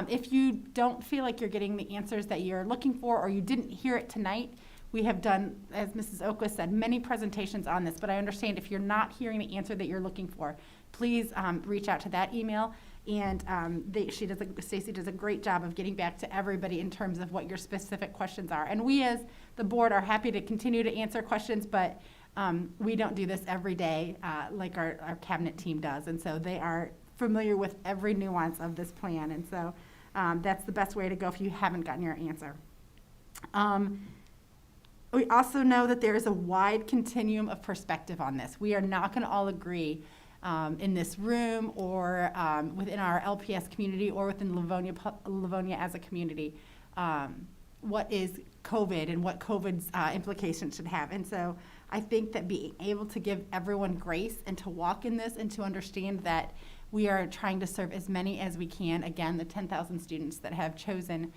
if you don't feel like you're getting the answers that you're looking for, or you didn't hear it tonight, we have done, as Mrs. Oquist said, many presentations on this, but I understand if you're not hearing the answer that you're looking for, please reach out to that email. And Stacy does a great job of getting back to everybody in terms of what your specific questions are. And we as the board are happy to continue to answer questions, but we don't do this every day like our cabinet team does. And so they are familiar with every nuance of this plan. And so that's the best way to go if you haven't gotten your answer. We also know that there is a wide continuum of perspective on this. We are not going to all agree in this room or within our LPS community or within Livonia as a community what is COVID and what COVID's implications should have. And so I think that being able to give everyone grace and to walk in this and to understand that we are trying to serve as many as we can, again, the 10,000 students that have chosen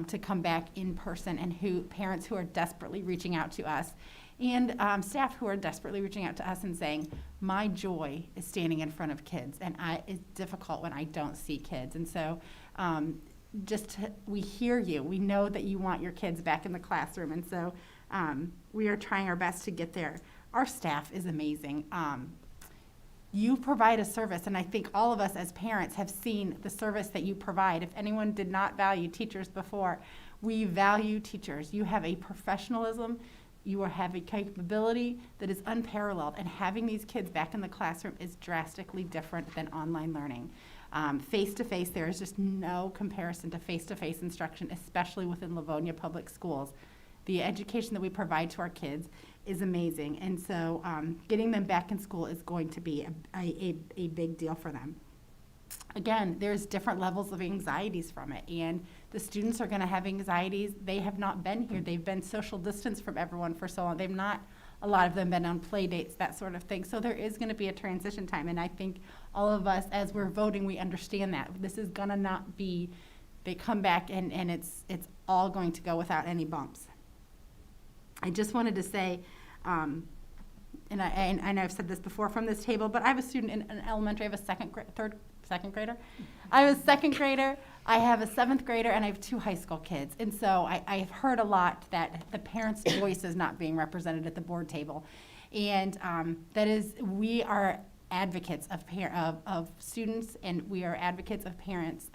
to come back in person, and parents who are desperately reaching out to us, and staff who are desperately reaching out to us and saying, my joy is standing in front of kids, and it's difficult when I don't see kids. And so we hear you. We know that you want your kids back in the classroom, and so we are trying our best to get there. Our staff is amazing. You provide a service, and I think all of us as parents have seen the service that you provide. If anyone did not value teachers before, we value teachers. You have a professionalism, you have a capability that is unparalleled, and having these kids back in the classroom is drastically different than online learning. Face-to-face, there is just no comparison to face-to-face instruction, especially within Livonia Public Schools. The education that we provide to our kids is amazing, and so getting them back in school is going to be a big deal for them. again, there's different levels of anxieties from it, and the students are going to have anxieties. They have not been here. They've been social distance from everyone for so long. They've not, a lot of them, been on play dates, that sort of thing. So there is going to be a transition time, and I think all of us, as we're voting, we understand that. This is going to not be, they come back and it's all going to go without any bumps. I just wanted to say, and I know I've said this before from this table, but I have a student in elementary. I have a second grader. I have a second grader. I have a 7th grader, and I have 2 high school kids. And so I've heard a lot that the parents' voice is not being represented at the board table, and that is, we are advocates of students, and we are advocates of parents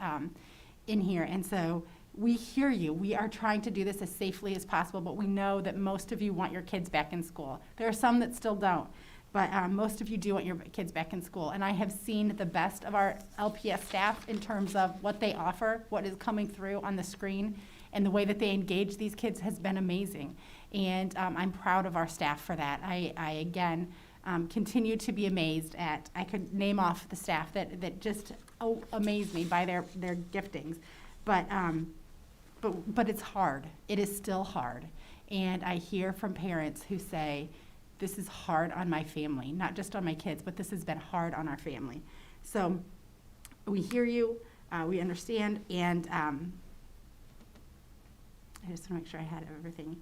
in here. And so we hear you. We are trying to do this as safely as possible, but we know that most of you want your kids back in school. There are some that still don't, but most of you do want your kids back in school. And I have seen the best of our LPS staff in terms of what they offer, what is coming through on the screen, and the way that they engage these kids has been amazing. And I'm proud of our staff for that. I again, continue to be amazed at, I could name off the staff that just amaze me by their giftings. But it's hard. It is still hard. And I hear from parents who say, this is hard on my family, not just on my kids, but this has been hard on our family. So we hear you, we understand, and I just want to make sure I had everything.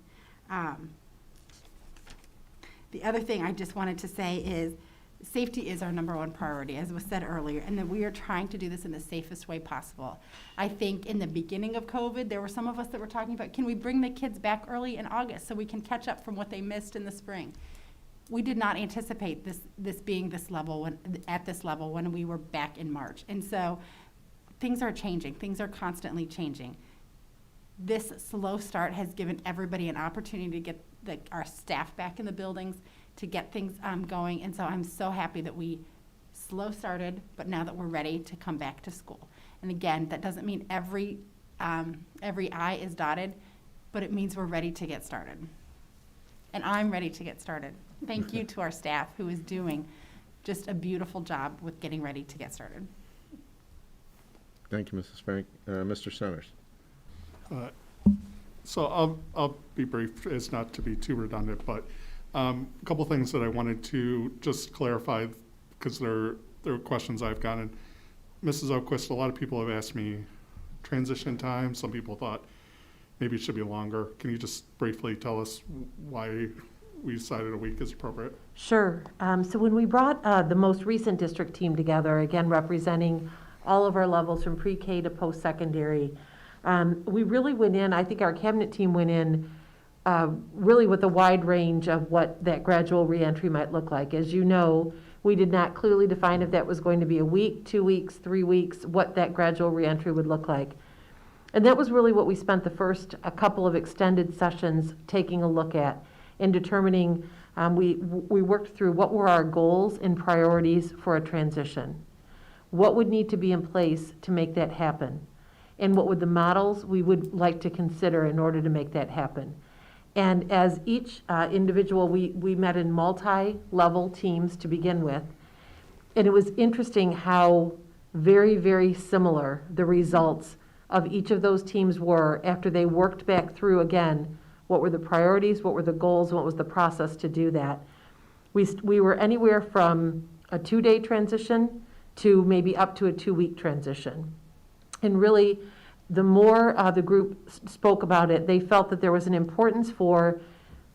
The other thing I just wanted to say is safety is our #1 priority, as was said earlier, and that we are trying to do this in the safest way possible. I think in the beginning of COVID, there were some of us that were talking about, can we bring the kids back early in August so we can catch up from what they missed in the spring? We did not anticipate this being this level at this level when we were back in March. And so things are changing. Things are constantly changing. This slow start has given everybody an opportunity to get our staff back in the buildings, to get things going. And so I'm so happy that we slow started, but now that we're ready to come back to school. And again, that doesn't mean every I is dotted, but it means we're ready to get started. And I'm ready to get started. Thank you to our staff who is doing just a beautiful job with getting ready to get started. Thank you, Mrs. Frank. Mr. Centers. So I'll be brief, as not to be too redundant, but a couple things that I wanted to just clarify, because there are questions I've gotten. Mrs. Oquist, a lot of people have asked me transition time. Some people thought maybe it should be longer. Can you just briefly tell us why we decided a week is appropriate? Sure. So when we brought the most recent district team together, again representing all of our levels from pre-K to post-secondary, we really went in, I think our cabinet team went in really with a wide range of what that gradual reentry might look like. As you know, we did not clearly define if that was going to be a week, 2 weeks, 3 weeks, what that gradual reentry would look like. And that was really what we spent the first a couple of extended sessions taking a look at and determining. We worked through what were our goals and priorities for a transition. What would need to be in place to make that happen? And what would the models we would like to consider in order to make that happen? And as each individual, we met in multi-level teams to begin with. And it was interesting how very, very similar the results of each of those teams were after they worked back through again, what were the priorities, what were the goals, what was the process to do that. We were anywhere from a 2-day transition to maybe up to a 2-week transition. And really, the more the group spoke about it, they felt that there was an importance for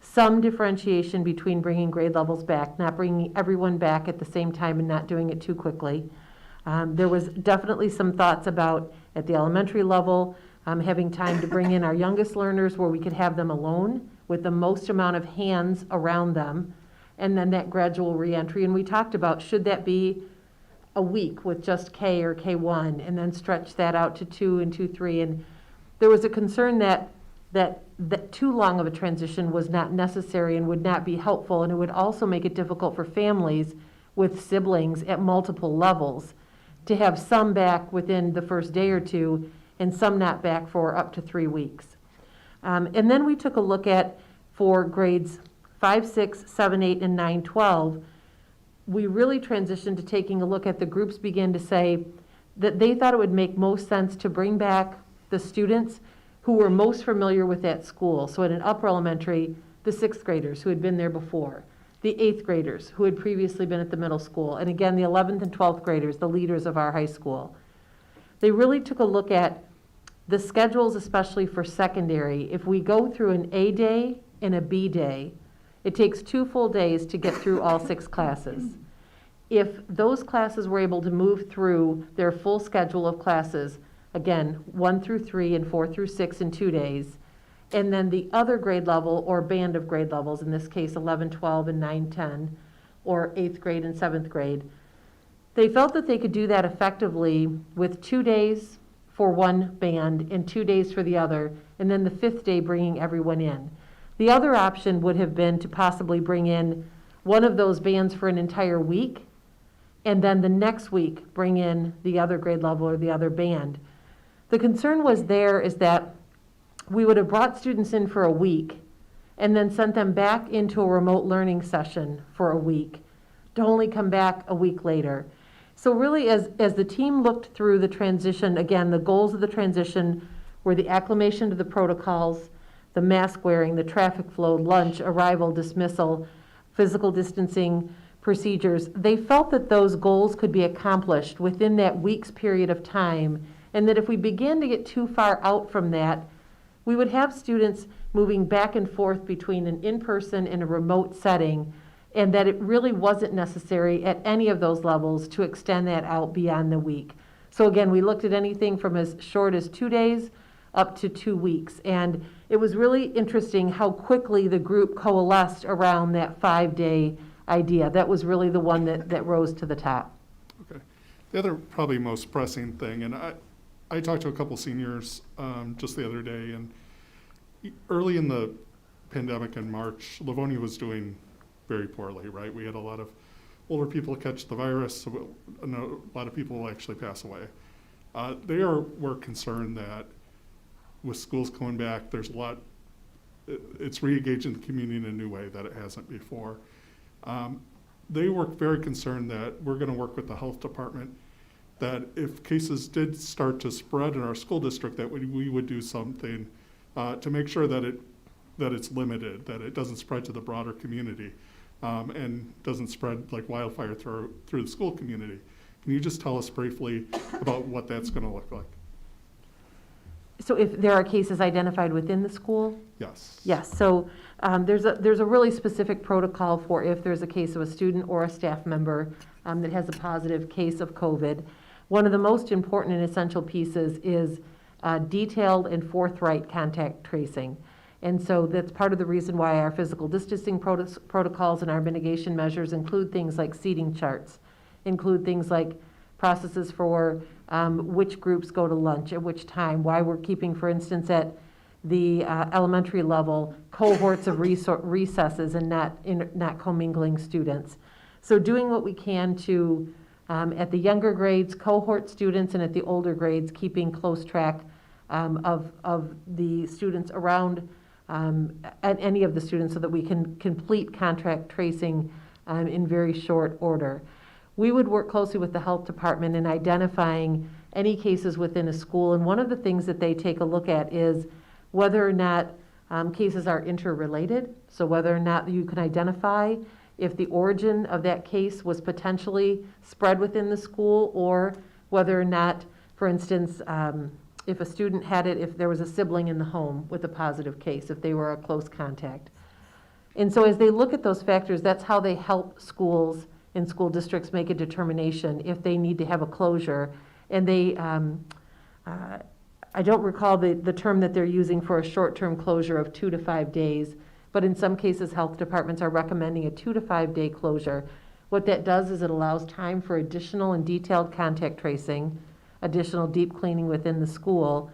some differentiation between bringing grade levels back, not bringing everyone back at the same time and not doing it too quickly. There was definitely some thoughts about, at the elementary level, having time to bring in our youngest learners where we could have them alone with the most amount of hands around them, and then that gradual reentry. And we talked about, should that be a week with just K or K1 and then stretch that out to 2 and 2-3. And there was a concern that too long of a transition was not necessary and would not be helpful, and it would also make it difficult for families with siblings at multiple levels to have some back within the first day or two and some not back for up to 3 weeks. And then we took a look at, for grades 5, 6, 7, 8, and 9, 12, we really transitioned to taking a look at the groups begin to say, that they thought it would make most sense to bring back the students who were most familiar with that school. So at an upper elementary, the 6th graders who had been there before, the 8th graders who had previously been at the middle school, and again, the 11th and 12th graders, the leaders of our high school. They really took a look at the schedules, especially for secondary. If we go through an A day and a B day, it takes 2 full days to get through all 6 classes. If those classes were able to move through their full schedule of classes, again, 1 through 3 and 4 through 6 in 2 days, and then the other grade level or band of grade levels, in this case 11, 12, and 9, 10, or 8th grade and 7th grade, they felt that they could do that effectively with 2 days for one band and 2 days for the other, and then the 5th day bringing everyone in. The other option would have been to possibly bring in one of those bands for an entire week, and then the next week bring in the other grade level or the other band. The concern was there is that we would have brought students in for a week and then sent them back into a remote learning session for a week to only come back a week later. So really, as the team looked through the transition, again, the goals of the transition were the acclimation to the protocols, the mask wearing, the traffic flow, lunch, arrival, dismissal, physical distancing procedures. They felt that those goals could be accomplished within that week's period of time, and that if we began to get too far out from that, we would have students moving back and forth between an in-person and a remote setting, and that it really wasn't necessary at any of those levels to extend that out beyond the week. So again, we looked at anything from as short as 2 days up to 2 weeks. And it was really interesting how quickly the group coalesced around that 5-day idea. That was really the one that rose to the top. Okay. The other probably most pressing thing, and I talked to a couple seniors just the other day, and early in the pandemic in March, Livonia was doing very poorly, right? We had a lot of older people catch the virus, so a lot of people will actually pass away. Were concerned that with schools coming back, there's a lot, it's re-engaging the community in a new way that it hasn't before. They were very concerned that we're going to work with the health department, that if cases did start to spread in our school district, that we would do something to make sure that it's limited, that it doesn't spread to the broader community, and doesn't spread like wildfire through the school community. Can you just tell us briefly about what that's going to look like? So if there are cases identified within the school? Yes. Yes, so there's a really specific protocol for if there's a case of a student or a staff member that has a positive case of COVID. One of the most important and essential pieces is detailed and forthright contact tracing. And so that's part of the reason why our physical distancing protocols and our mitigation measures include things like seating charts, include things like processes for which groups go to lunch at which time, why we're keeping, for instance, at the elementary level, cohorts of recesses and not commingling students. So doing what we can to, at the younger grades, cohort students, and at the older grades, keeping close track of the students around any of the students so that we can complete contact tracing in very short order. We would work closely with the health department in identifying any cases within a school, and one of the things that they take a look at is whether or not cases are interrelated, so whether or not you can identify if the origin of that case was potentially spread within the school, or whether or not, for instance, if a student had it, if there was a sibling in the home with a positive case, if they were a close contact. And so as they look at those factors, that's how they help schools and school districts make a determination if they need to have a closure. And they, I don't recall the term that they're using for a short-term closure of 2 to 5 days, but in some cases, health departments are recommending a 2 to 5 day closure. What that does is it allows time for additional and detailed contact tracing, additional deep cleaning within the school,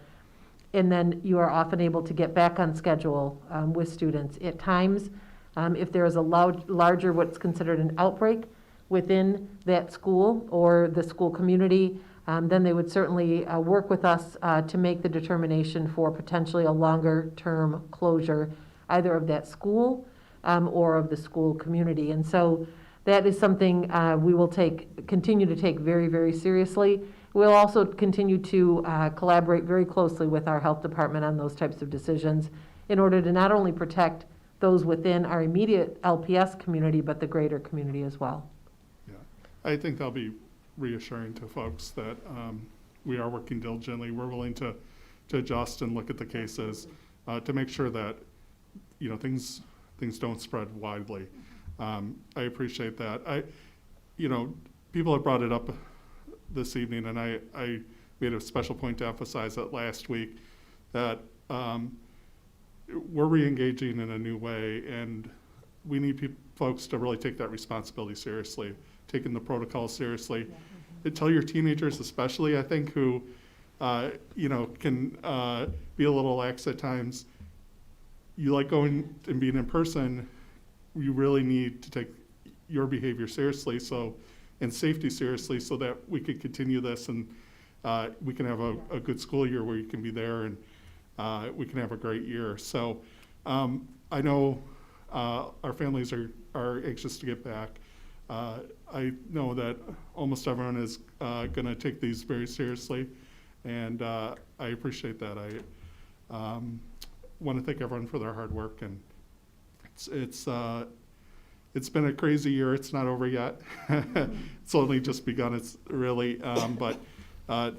and then you are often able to get back on schedule with students. At times, if there is a larger what's considered an outbreak within that school or the school community, then they would certainly work with us to make the determination for potentially a longer term closure, either of that school or of the school community. And so that is something we will continue to take very, very seriously. We'll also continue to collaborate very closely with our health department on those types of decisions in order to not only protect those within our immediate LPS community, but the greater community as well. Yeah, I think that'll be reassuring to folks that we are working diligently. We're willing to adjust and look at the cases to make sure that, you know, things don't spread widely. I appreciate that. People have brought it up this evening, and I made a special point to emphasize that last week, that we're re-engaging in a new way, and we need folks to really take that responsibility seriously, taking the protocol seriously. And tell your teenagers especially, I think, who can be a little lax at times. You like going and being in person, you really need to take your behavior seriously, and safety seriously, so that we can continue this and we can have a good school year where you can be there, and we can have a great year. So I know our families are anxious to get back. I know that almost everyone is going to take these very seriously, and I appreciate that. I want to thank everyone for their hard work, and it's been a crazy year. It's not over yet. It's only just begun. It's really, but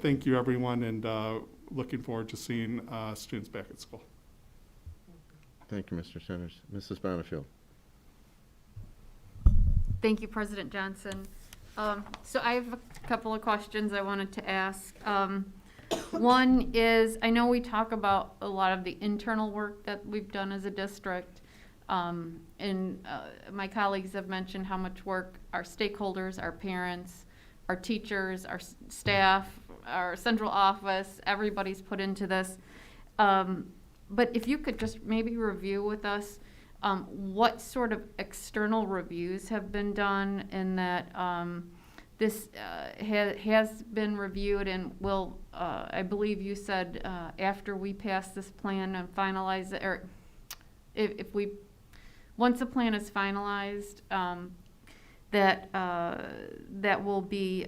thank you, everyone, and looking forward to seeing students back at school. Thank you, Mr. Centers. Mrs. Bonifield. Thank you, President Johnson. So I have a couple of questions I wanted to ask. One is, I know we talk about a lot of the internal work that we've done as a district, and my colleagues have mentioned how much work our stakeholders, our parents, our teachers, our staff, our central office, everybody's put into this. But if you could just maybe review with us what sort of external reviews have been done, and that this has been reviewed and will, I believe you said after we pass this plan and finalize it, or once the plan is finalized, that will be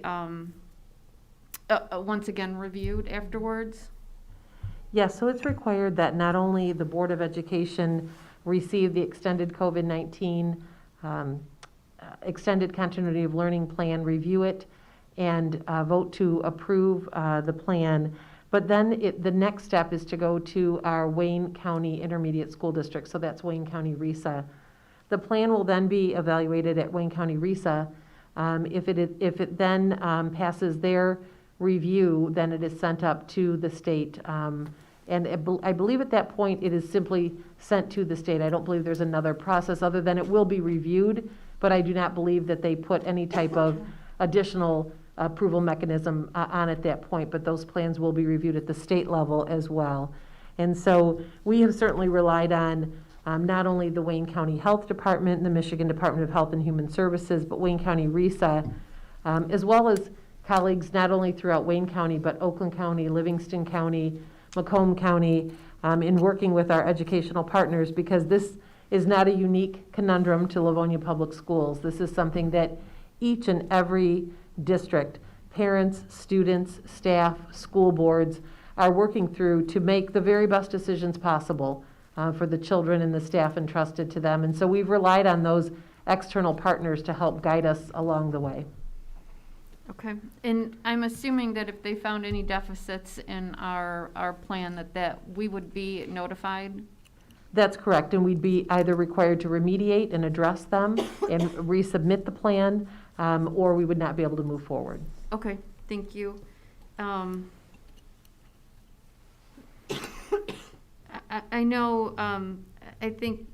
once again reviewed afterwards? Yes, so it's required that not only the Board of Education receive the extended COVID-19 extended continuity of learning plan, review it, and vote to approve the plan. But then the next step is to go to our Wayne County Intermediate School District, so that's Wayne County RESA. The plan will then be evaluated at Wayne County RESA. If it then passes their review, then it is sent up to the state. And I believe at that point it is simply sent to the state. I don't believe there's another process other than it will be reviewed, but I do not believe that they put any type of additional approval mechanism on at that point, but those plans will be reviewed at the state level as well. And so we have certainly relied on not only the Wayne County Health Department and the Michigan Department of Health and Human Services, but Wayne County RESA, as well as colleagues not only throughout Wayne County, but Oakland County, Livingston County, Macomb County, in working with our educational partners, because this is not a unique conundrum to Livonia Public Schools. This is something that each and every district, parents, students, staff, school boards are working through to make the very best decisions possible for the children and the staff entrusted to them. And so we've relied on those external partners to help guide us along the way. Okay, and I'm assuming that if they found any deficits in our plan, that we would be notified? That's correct, and we'd be either required to remediate and address them and resubmit the plan, or we would not be able to move forward. Okay, thank you. I know, I think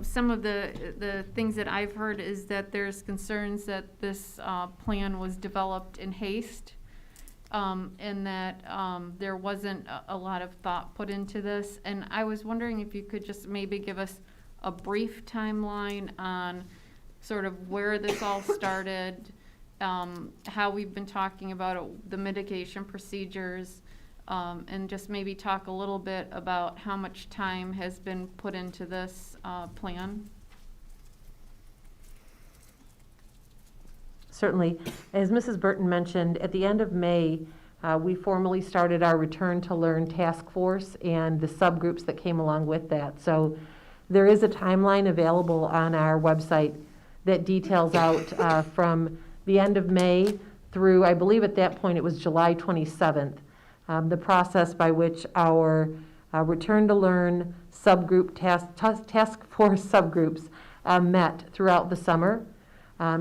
some of the things that I've heard is that there's concerns that this plan was developed in haste, and that there wasn't a lot of thought put into this. And I was wondering if you could just maybe give us a brief timeline on sort of where this all started, how we've been talking about it, the mitigation procedures, and just maybe talk a little bit about how much time has been put into this plan. Certainly. As Mrs. Burton mentioned, at the end of May, we formally started our Return to Learn task force and the subgroups that came along with that. So there is a timeline available on our website that details out from the end of May through, I believe at that point it was July 27th, the process by which our Return to Learn subgroup task force subgroups met throughout the summer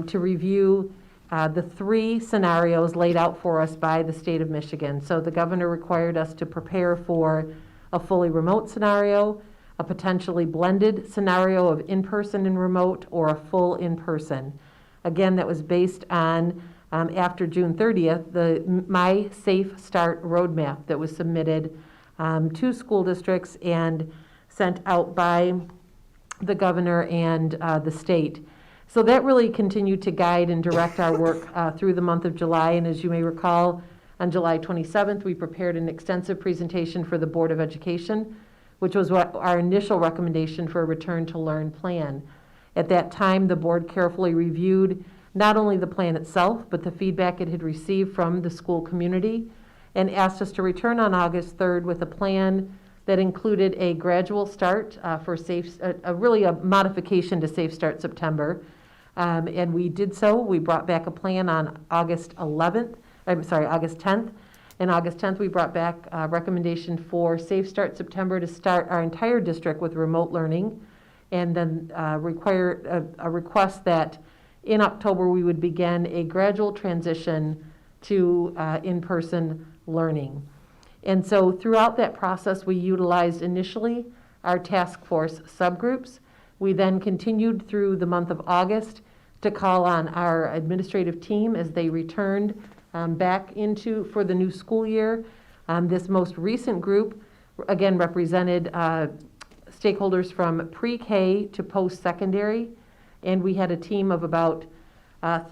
to review the 3 scenarios laid out for us by the state of Michigan. So the governor required us to prepare for a fully remote scenario, a potentially blended scenario of in-person and remote, or a full in-person. Again, that was based on, after June 30th, the My Safe Start roadmap that was submitted to school districts and sent out by the governor and the state. So that really continued to guide and direct our work through the month of July. And as you may recall, on July 27th, we prepared an extensive presentation for the Board of Education, which was our initial recommendation for a Return to Learn plan. At that time, the board carefully reviewed not only the plan itself, but the feedback it had received from the school community, and asked us to return on August 3rd with a plan that included a gradual start for really a modification to Safe Start September. And we did so. We brought back a plan on August 10th. And August 10th, we brought back a recommendation for Safe Start September to start our entire district with remote learning, and then require a request that in October we would begin a gradual transition to in-person learning. And so throughout that process, we utilized initially our task force subgroups. We then continued through the month of August to call on our administrative team as they returned back for the new school year. This most recent group, again, represented stakeholders from pre-K to post-secondary, and we had a team of about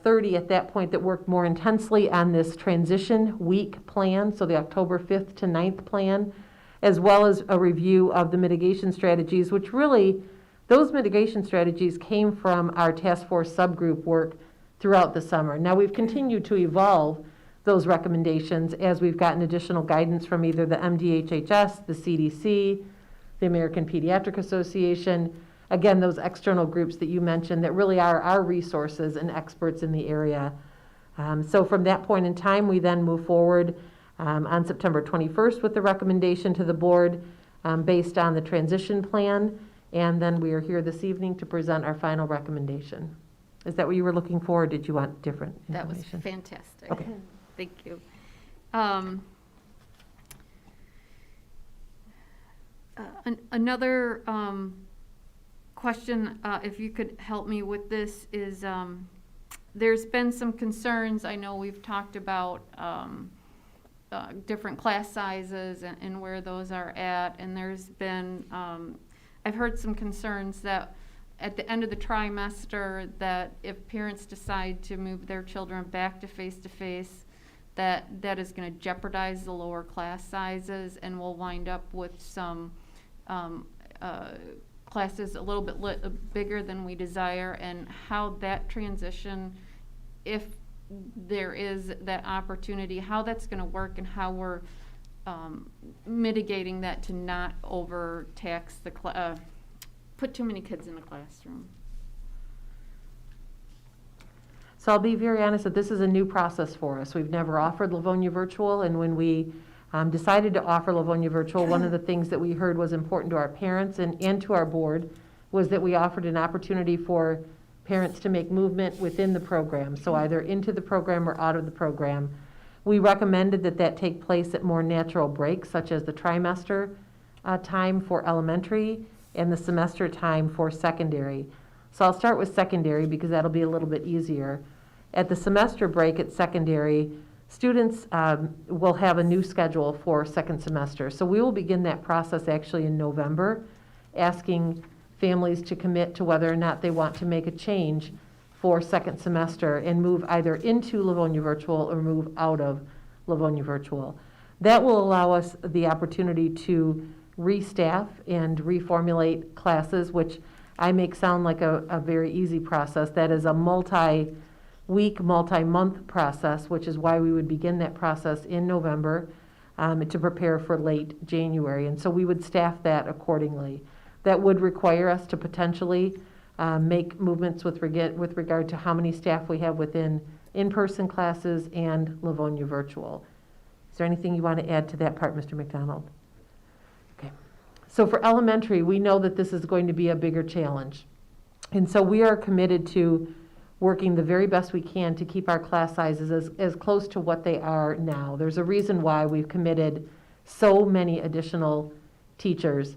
30 at that point that worked more intensely on this transition week plan, so the October 5th to 9th plan, as well as a review of the mitigation strategies, which really, those mitigation strategies came from our task force subgroup work throughout the summer. Now, we've continued to evolve those recommendations as we've gotten additional guidance from either the MDHHS, the CDC, the American Pediatric Association, again, those external groups that you mentioned that really are our resources and experts in the area. So from that point in time, we then move forward on September 21st with the recommendation to the board based on the transition plan, and then we are here this evening to present our final recommendation. Is that what you were looking for, or did you want different information? That was fantastic. Okay. Thank you. Another question, if you could help me with this, is there's been some concerns. I know we've talked about different class sizes and where those are at, and there's been, I've heard some concerns that at the end of the trimester, that if parents decide to move their children back to face-to-face, that is going to jeopardize the lower class sizes, and we'll wind up with some classes a little bit bigger than we desire, and how that transition, if there is that opportunity, how that's going to work, and how we're mitigating that to not overtax the put too many kids in the classroom. So I'll be very honest that this is a new process for us. We've never offered Livonia Virtual, and when we decided to offer Livonia Virtual, one of the things that we heard was important to our parents and to our board was that we offered an opportunity for parents to make movement within the program, so either into the program or out of the program. We recommended that take place at more natural breaks, such as the trimester time for elementary and the semester time for secondary. So I'll start with secondary because that'll be a little bit easier. At the semester break at secondary, students will have a new schedule for second semester. So we will begin that process actually in November, asking families to commit to whether or not they want to make a change for second semester and move either into Livonia Virtual or move out of Livonia Virtual. That will allow us the opportunity to restaff and reformulate classes, which I make sound like a very easy process. That is a multi-week, multi-month process, which is why we would begin that process in November to prepare for late January. And so we would staff that accordingly. That would require us to potentially make movements with regard to how many staff we have within in-person classes and Livonia virtual. Is there anything you want to add to that part, Mr. McDonald? Okay. So for elementary, we know that this is going to be a bigger challenge. And so we are committed to working the very best we can to keep our class sizes as close to what they are now. There's a reason why we've committed so many additional teachers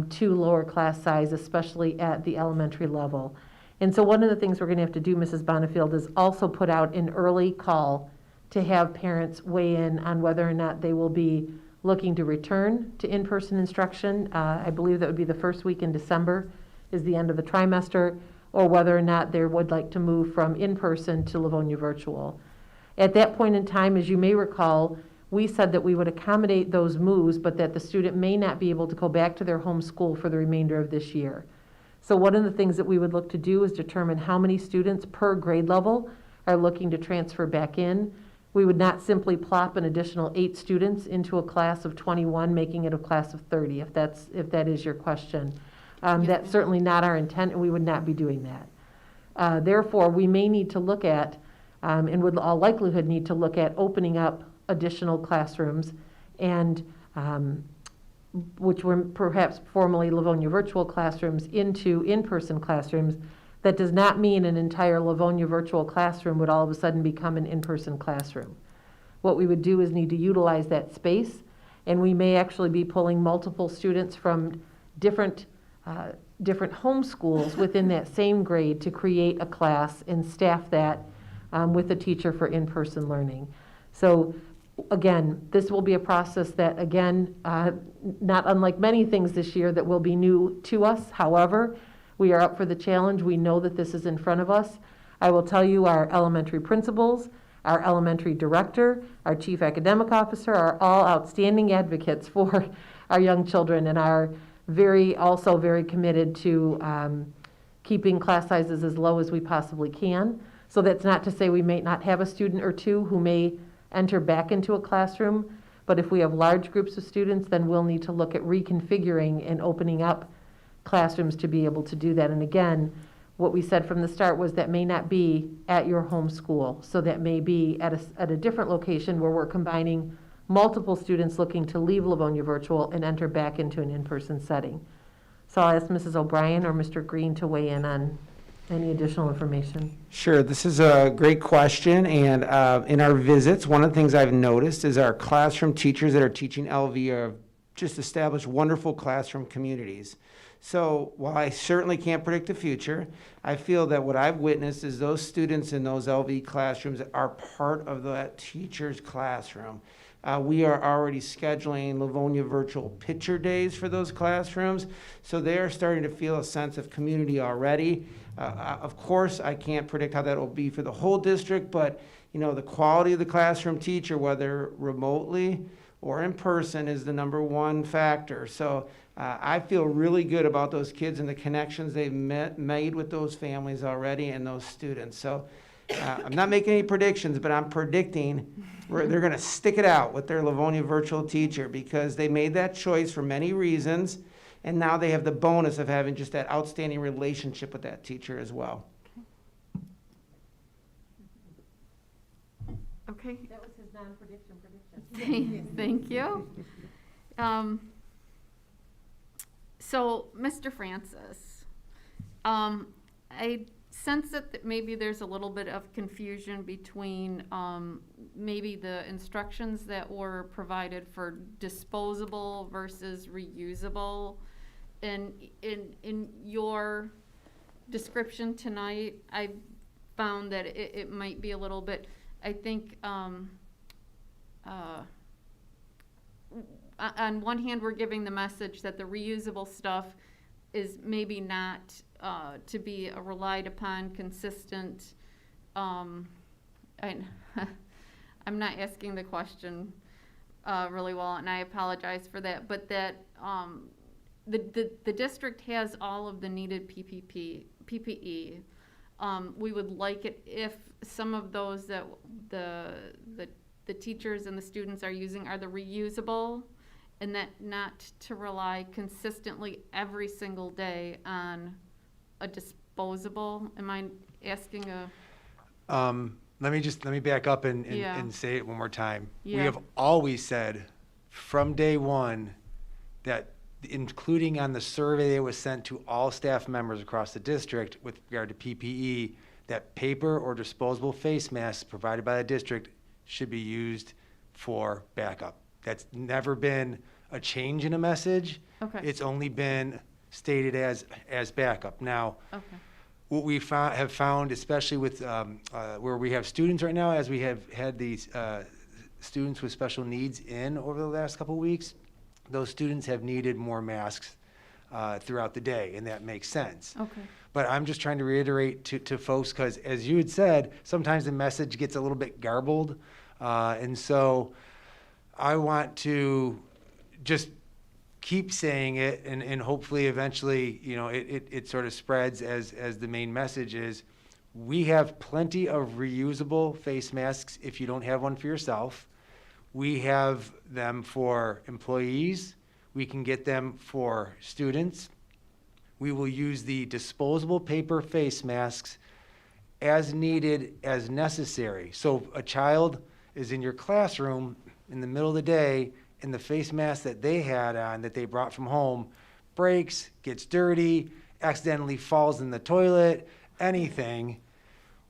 to lower class size, especially at the elementary level. And so one of the things we're going to have to do, Mrs. Bonifield, is also put out an early call to have parents weigh in on whether or not they will be looking to return to in-person instruction. I believe that would be the first week in December is the end of the trimester, or whether or not they would like to move from in-person to Livonia virtual. At that point in time, as you may recall, we said that we would accommodate those moves, but that the student may not be able to go back to their home school for the remainder of this year. So one of the things that we would look to do is determine how many students per grade level are looking to transfer back in. We would not simply plop an additional 8 students into a class of 21, making it a class of 30, if that is your question. That's certainly not our intent, and we would not be doing that. Therefore, we may need to look at, and would all likelihood need to look at opening up additional classrooms, and which were perhaps formerly Livonia virtual classrooms, into in-person classrooms. That does not mean an entire Livonia virtual classroom would all of a sudden become an in-person classroom. What we would do is need to utilize that space, and we may actually be pulling multiple students from different home schools within that same grade to create a class and staff that with a teacher for in-person learning. So again, this will be a process that, again, not unlike many things this year, that will be new to us. However, we are up for the challenge. We know that this is in front of us. I will tell you, our elementary principals, our elementary director, our chief academic officer are all outstanding advocates for our young children, and are also very committed to keeping class sizes as low as we possibly can. So that's not to say we may not have a student or two who may enter back into a classroom, but if we have large groups of students, then we'll need to look at reconfiguring and opening up classrooms to be able to do that. And again, what we said from the start was that may not be at your home school. So that may be at a different location where we're combining multiple students looking to leave Livonia virtual and enter back into an in-person setting. So I'll ask Mrs. O'Brien or Mr. Green to weigh in on any additional information. Sure, this is a great question, and in our visits, one of the things I've noticed is our classroom teachers that are teaching LV are just established wonderful classroom communities. So while I certainly can't predict the future, I feel that what I've witnessed is those students in those LV classrooms are part of that teacher's classroom. We are already scheduling Livonia virtual picture days for those classrooms, so they are starting to feel a sense of community already. Of course, I can't predict how that will be for the whole district, but the quality of the classroom teacher, whether remotely or in person, is the #1 factor. So I feel really good about those kids and the connections they've made with those families already and those students. So I'm not making any predictions, but I'm predicting they're going to stick it out with their Livonia virtual teacher, because they made that choice for many reasons, and now they have the bonus of having just that outstanding relationship with that teacher as well. Okay. That was his non-prediction prediction. Thank you. So, Mr. Francis, I sense that maybe there's a little bit of confusion between maybe the instructions that were provided for disposable versus reusable. In your description tonight, I found that it might be a little bit, I think, on one hand, we're giving the message that the reusable stuff is maybe not to be a relied upon, consistent. I'm not asking the question really well, and I apologize for that. But that the district has all of the needed PPE. we would like it if some of those that the teachers and the students are using are the reusable, and that not to rely consistently every single day on a disposable. Am I asking a? Let me back up and Yeah. say it one more time. We Yeah. have always said from day one that, including on the survey that was sent to all staff members across the district with regard to PPE, that paper or disposable face masks provided by the district should be used for backup. That's never been a change in a message. Okay. It's only been stated as backup. Now, Okay. what we have found, especially with where we have students right now, as we have had these students with special needs in over the last couple of weeks, those students have needed more masks throughout the day, and that makes sense. Okay. But I'm just trying to reiterate to folks, because as you had said, sometimes the message gets a little bit garbled. And so I want to just keep saying it, and hopefully eventually, it sort of spreads as the main message is, we have plenty of reusable face masks if you don't have one for yourself. We have them for employees. We can get them for students. We will use the disposable paper face masks as needed, as necessary. So a child is in your classroom in the middle of the day, and the face mask that they had on, that they brought from home, breaks, gets dirty, accidentally falls in the toilet, anything,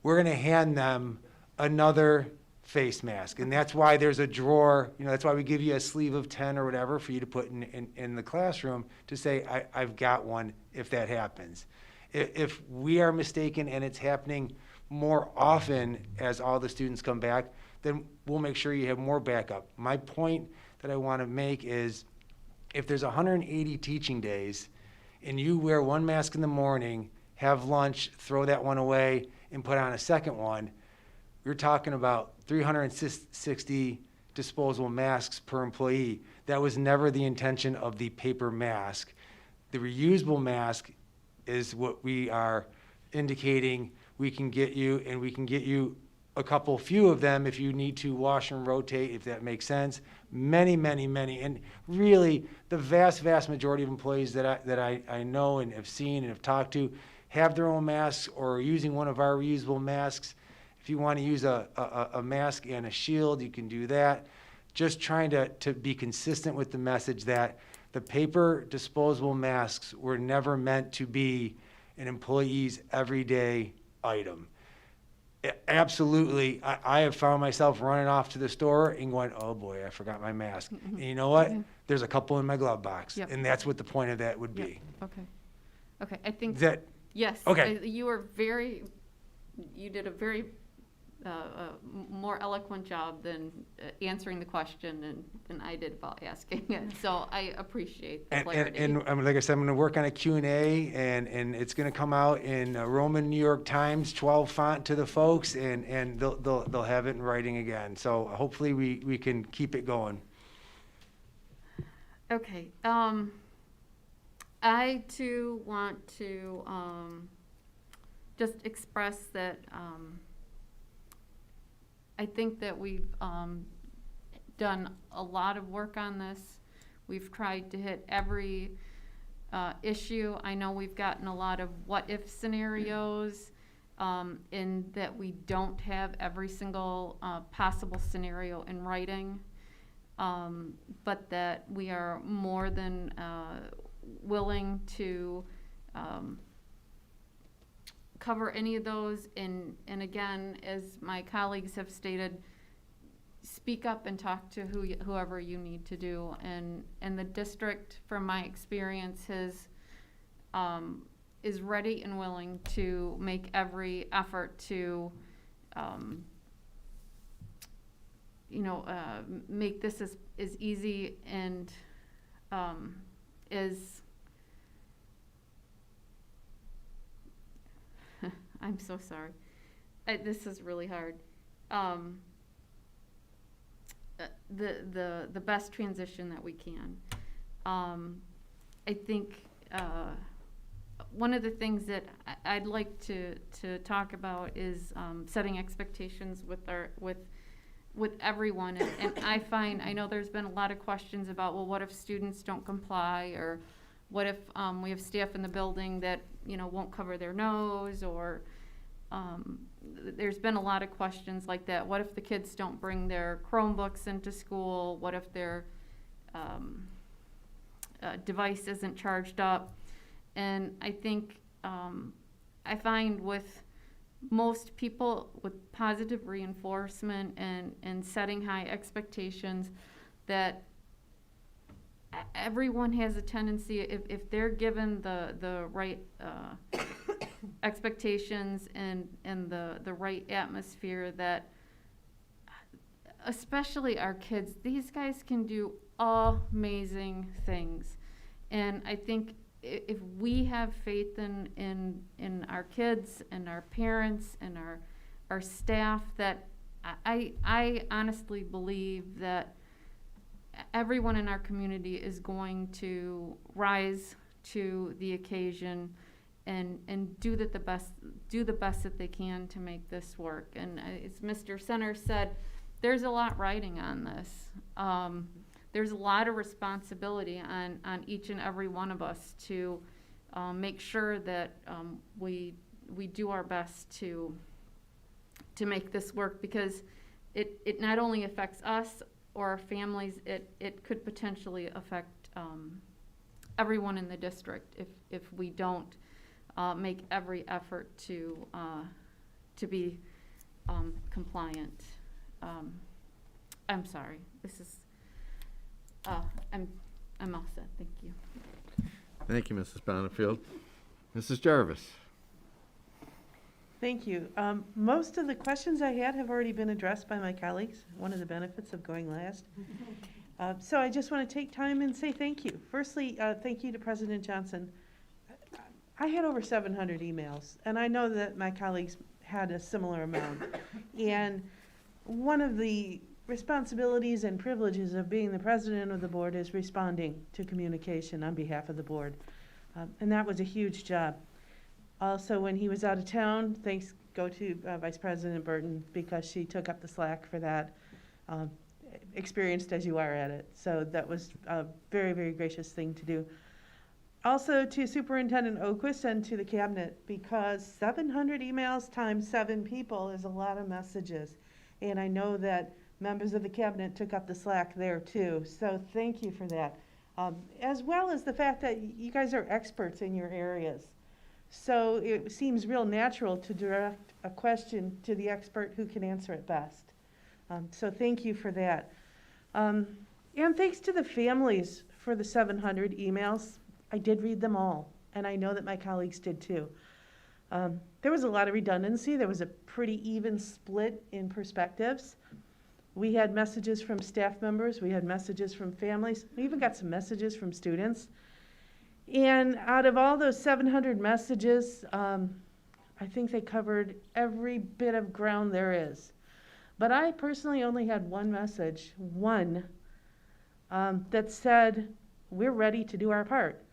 we're going to hand them another face mask. And that's why there's a drawer, that's why we give you a sleeve of 10 or whatever for you to put in the classroom to say, I've got one if that happens. If we are mistaken and it's happening more often as all the students come back, then we'll make sure you have more backup. My point that I want to make is, if there's 180 teaching days and you wear one mask in the morning, have lunch, throw that one away, and put on a second one, you're talking about 360 disposable masks per employee. That was never the intention of the paper mask. The reusable mask is what we are indicating we can get you, and we can get you a few of them if you need to wash and rotate, if that makes sense. Many, and really the vast majority of employees that I know and have seen and have talked to have their own masks or are using one of our reusable masks. If you want to use a mask and a shield, you can do that. Just trying to be consistent with the message that the paper disposable masks were never meant to be an employee's everyday item. Absolutely, I have found myself running off to the store and going, oh boy, I forgot my mask. And you know what? Yeah. There's a couple in my glove box. Yep. And that's what the point of that would Yep. be. Okay, I think. Yes. Okay. You did a very more eloquent job than answering the question than I did about asking it. So I appreciate the clarity. And like I said, I'm going to work on a Q&A, and it's going to come out in Roman New York Times 12 font to the folks, and they'll have it in writing again. So hopefully we can keep it going. Okay. I too want to just express that I think that we've done a lot of work on this. We've tried to hit every issue. I know we've gotten a lot of what-if scenarios in that we don't have every single possible scenario in writing, but that we are more than willing to cover any of those, and again, as my colleagues have stated, speak up and talk to whoever you need to do, and the district, from my experience, is ready and willing to make every effort to make this as easy and as I'm so sorry. This is really hard. The best transition that we can. I think one of the things that I'd like to talk about is setting expectations with everyone. And I know there's been a lot of questions about, well, what if students don't comply, or what if we have staff in the building that, won't cover their nose, or there's been a lot of questions like that. What if the kids don't bring their Chromebooks into school? What if their device isn't charged up? And I think I find with most people, with positive reinforcement and setting high expectations, that everyone has a tendency, if they're given the right expectations and the right atmosphere, that especially our kids, these guys can do amazing things. And I think if we have faith in our kids and our parents and our staff, that I honestly believe that everyone in our community is going to rise to the occasion and do the best that they can to make this work. And as Mr. Center said, there's a lot riding on this. There's a lot of responsibility on each and every one of us to make sure that we do our best to make this work, because it not only affects us or our families, it could potentially affect everyone in the district if we don't make every effort to be compliant. I'm sorry. This is. I'm all set. Thank you. Thank you, Mrs. Bonifield. Mrs. Jarvis. Thank you. Most of the questions I had have already been addressed by my colleagues, one of the benefits of going last. So I just want to take time and say thank you. Firstly, thank you to President Johnson. I had over 700 emails, and I know that my colleagues had a similar amount. And one of the responsibilities and privileges of being the president of the board is responding to communication on behalf of the board. And that was a huge job. Also, when he was out of town, thanks go to Vice President Burton, because she took up the slack for that, experienced as you are at it. So that was a very, very gracious thing to do. Also to Superintendent Oquist and to the cabinet, because 700 emails times 7 people is a lot of messages. And I know that members of the cabinet took up the slack there too. So thank you for that. As well as the fact that you guys are experts in your areas. So it seems real natural to direct a question to the expert who can answer it best. So thank you for that. And thanks to the families for the 700 emails. I did read them all, and I know that my colleagues did too. There was a lot of redundancy. There was a pretty even split in perspectives. We had messages from staff members. We had messages from families. We even got some messages from students. And out of all those 700 messages, I think they covered every bit of ground there is. But I personally only had one message, that said, we're ready to do our part.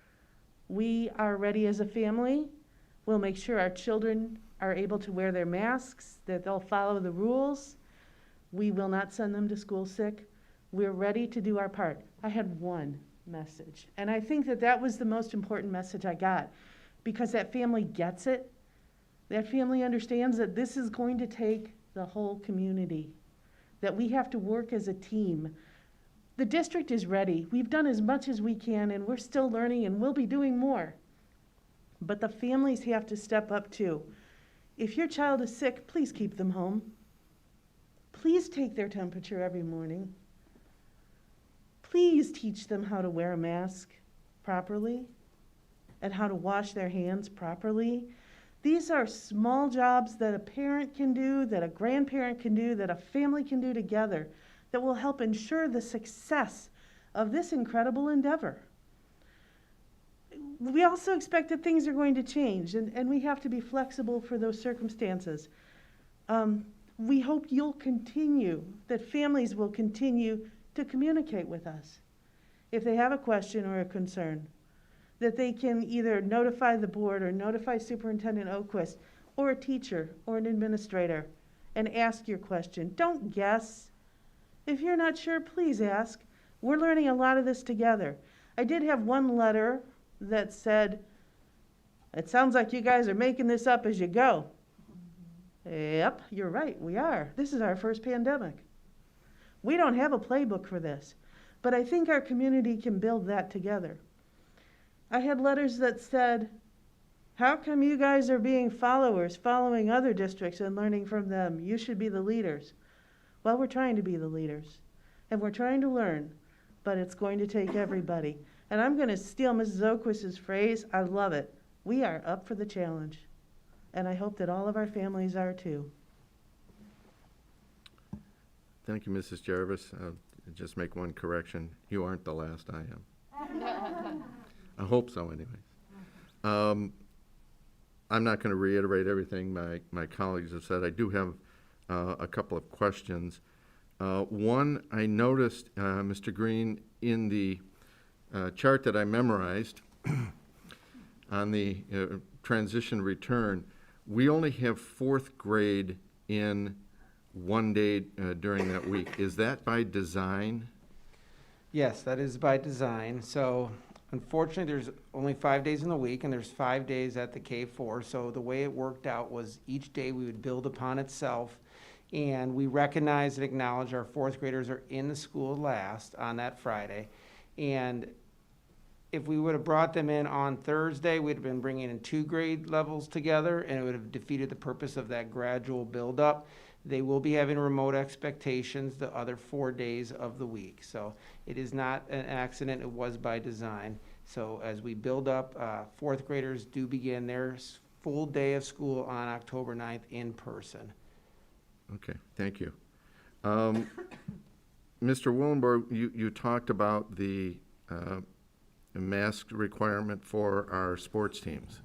We are ready as a family. We'll make sure our children are able to wear their masks, that they'll follow the rules. We will not send them to school sick. We're ready to do our part. I had one message. And I think that that was the most important message I got, because that family gets it. That family understands that this is going to take the whole community, that we have to work as a team. The district is ready. We've done as much as we can, and we're still learning, and we'll be doing more. But the families have to step up too. If your child is sick, please keep them home. Please take their temperature every morning. Please teach them how to wear a mask properly and how to wash their hands properly. These are small jobs that a parent can do, that a grandparent can do, that a family can do together, that will help ensure the success of this incredible endeavor. We also expect that things are going to change, and we have to be flexible for those circumstances. We hope you'll continue, that families will continue to communicate with us if they have a question or a concern, that they can either notify the board or notify Superintendent Oquist or a teacher or an administrator and ask your question. Don't guess. If you're not sure, please ask. We're learning a lot of this together. I did have one letter that said, "It sounds like you guys are making this up as you go." Yep, you're right, we are. This is our first pandemic. We don't have a playbook for this, but I think our community can build that together. I had letters that said, "How come you guys are being followers, following other districts and learning from them? You should be the leaders." Well, we're trying to be the leaders, and we're trying to learn, but it's going to take everybody. And I'm going to steal Mrs. Oquist's phrase. I love it. We are up for the challenge, and I hope that all of our families are too. Thank you, Mrs. Jarvis. Just make one correction. You aren't the last, I am. I hope so, anyways. I'm not going to reiterate everything my colleagues have said. I do have a couple of questions. One, I noticed, Mr. Green, in the chart that I memorized on the transition return, we only have fourth grade in one day during that week. Is that by design? Yes, that is by design. So unfortunately, there's only 5 days in the week, and there's 5 days at the K4. So the way it worked out was each day we would build upon itself, and we recognize and acknowledge our fourth graders are in the school last on that Friday. And if we would have brought them in on Thursday, we'd have been bringing in 2 grade levels together, and it would have defeated the purpose of that gradual buildup. They will be having remote expectations the other 4 days of the week. So it is not an accident, it was by design. So as we build up, fourth graders do begin their full day of school on October 9th in person. Okay, thank you. Mr. Willenborg, you talked about the mask requirement for our sports teams.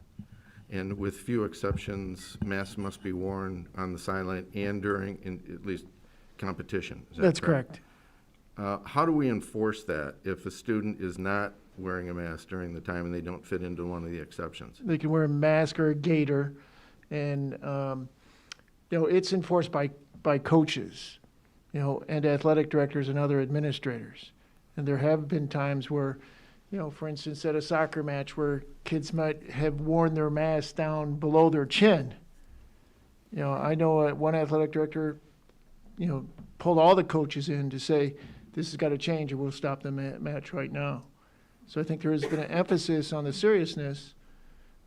And with few exceptions, masks must be worn on the sideline and during, at least, competition. Is that That's correct. How do we enforce that if a student is not wearing a mask during the time and they don't fit into one of the exceptions? They can wear a mask or a gaiter, and it's enforced by coaches, and athletic directors and other administrators. And there have been times where, for instance, at a soccer match where kids might have worn their mask down below their chin. I know one athletic director, pulled all the coaches in to say, this has got to change or we'll stop the match right now. So I think there has been an emphasis on the seriousness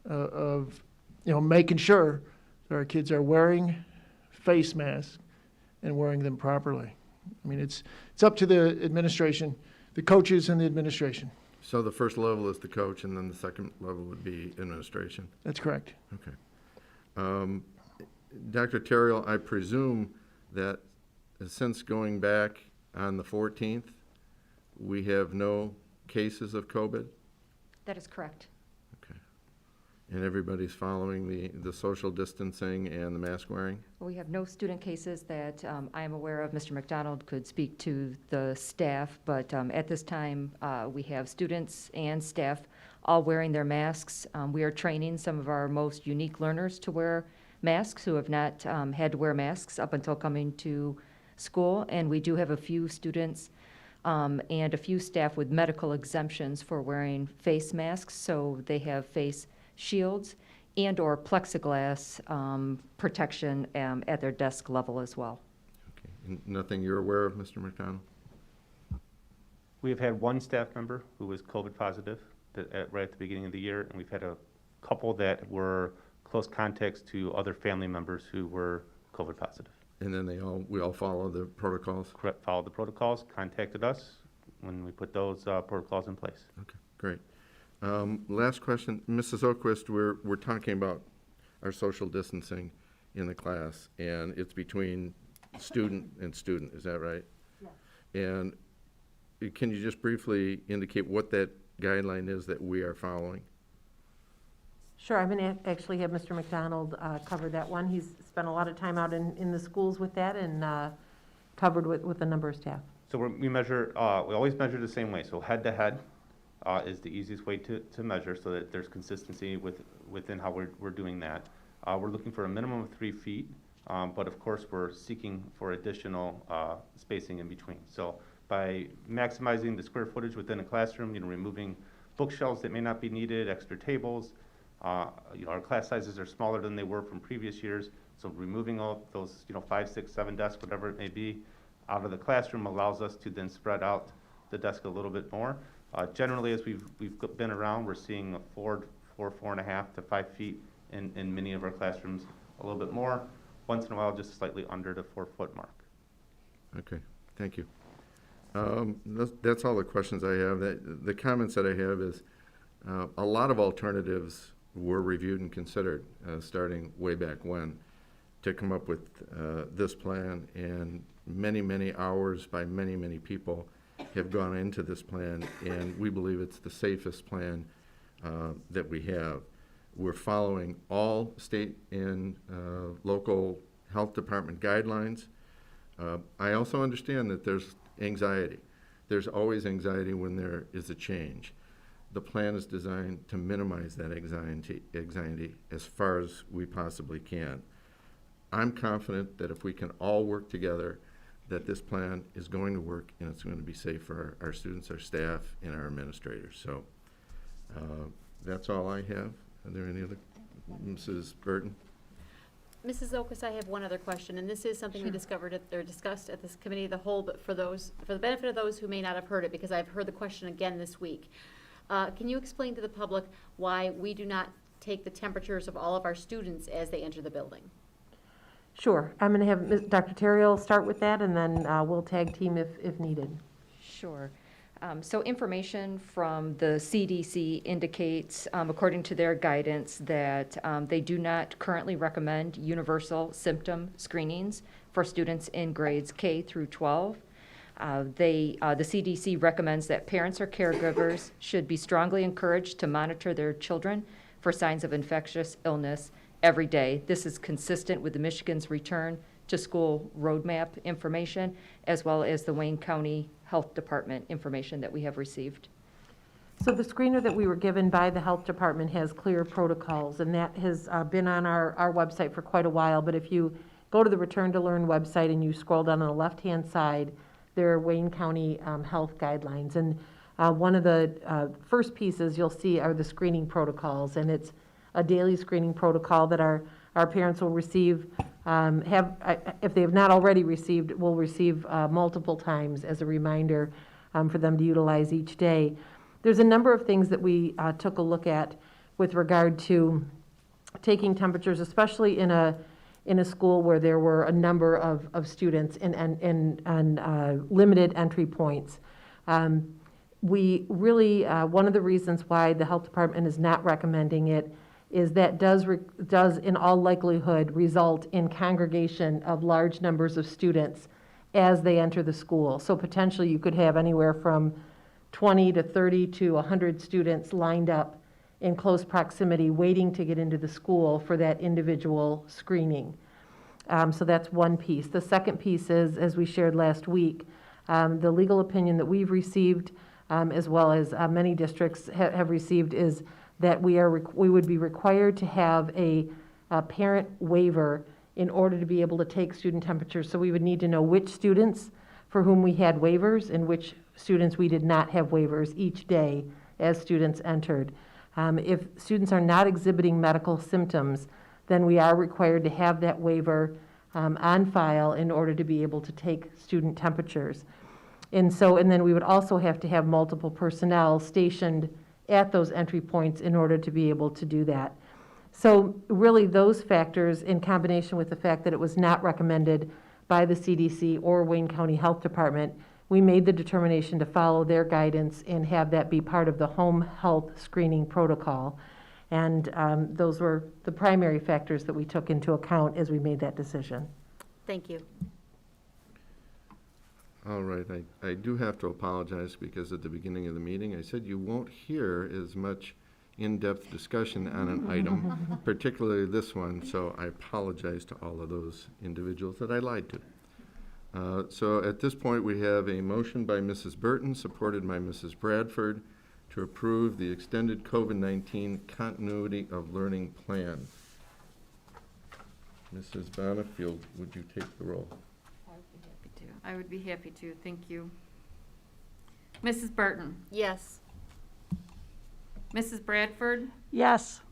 of, making sure that our kids are wearing face masks and wearing them properly. I mean, it's up to the administration, the coaches and the administration. So the first level is the coach, and then the second level would be administration? That's correct. Okay. Dr. Terrell, I presume that since going back on the 14th, we have no cases of COVID? That is correct. Okay. And everybody's following the social distancing and the mask wearing? We have no student cases that I am aware of. Mr. McDonald could speak to the staff, but at this time, we have students and staff all wearing their masks. We are training some of our most unique learners to wear masks who have not had to wear masks up until coming to school, and we do have a few students and a few staff with medical exemptions for wearing face masks, so they have face shields and or plexiglass protection at their desk level as well. Okay. Nothing you're aware of, Mr. McDonald? We have had one staff member who was COVID positive right at the beginning of the year, and we've had a couple that were close contacts to other family members who were COVID positive. And then we all follow the protocols? Correct, followed the protocols, contacted us when we put those protocols in place. Okay, great. Last question, Mrs. Oquist, we're talking about our social distancing in the class, and it's between student and student, is that right? Yes. And can you just briefly indicate what that guideline is that we are following? Sure, I'm going to actually have Mr. McDonald cover that one. He's spent a lot of time out in the schools with that and covered with a number of staff. So we measure, we always measure the same way, so head to head. is the easiest way to measure so that there's consistency within how we're doing that. We're looking for a minimum of 3 feet, but of course we're seeking for additional spacing in between. So by maximizing the square footage within a classroom, removing bookshelves that may not be needed, extra tables, our class sizes are smaller than they were from previous years, so removing all those 5, 6, 7 desks, whatever it may be, out of the classroom allows us to then spread out the desk a little bit more. Generally, as we've been around, we're seeing a 4.5 to 5 feet in many of our classrooms, a little bit more. Once in a while, just slightly under the 4-foot mark. Okay, thank you. That's all the questions I have. The comments that I have is a lot of alternatives were reviewed and considered starting way back when to come up with this plan, and many hours by many people have gone into this plan, and we believe it's the safest plan that we have. We're following all state and local health department guidelines. I also understand that there's anxiety. There's always anxiety when there is a change. The plan is designed to minimize that anxiety as far as we possibly can. I'm confident that if we can all work together, that this plan is going to work and it's going to be safe for our students, our staff, and our administrators. So that's all I have. Are there any other? Mrs. Burton? Mrs. Okus, I have one other question, and this is something we discovered discussed at this committee of the whole, but for the benefit of those who may not have heard it, because I've heard the question again this week. Can you explain to the public why we do not take the temperatures of all of our students as they enter the building? Sure. I'm going to have Dr. Terrell start with that, and then we'll tag team if needed. Sure. So information from the CDC indicates, according to their guidance, that they do not currently recommend universal symptom screenings for students in grades K through 12. The CDC recommends that parents or caregivers should be strongly encouraged to monitor their children for signs of infectious illness every day. This is consistent with the Michigan's return to school roadmap information, as well as the Wayne County Health Department information that we have received. So the screener that we were given by the health department has clear protocols, and that has been on our website for quite a while. But if you go to the Return to Learn website and you scroll down on the left-hand side, there are Wayne County health guidelines. And one of the first pieces you'll see are the screening protocols, and it's a daily screening protocol that our parents will receive, if they have not already received, will receive multiple times as a reminder for them to utilize each day. There's a number of things that we took a look at with regard to taking temperatures, especially in a school where there were a number of students and limited entry points. We really, one of the reasons why the health department is not recommending it is that does in all likelihood result in congregation of large numbers of students as they enter the school. So potentially you could have anywhere from 20 to 30 to 100 students lined up in close proximity waiting to get into the school for that individual screening. So that's one piece. The second piece is, as we shared last week, the legal opinion that we've received, as well as many districts have received, is that we would be required to have a parent waiver in order to be able to take student temperatures. So we would need to know which students for whom we had waivers and which students we did not have waivers each day as students entered. If students are not exhibiting medical symptoms, then we are required to have that waiver on file in order to be able to take student temperatures. And then we would also have to have multiple personnel stationed at those entry points in order to be able to do that. So really those factors, in combination with the fact that it was not recommended by the CDC or Wayne County Health Department, we made the determination to follow their guidance and have that be part of the home health screening protocol. And those were the primary factors that we took into account as we made that decision. Thank you. All right, I do have to apologize because at the beginning of the meeting, I said you won't hear as much in-depth discussion on an item, particularly this one, so I apologize to all of those individuals that I lied to. So at this point, we have a motion by Mrs. Burton, supported by Mrs. Bradford, to approve the extended COVID-19 continuity of learning plan. Mrs. Bonnefield, would you take the roll? I would be happy to, thank you. Mrs. Burton? Yes. Mrs. Bradford? Yes.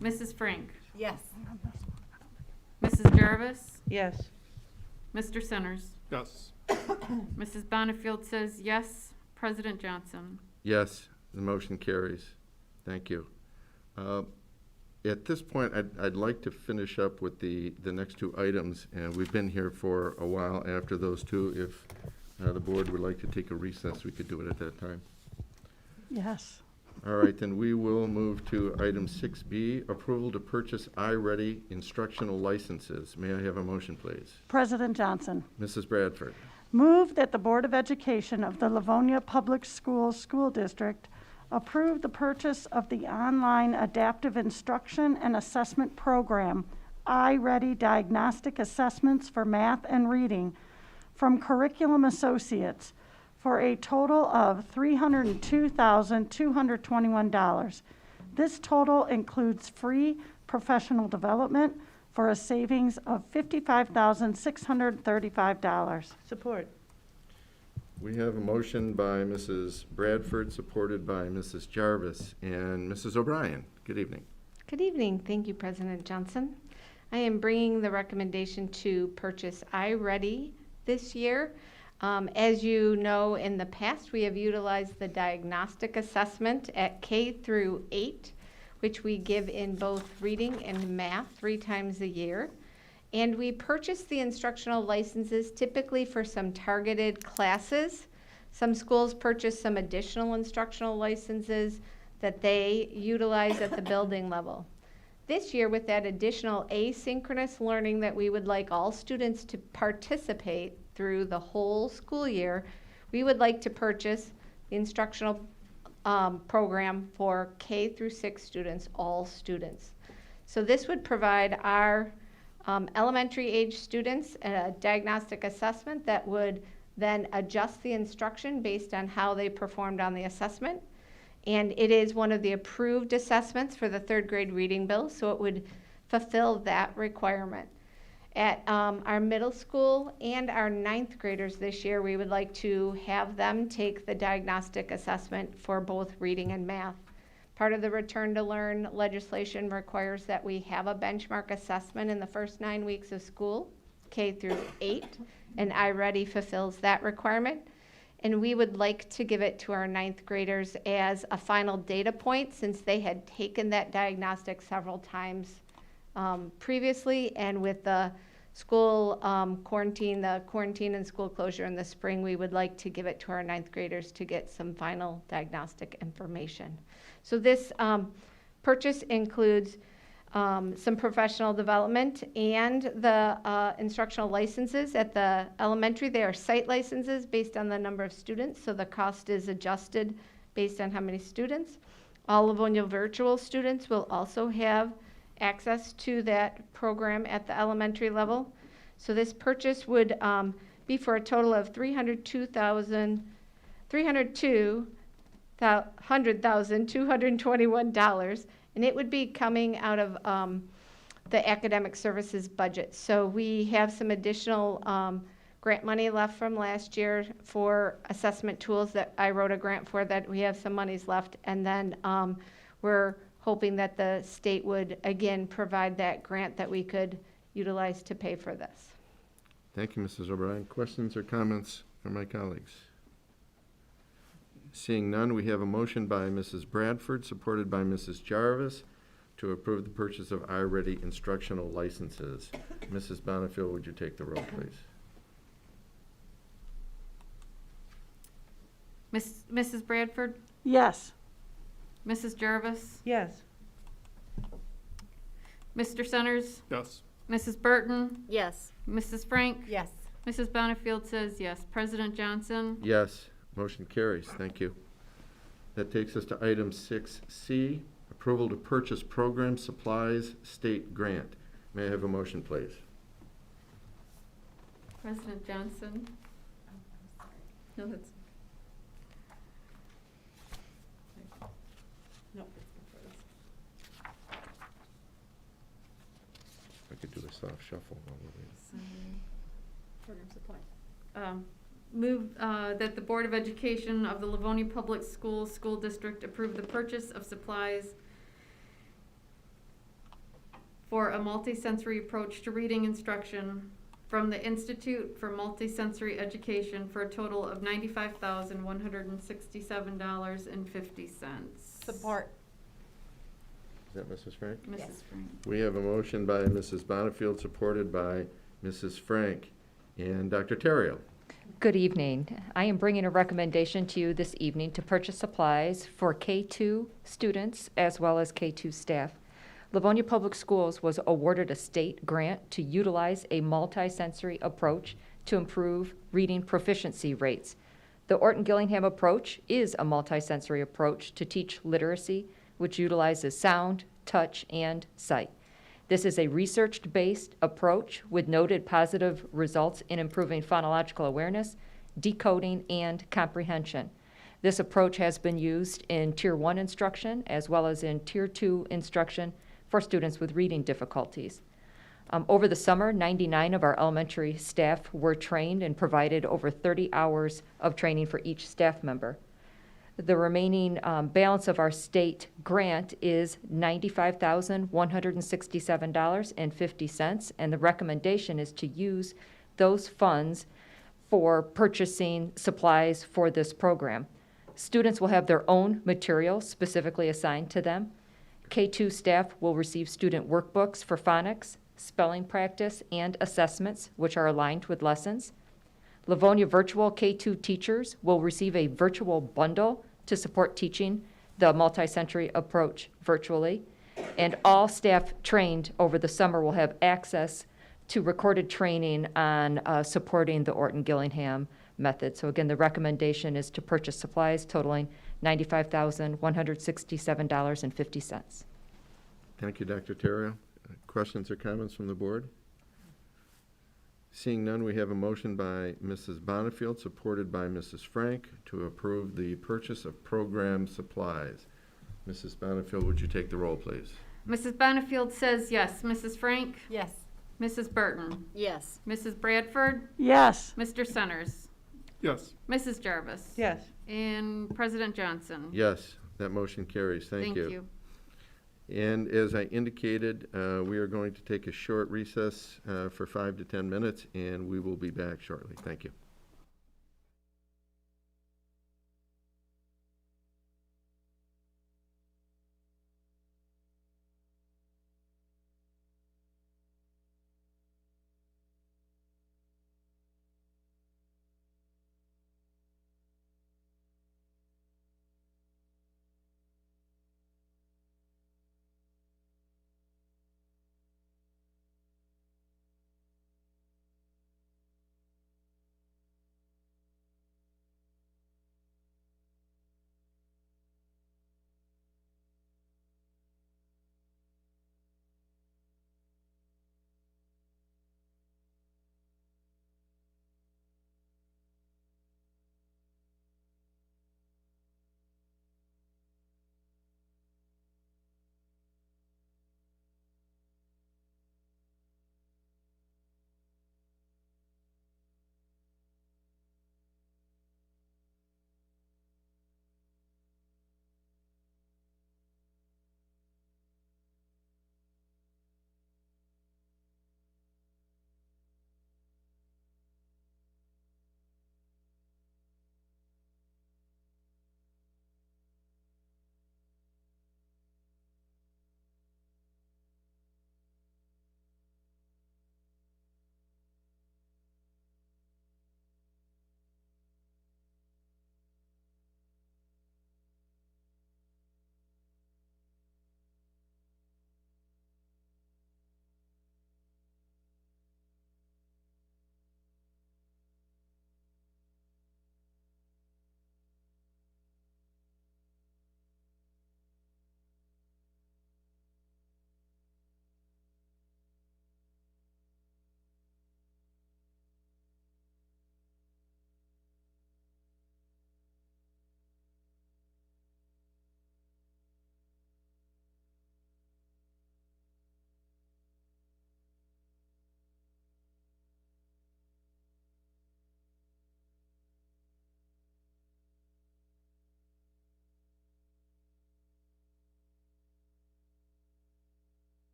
Mrs. Frank? Yes. Mrs. Jarvis? Yes. Mr. Centers? Yes. Mrs. Bonnefield says yes. President Johnson? Yes, the motion carries. Thank you. At this point, I'd like to finish up with the next two items, and we've been here for a while after those two. If the board would like to take a recess, we could do it at that time. Yes. All right, then we will move to item 6B, approval to purchase iReady instructional licenses. May I have a motion, please? President Johnson, Mrs. Bradford. move that the Board of Education of the Livonia Public Schools School District approve the purchase of the online adaptive instruction and assessment program, iReady Diagnostic Assessments for Math and Reading, from Curriculum Associates for a total of $302,221. This total includes free professional development for a savings of $55,635. Support. We have a motion by Mrs. Bradford, supported by Mrs. Jarvis. And Mrs. O'Brien, good evening. Good evening. Thank you, President Johnson. I am bringing the recommendation to purchase iReady this year. As you know, in the past, we have utilized the diagnostic assessment at K through 8, which we give in both reading and math 3 times a year. And we purchase the instructional licenses typically for some targeted classes. Some schools purchase some additional instructional licenses that they utilize at the building level. This year, with that additional asynchronous learning that we would like all students to participate through the whole school year, we would like to purchase the instructional program for K through 6 students, all students. So this would provide our elementary age students a diagnostic assessment that would then adjust the instruction based on how they performed on the assessment. And it is one of the approved assessments for the 3rd grade reading bill, so it would fulfill that requirement. At our middle school and our 9th graders this year, we would like to have them take the diagnostic assessment for both reading and math. Part of the Return to Learn legislation requires that we have a benchmark assessment in the first 9 weeks of school, K through 8, and iReady fulfills that requirement. And we would like to give it to our 9th graders as a final data point, since they had taken that diagnostic several times previously, and with the school quarantine and school closure in the spring, we would like to give it to our 9th graders to get some final diagnostic information. So this purchase includes some professional development and the instructional licenses. At the elementary, they are site licenses based on the number of students, so the cost is adjusted based on how many students. All Livonia virtual students will also have access to that program at the elementary level. So this purchase would be for a total of $302,221, and it would be coming out of the academic services budget. So we have some additional grant money left from last year for assessment tools that I wrote a grant for, that we have some monies left, and then we're hoping that the state would again provide that grant that we could utilize to pay for this. Thank you, Mrs. O'Brien. Questions or comments from my colleagues? Seeing none, we have a motion by Mrs. Bradford, supported by Mrs. Jarvis, to approve the purchase of iReady instructional licenses. Mrs. Bonnefield, would you take the roll, please? Mrs. Bradford? Yes. Mrs. Jarvis? Yes. Mr. Centers? Yes. Mrs. Burton? Yes. Mrs. Frank? Yes. Mrs. Bonnefield says yes. President Johnson? Yes, motion carries. Thank you. That takes us to item 6C, approval to purchase program supplies state grant. May I have a motion, please? President Johnson? No, that's. I could do a soft shuffle while we're waiting. Program supply. Move that the Board of Education of the Livonia Public Schools School District approve the purchase of supplies for a multisensory approach to reading instruction from the Institute for Multisensory Education for a total of $95,167.50. Support. Is that Mrs. Frank? Mrs. Frank. We have a motion by Mrs. Bonnefield, supported by Mrs. Frank. And Dr. Terrio. Good evening. I am bringing a recommendation to you this evening to purchase supplies for K-2 students as well as K-2 staff. Livonia Public Schools was awarded a state grant to utilize a multisensory approach to improve reading proficiency rates. The Orton-Gillingham approach is a multisensory approach to teach literacy, which utilizes sound, touch, and sight. This is a research-based approach with noted positive results in improving phonological awareness, decoding, and comprehension. This approach has been used in Tier 1 instruction as well as in Tier 2 instruction for students with reading difficulties. Over the summer, 99 of our elementary staff were trained and provided over 30 hours of training for each staff member. The remaining balance of our state grant is $95,167.50, and the recommendation is to use those funds for purchasing supplies for this program. Students will have their own materials specifically assigned to them. K-2 staff will receive student workbooks for phonics, spelling practice, and assessments, which are aligned with lessons. Livonia virtual K-2 teachers will receive a virtual bundle to support teaching the multisensory approach virtually. And all staff trained over the summer will have access to recorded training on supporting the Orton-Gillingham method. So again, the recommendation is to purchase supplies totaling $95,167.50. Thank you, Dr. Terrio. Questions or comments from the board? Seeing none, we have a motion by Mrs. Bonnefield, supported by Mrs. Frank, to approve the purchase of program supplies. Mrs. Bonnefield, would you take the roll, please? Mrs. Bonnefield says yes. Mrs. Frank? Yes. Mrs. Burton? Yes. Mrs. Bradford? Yes. Mr. Centers? Yes. Mrs. Jarvis? Yes. And President Johnson? Yes, that motion carries. Thank you. And as I indicated, we are going to take a short recess for 5 to 10 minutes, and we will be back shortly. Thank you.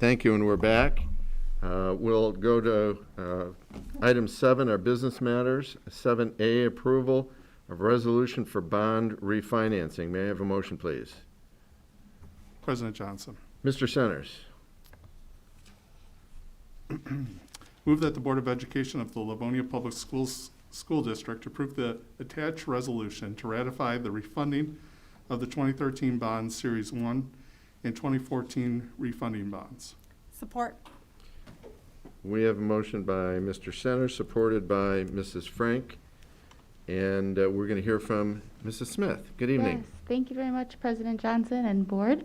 Thank you, and we're back. We'll go to item 7, our business matters. 7A, approval of resolution for bond refinancing. May I have a motion, please? President Johnson. Mr. Centers. Move that the Board of Education of the Livonia Public Schools School District approve the attached resolution to ratify the refunding of the 2013 bonds, Series 1, and 2014 refunding bonds. Support. We have a motion by Mr. Centers, supported by Mrs. Frank, and we're going to hear from Mrs. Smith. Good evening. Yes, thank you very much, President Johnson and Board.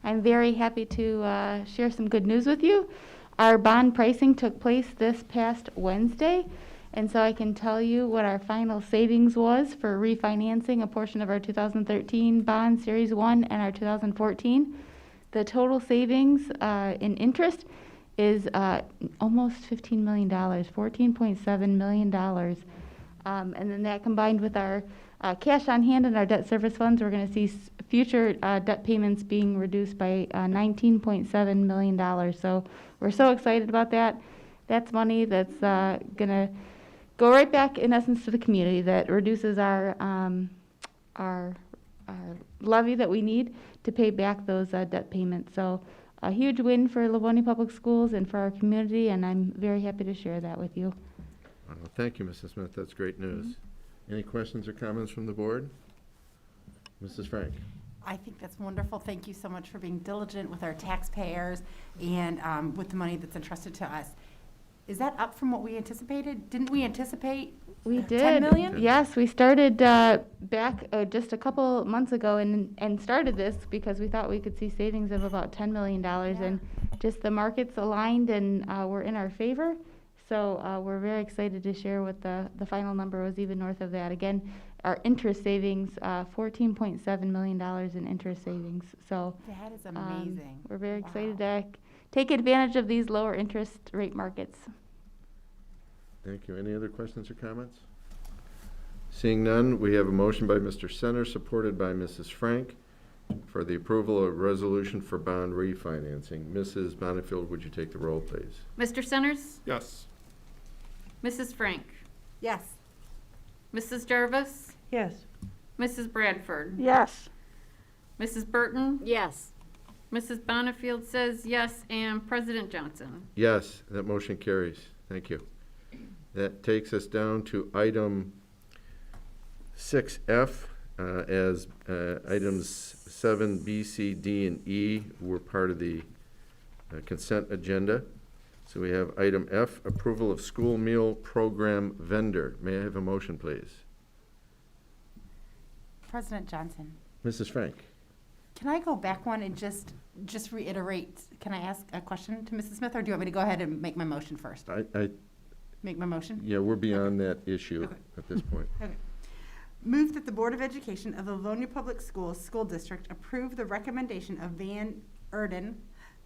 I'm very happy to share some good news with you. Our bond pricing took place this past Wednesday, and so I can tell you what our final savings was for refinancing a portion of our 2013 bond Series 1 and our 2014. The total savings in interest is almost $15 million, $14.7 million. And then that combined with our cash on hand and our debt service funds, we're going to see future debt payments being reduced by $19.7 million. So we're so excited about that. That's money that's going to go right back, in essence, to the community. That reduces our levy that we need to pay back those debt payments. So a huge win for Livonia Public Schools and for our community, and I'm very happy to share that with you. Thank you, Mrs. Smith. That's great news. Any questions or comments from the board? Mrs. Frank. I think that's wonderful. Thank you so much for being diligent with our taxpayers and with the money that's entrusted to us. Is that up from what we anticipated? Didn't we anticipate We 10 did. million? Yes, we started back just a couple months ago and started this because we thought we could see savings of about $10 million. And just the markets aligned and were in our favor. So we're very excited to share what the final number was, even north of that. Again, our interest savings, $14.7 million in interest savings. So That is amazing. we're very excited to take advantage of these lower interest rate markets. Thank you. Any other questions or comments? Seeing none, we have a motion by Mr. Center, supported by Mrs. Frank, for the approval of resolution for bond refinancing. Mrs. Bonifield, would you take the roll, please? Mr. Centers? Yes. Mrs. Frank? Yes. Mrs. Jarvis? Yes. Mrs. Bradford? Yes. Mrs. Burton? Yes. Mrs. Bonifield says yes, and President Johnson. Yes, that motion carries. Thank you. That takes us down to item 6F, as items 7, B, C, D, and E were part of the consent agenda. So we have item F, approval of school meal program vendor. May I have a motion, please? President Johnson, Mrs. Frank. can I go back one and just reiterate? Can I ask a question to Mrs. Smith, or do you want me to go ahead and make my motion first? Make my motion? Yeah, we're beyond that issue Okay. at this point. Okay. Move that the Board of Education of the Livonia Public Schools School District approve the recommendation of Van Erden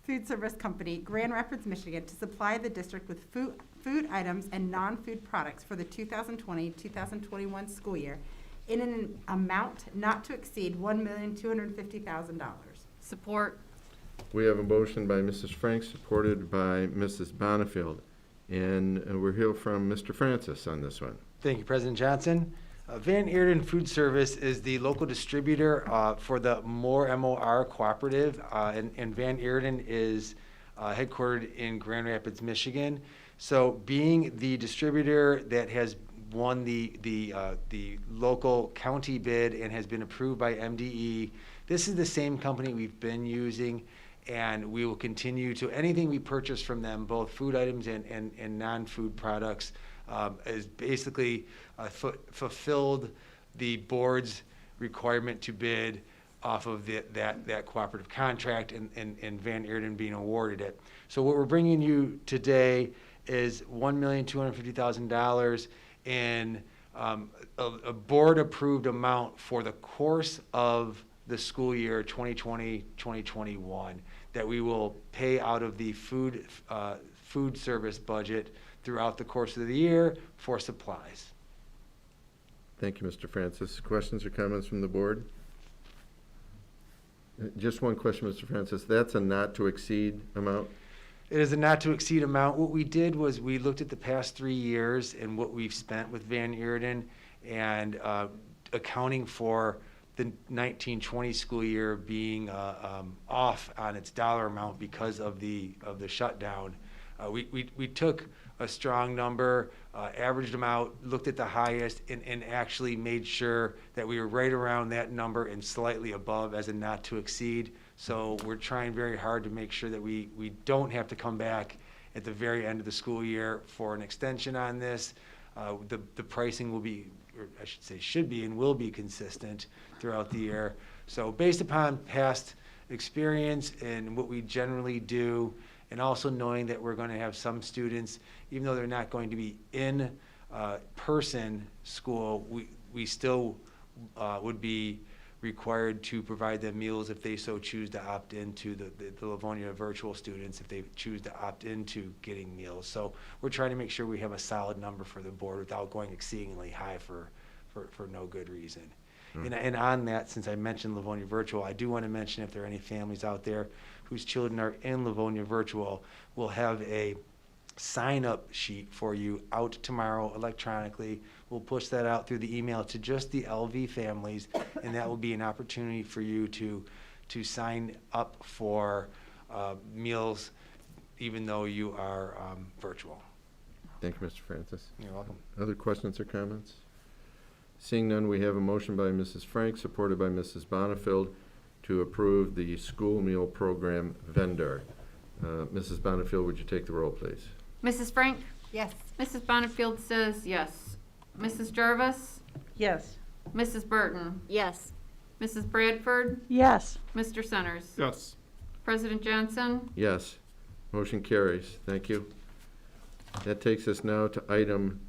Food Service Company, Grand Rapids, Michigan, to supply the district with food items and non-food products for the 2020-2021 school year in an amount not to exceed $1,250,000. Support. We have a motion by Mrs. Frank, supported by Mrs. Bonifield. And we'll hear from Mr. Francis on this one. Thank you, President Johnson. Van Eerden Food Service is the local distributor for the MOR Cooperative, and Van Eerden is headquartered in Grand Rapids, Michigan. So being the distributor that has won the local county bid and has been approved by MDE, this is the same company we've been using, and we will continue to, anything we purchase from them, both food items and non-food products, is basically fulfilled the board's requirement to bid off of that cooperative contract and Van Eerden being awarded it. So what we're bringing you today is $1,250,000 in a board-approved amount for the course of the school year 2020-2021 that we will pay out of the food service budget throughout the course of the year for supplies. Thank you, Mr. Francis. Questions or comments from the board? Just one question, Mr. Francis. That's a not to exceed amount? It is a not-to-exceed amount. What we did was we looked at the past 3 years and what we've spent with Van Eerden and accounting for the 1920 school year being off on its dollar amount because of the shutdown. We took a strong number, averaged them out, looked at the highest, and actually made sure that we were right around that number and slightly above as a not to exceed. So we're trying very hard to make sure that we don't have to come back at the very end of the school year for an extension on this. The pricing will be, or I should say should be and will be consistent throughout the year. So based upon past experience and what we generally do, and also knowing that we're going to have some students, even though they're not going to be in person school, we still would be required to provide them meals if they so choose to opt into the Livonia virtual students, if they choose to opt into getting meals. So we're trying to make sure we have a solid number for the board without going exceedingly high for no good reason. And on that, since I mentioned Livonia Virtual, I do want to mention if there are any families out there whose children are in Livonia Virtual, we'll have a sign-up sheet for you out tomorrow electronically. We'll push that out through the email to just the LV families, and that will be an opportunity for you to sign up for meals, even though you are virtual. Thank you, Mr. Francis. You're welcome. Other questions or comments? Seeing none, we have a motion by Mrs. Frank, supported by Mrs. Bonnefield, to approve the school meal program vendor. Mrs. Bonnefield, would you take the roll, please? Mrs. Frank? Yes. Mrs. Bonnefield says yes. Mrs. Jarvis? Yes. Mrs. Burton? Yes. Mrs. Bradford? Yes. Mr. Centers? Yes. President Johnson? Yes. Motion carries. Thank you. That takes us now to item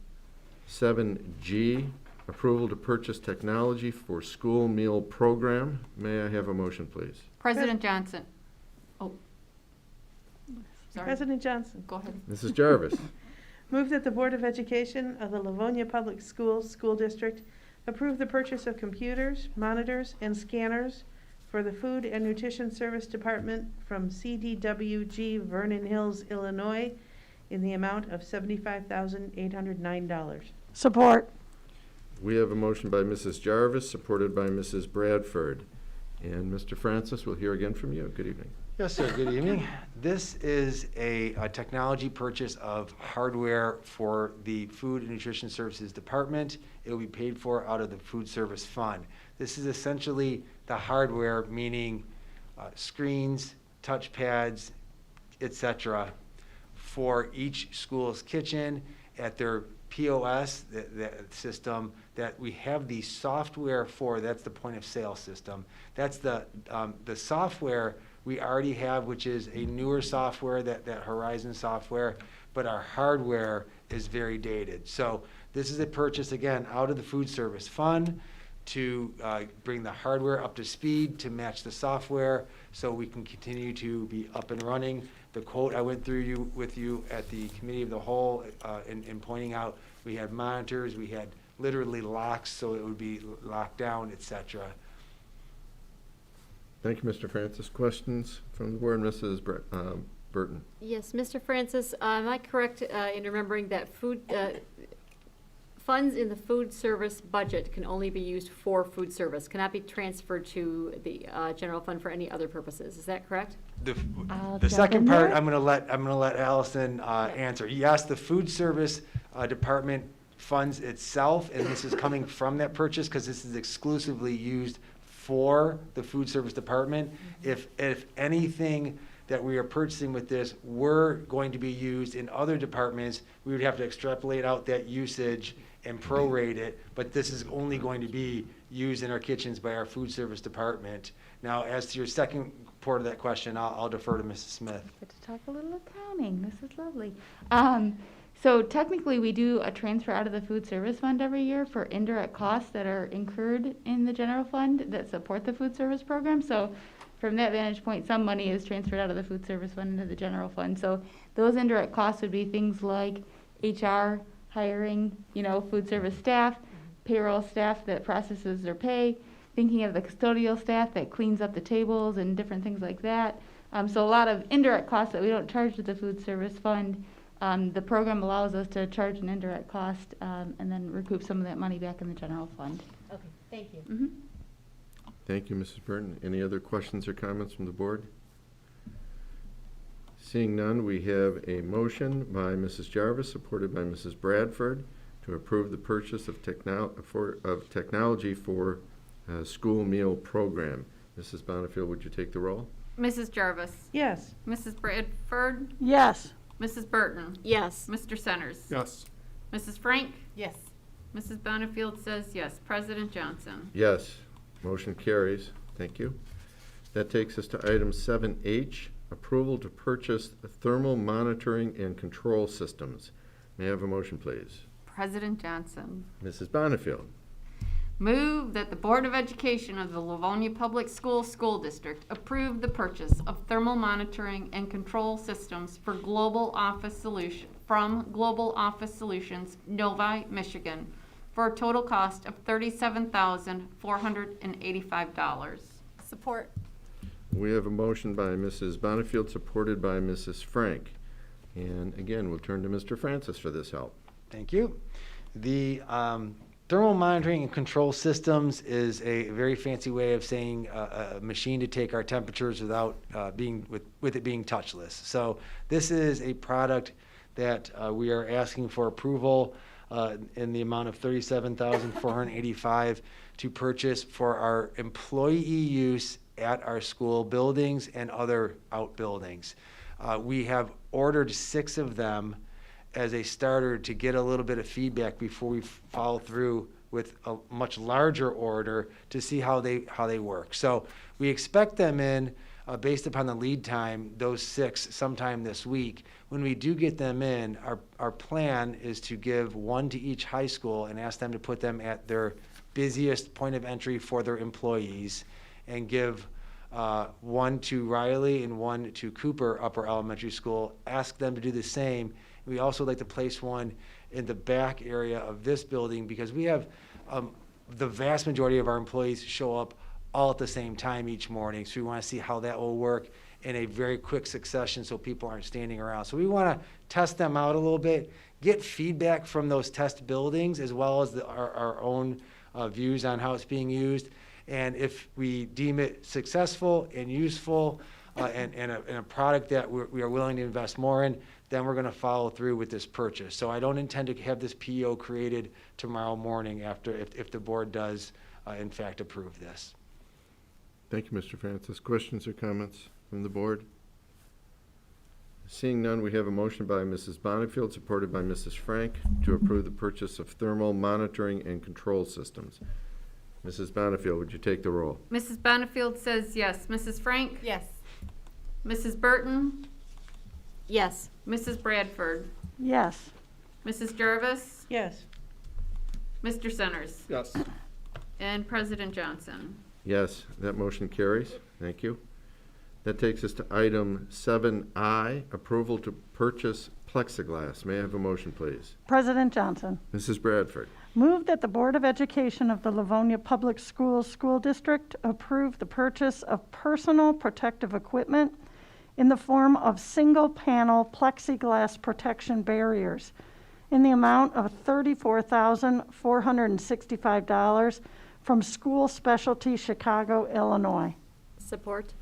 7G, approval to purchase technology for school meal program. May I have a motion, please? President Johnson? Oh. Sorry. President Johnson. Go ahead. Mrs. Jarvis? Move that the Board of Education of the Livonia Public Schools School District approve the purchase of computers, monitors, and scanners for the Food and Nutrition Service Department from CDWG Vernon Hills, Illinois, in the amount of $75,809. Support. We have a motion by Mrs. Jarvis, supported by Mrs. Bradford. And Mr. Francis, we'll hear again from you. Good evening. Yes, sir. Good evening. This is a technology purchase of hardware for the Food and Nutrition Services Department. It will be paid for out of the Food Service Fund. This is essentially the hardware, meaning screens, touchpads, etc., for each school's kitchen at their POS, the system that we have the software for. That's the point of sale system. That's the software we already have, which is a newer software, that Horizon software, but our hardware is very dated. So this is a purchase, again, out of the Food Service Fund to bring the hardware up to speed to match the software so we can continue to be up and running. The quote I went through with you at the Committee of the Whole in pointing out we had monitors, we had literally locks so it would be locked down, etc. Thank you, Mr. Francis. Questions from the board? Mrs. Burton? Yes, Mr. Francis, am I correct in remembering that funds in the food service budget can only be used for food service, cannot be transferred to the general fund for any other purposes? Is that correct? The second part, I'm going to let Allison answer. Yes, the Food Service Department funds itself, and this is coming from that purchase because this is exclusively used for the Food Service Department. If anything that we are purchasing with this were going to be used in other departments, we would have to extrapolate out that usage and prorate it, but this is only going to be used in our kitchens by our Food Service Department. Now, as to your second part of that question, I'll defer to Mrs. Smith. Get to talk a little accounting. This is lovely. So technically, we do a transfer out of the food service fund every year for indirect costs that are incurred in the general fund that support the food service program. So from that vantage point, some money is transferred out of the food service fund into the general fund. So those indirect costs would be things like HR, hiring, food service staff, payroll staff that processes their pay, thinking of the custodial staff that cleans up the tables and different things like that. So a lot of indirect costs that we don't charge to the food service fund, the program allows us to charge an indirect cost and then recoup some of that money back in the general fund. Okay, thank you. Mhm. Thank you, Mrs. Burton. Any other questions or comments from the board? Seeing none, we have a motion by Mrs. Jarvis, supported by Mrs. Bradford, to approve the purchase of technology for school meal program. Mrs. Bonnefield, would you take the roll? Mrs. Jarvis. Yes. Mrs. Bradford. Yes. Mrs. Burton. Yes. Mr. Centers. Yes. Mrs. Frank. Yes. Mrs. Bonnefield says yes. President Johnson. Yes. Motion carries. Thank you. That takes us to item 7H, approval to purchase thermal monitoring and control systems. May I have a motion, please? President Johnson. Mrs. Bonnefield. Move that the Board of Education of the Livonia Public Schools School District approve the purchase of thermal monitoring and control systems for Global Office Solution from Global Office Solutions, Novi, Michigan, for a total cost of $37,485. Support. We have a motion by Mrs. Bonnefield, supported by Mrs. Frank. And again, we'll turn to Mr. Francis for this help. Thank you. The thermal monitoring and control systems is a very fancy way of saying a machine to take our temperatures without with it being touchless. So this is a product that we are asking for approval in the amount of $37,485 to purchase for our employee use at our school buildings and other outbuildings. We have ordered 6 of them as a starter to get a little bit of feedback before we follow through with a much larger order to see how they work. So we expect them in based upon the lead time, those 6 sometime this week. When we do get them in, our plan is to give 1 to each high school and ask them to put them at their busiest point of entry for their employees, and give 1 to Riley and 1 to Cooper Upper Elementary School, ask them to do the same. We also like to place 1 in the back area of this building, because we have the vast majority of our employees show up all at the same time each morning. So we want to see how that will work in a very quick succession so people aren't standing around. So we want to test them out a little bit, get feedback from those test buildings, as well as our own views on how it's being used. And if we deem it successful and useful and a product that we are willing to invest more in, then we're going to follow through with this purchase. So I don't intend to have this PO created tomorrow morning if the board does in fact approve this. Thank you, Mr. Francis. Questions or comments from the board? Seeing none, we have a motion by Mrs. Bonnefield, supported by Mrs. Frank, to approve the purchase of thermal monitoring and control systems. Mrs. Bonnefield, would you take the roll? Mrs. Bonnefield says yes. Mrs. Frank. Yes. Mrs. Burton. Yes. Mrs. Bradford. Yes. Mrs. Jarvis. Yes. Mr. Centers. Yes. And President Johnson. Yes, that motion carries. Thank you. That takes us to item 7I, approval to purchase plexiglass. May I have a motion, please? President Johnson. Mrs. Bradford. Move that the Board of Education of the Livonia Public Schools School District approve the purchase of personal protective equipment in the form of single-panel plexiglass protection barriers in the amount of $34,465 from School Specialty Chicago, Illinois. Support.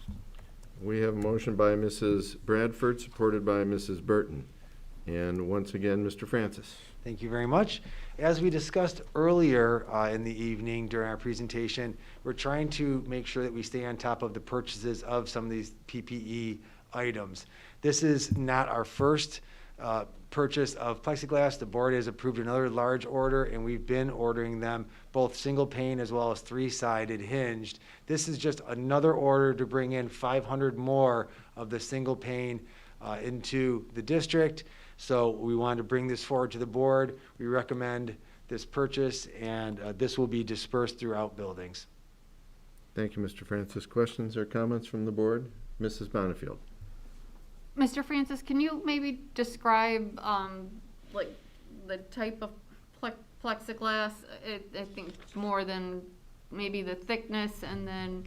We have a motion by Mrs. Bradford, supported by Mrs. Burton. And once again, Mr. Francis. Thank you very much. As we discussed earlier in the evening during our presentation, we're trying to make sure that we stay on top of the purchases of some of these PPE items. This is not our first purchase of plexiglass. The board has approved another large order, and we've been ordering them both single pane as well as 3-sided hinged. This is just another order to bring in 500 more of the single pane into the district. So we wanted to bring this forward to the board. We recommend this purchase, and this will be dispersed throughout buildings. Thank you, Mr. Francis. Questions or comments from the board? Mrs. Bonnefield. Mr. Francis, can you maybe describe like the type of plexiglass? I think more than maybe the thickness, and then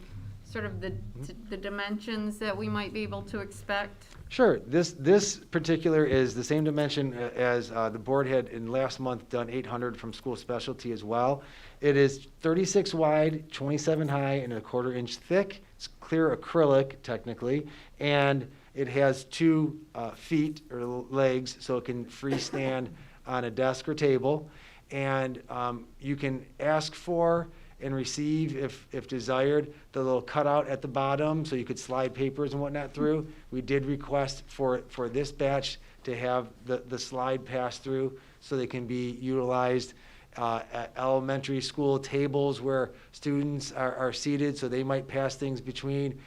sort of the dimensions that we might be able to expect? Sure. This particular is the same dimension as the board had in last month done 800 from school specialty as well. It is 36 wide, 27 high, and a 1/4 inch thick. It's clear acrylic technically, and it has 2 feet or legs, so it can freestand on a desk or table. And you can ask for and receive, if desired, the little cutout at the bottom, so you could slide papers and whatnot through. We did request for this batch to have the slide pass through, so they can be utilized at elementary school tables where students are seated, so they might pass things between.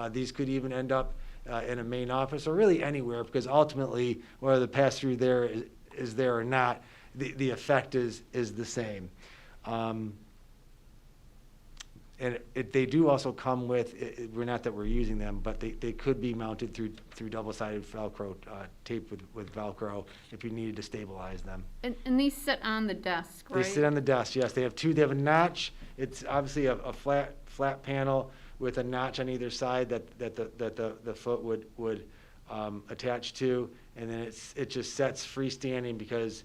These could even end up in a main office, or really anywhere, because ultimately, whether the pass-through there is there or not, the effect is the same. And they do also come with, we're not that we're using them, but they could be mounted through double-sided Velcro tape with Velcro if you needed to stabilize them. And these sit on the desk, right? They sit on the desk, yes. They have a notch. It's obviously a flat panel with a notch on either side that the foot would attach to, and then it just sets freestanding, because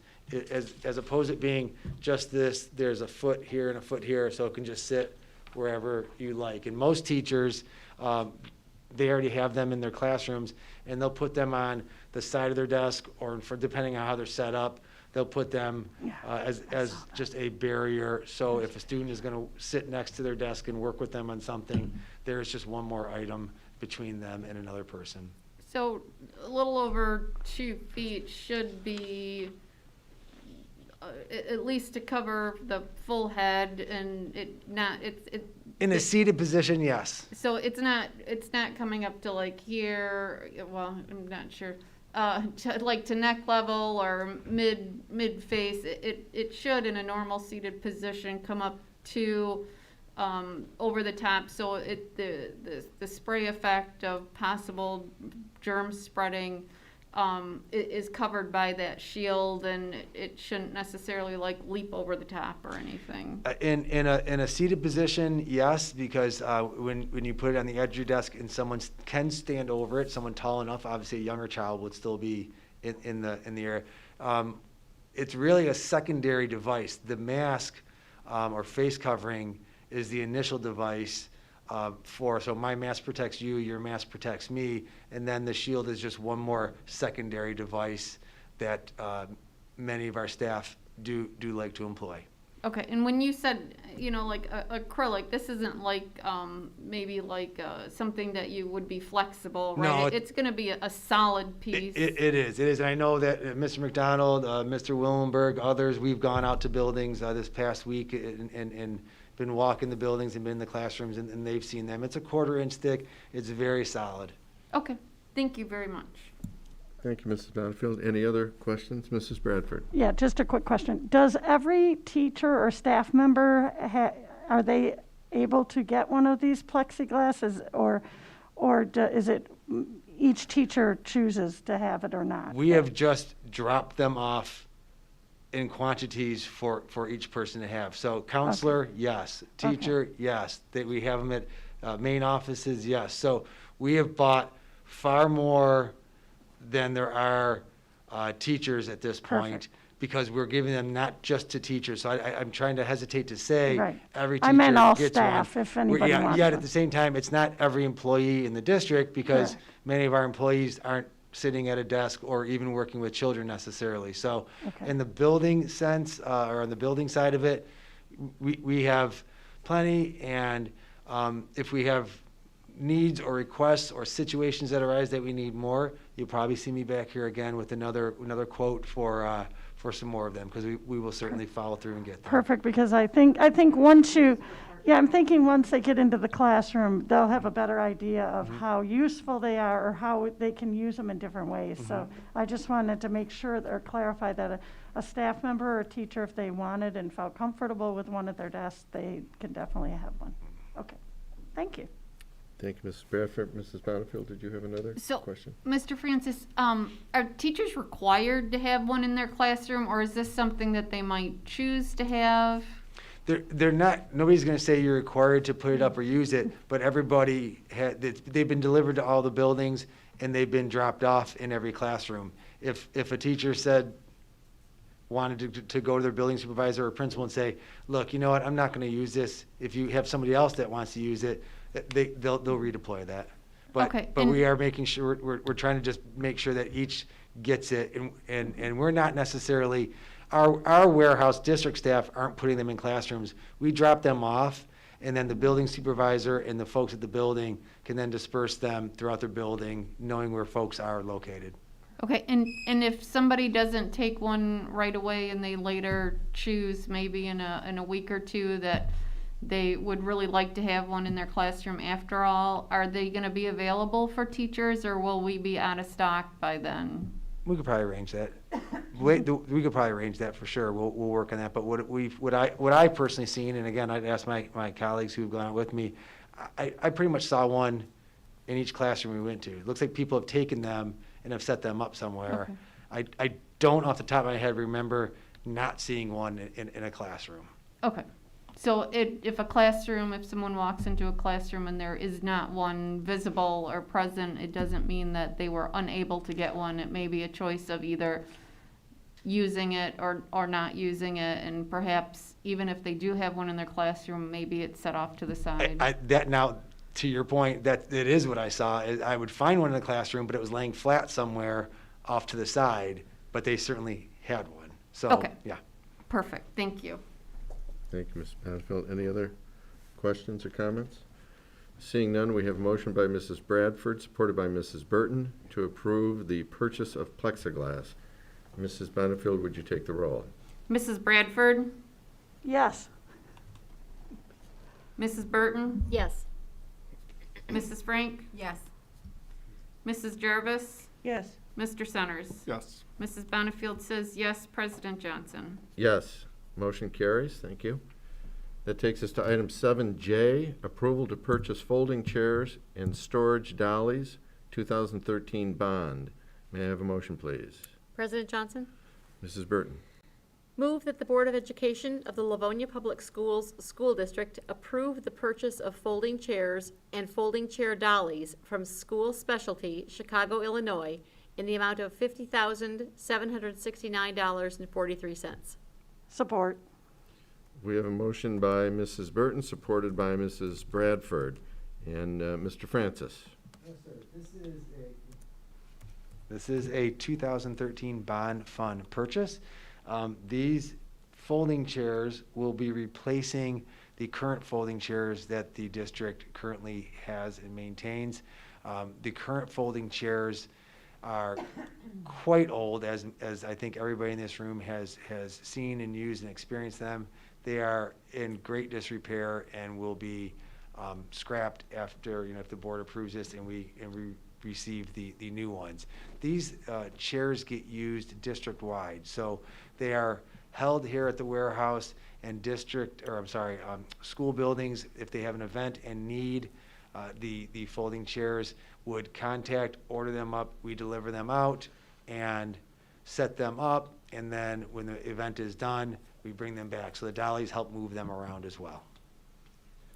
as opposed to it being just this, there's a foot here and a foot here, so it can just sit wherever you like. And most teachers, they already have them in their classrooms, and they'll put them on the side of their desk, or depending on how they're set up, they'll put them as just a barrier. So if a student is going to sit next to their desk and work with them on something, there's just one more item between them and another person. So a little over 2 feet should be at least to cover the full head, and In a seated position, yes. so it's not coming up to like here. Well, I'm not sure. To neck level or mid face. It should, in a normal seated position, come up to over the top, so the spray effect of possible germ spreading is covered by that shield, and it shouldn't necessarily like leap over the top or anything. In a seated position, yes, because when you put it on the edge of your desk and someone can stand over it, someone tall enough, obviously a younger child would still be in the air. It's really a secondary device. The mask or face covering is the initial device. So my mask protects you, your mask protects me, and then the shield is just one more secondary device that many of our staff do like to employ. Okay, and when you said, like acrylic, this isn't like maybe like something that you would be flexible, right? No, it's going to be a solid piece. It is. And I know that Mr. McDonald, Mr. Willenberg, others, we've gone out to buildings this past week and been walking the buildings and been in the classrooms, and they've seen them. It's a 1/4 inch thick. It's very solid. Okay, thank you very much. Thank you, Mrs. Bonneville. Any other questions? Mrs. Bradford? Yeah, just a quick question. Does every teacher or staff member, are they able to get one of these plexiglasses, or is it each teacher chooses to have it or not? We have just dropped them off in quantities for each person to have. So counselor, yes. Teacher, yes. We have them at main offices, yes. So we have bought far more than there are teachers at this point. Perfect. Because we're giving them not just to teachers. So I'm trying to hesitate to say Right. every teacher I meant all gets staff, one. if anybody wants Yet one. at the same time, it's not every employee in the district, because Sure. many of our employees aren't sitting at a desk or even working with children necessarily. So Okay. in the building sense, or on the building side of it, we have plenty, and if we have needs or requests or situations that arise that we need more, you'll probably see me back here again with another quote for some more of them, because we will certainly follow through and get them. Perfect, because I think once I'm thinking once they get into the classroom, they'll have a better idea of how useful they are, or how they can use them in different ways. So I just wanted to make sure or clarify that a staff member or a teacher, if they wanted and felt comfortable with one at their desk, they can definitely have one. Okay, thank you. Thank you, Mrs. Bradford. Mrs. Bonneville, did you have another question? Mr. Francis, are teachers required to have one in their classroom, or is this something that they might choose to have? They're not, nobody's gonna say you're required to put it up or use it, but everybody they've been delivered to all the buildings and they've been dropped off in every classroom. If a teacher wanted to go to their building supervisor or principal and say, look, you know what, I'm not gonna use this. If you have somebody else that wants to use it, they'll redeploy that. Okay, But and- we are making sure, we're trying to just make sure that each gets it, and we're not necessarily, our warehouse district staff aren't putting them in classrooms. We drop them off, and then the building supervisor and the folks at the building can then disperse them throughout their building, knowing where folks are located. Okay, and if somebody doesn't take one right away and they later choose maybe in a week or two that they would really like to have one in their classroom after all, are they gonna be available for teachers, or will we be out of stock by then? We could probably arrange that. We could probably arrange that for sure. We'll work on that. But what I personally seen, and again, I'd ask my colleagues who've gone with me, I pretty much saw one in each classroom we went to. It looks like people have taken them and have set them up somewhere. Okay. I don't off the top of my head remember not seeing one in a classroom. Okay, so if someone walks into a classroom and there is not one visible or present, it doesn't mean that they were unable to get one. It may be a choice of either using it or not using it, and perhaps even if they do have one in their classroom, maybe it's set off to the side. Now, to your point, that it is what I saw. I would find one in the classroom, but it was laying flat somewhere off to the side, but they certainly had one. So, Okay. yeah. Perfect, thank you. Thank you, Ms. Bonnefield. Any other questions or comments? Seeing none, we have a motion by Mrs. Bradford, supported by Mrs. Burton, to approve the purchase of plexiglass. Mrs. Bonnefield, would you take the roll? Mrs. Bradford, Yes. Mrs. Burton, Yes. Mrs. Frank, Yes. Mrs. Jarvis, Yes. Mr. Centers. Yes. Mrs. Bonnefield says yes. President Johnson. Yes, motion carries. Thank you. That takes us to item 7J, approval to purchase folding chairs and storage dollies, 2013 bond. May I have a motion, please? President Johnson? Mrs. Burton. Move that the Board of Education of the Livonia Public Schools School District approve the purchase of folding chairs and folding chair dollies from School Specialty, Chicago, Illinois, in the amount of $50,769.43. Support. We have a motion by Mrs. Burton, supported by Mrs. Bradford. And Mr. Francis. Yes, sir. This is a 2013 bond fund purchase. These folding chairs will be replacing the current folding chairs that the district currently has and maintains. The current folding chairs are quite old, as I think everybody in this room has seen and used and experienced them. They are in great disrepair and will be scrapped after, if the board approves this and we receive the new ones. These chairs get used district-wide, so they are held here at the warehouse and school buildings. If they have an event and need the folding chairs, would contact, order them up, we deliver them out and set them up, and then when the event is done, we bring them back. So the dollies help move them around as well.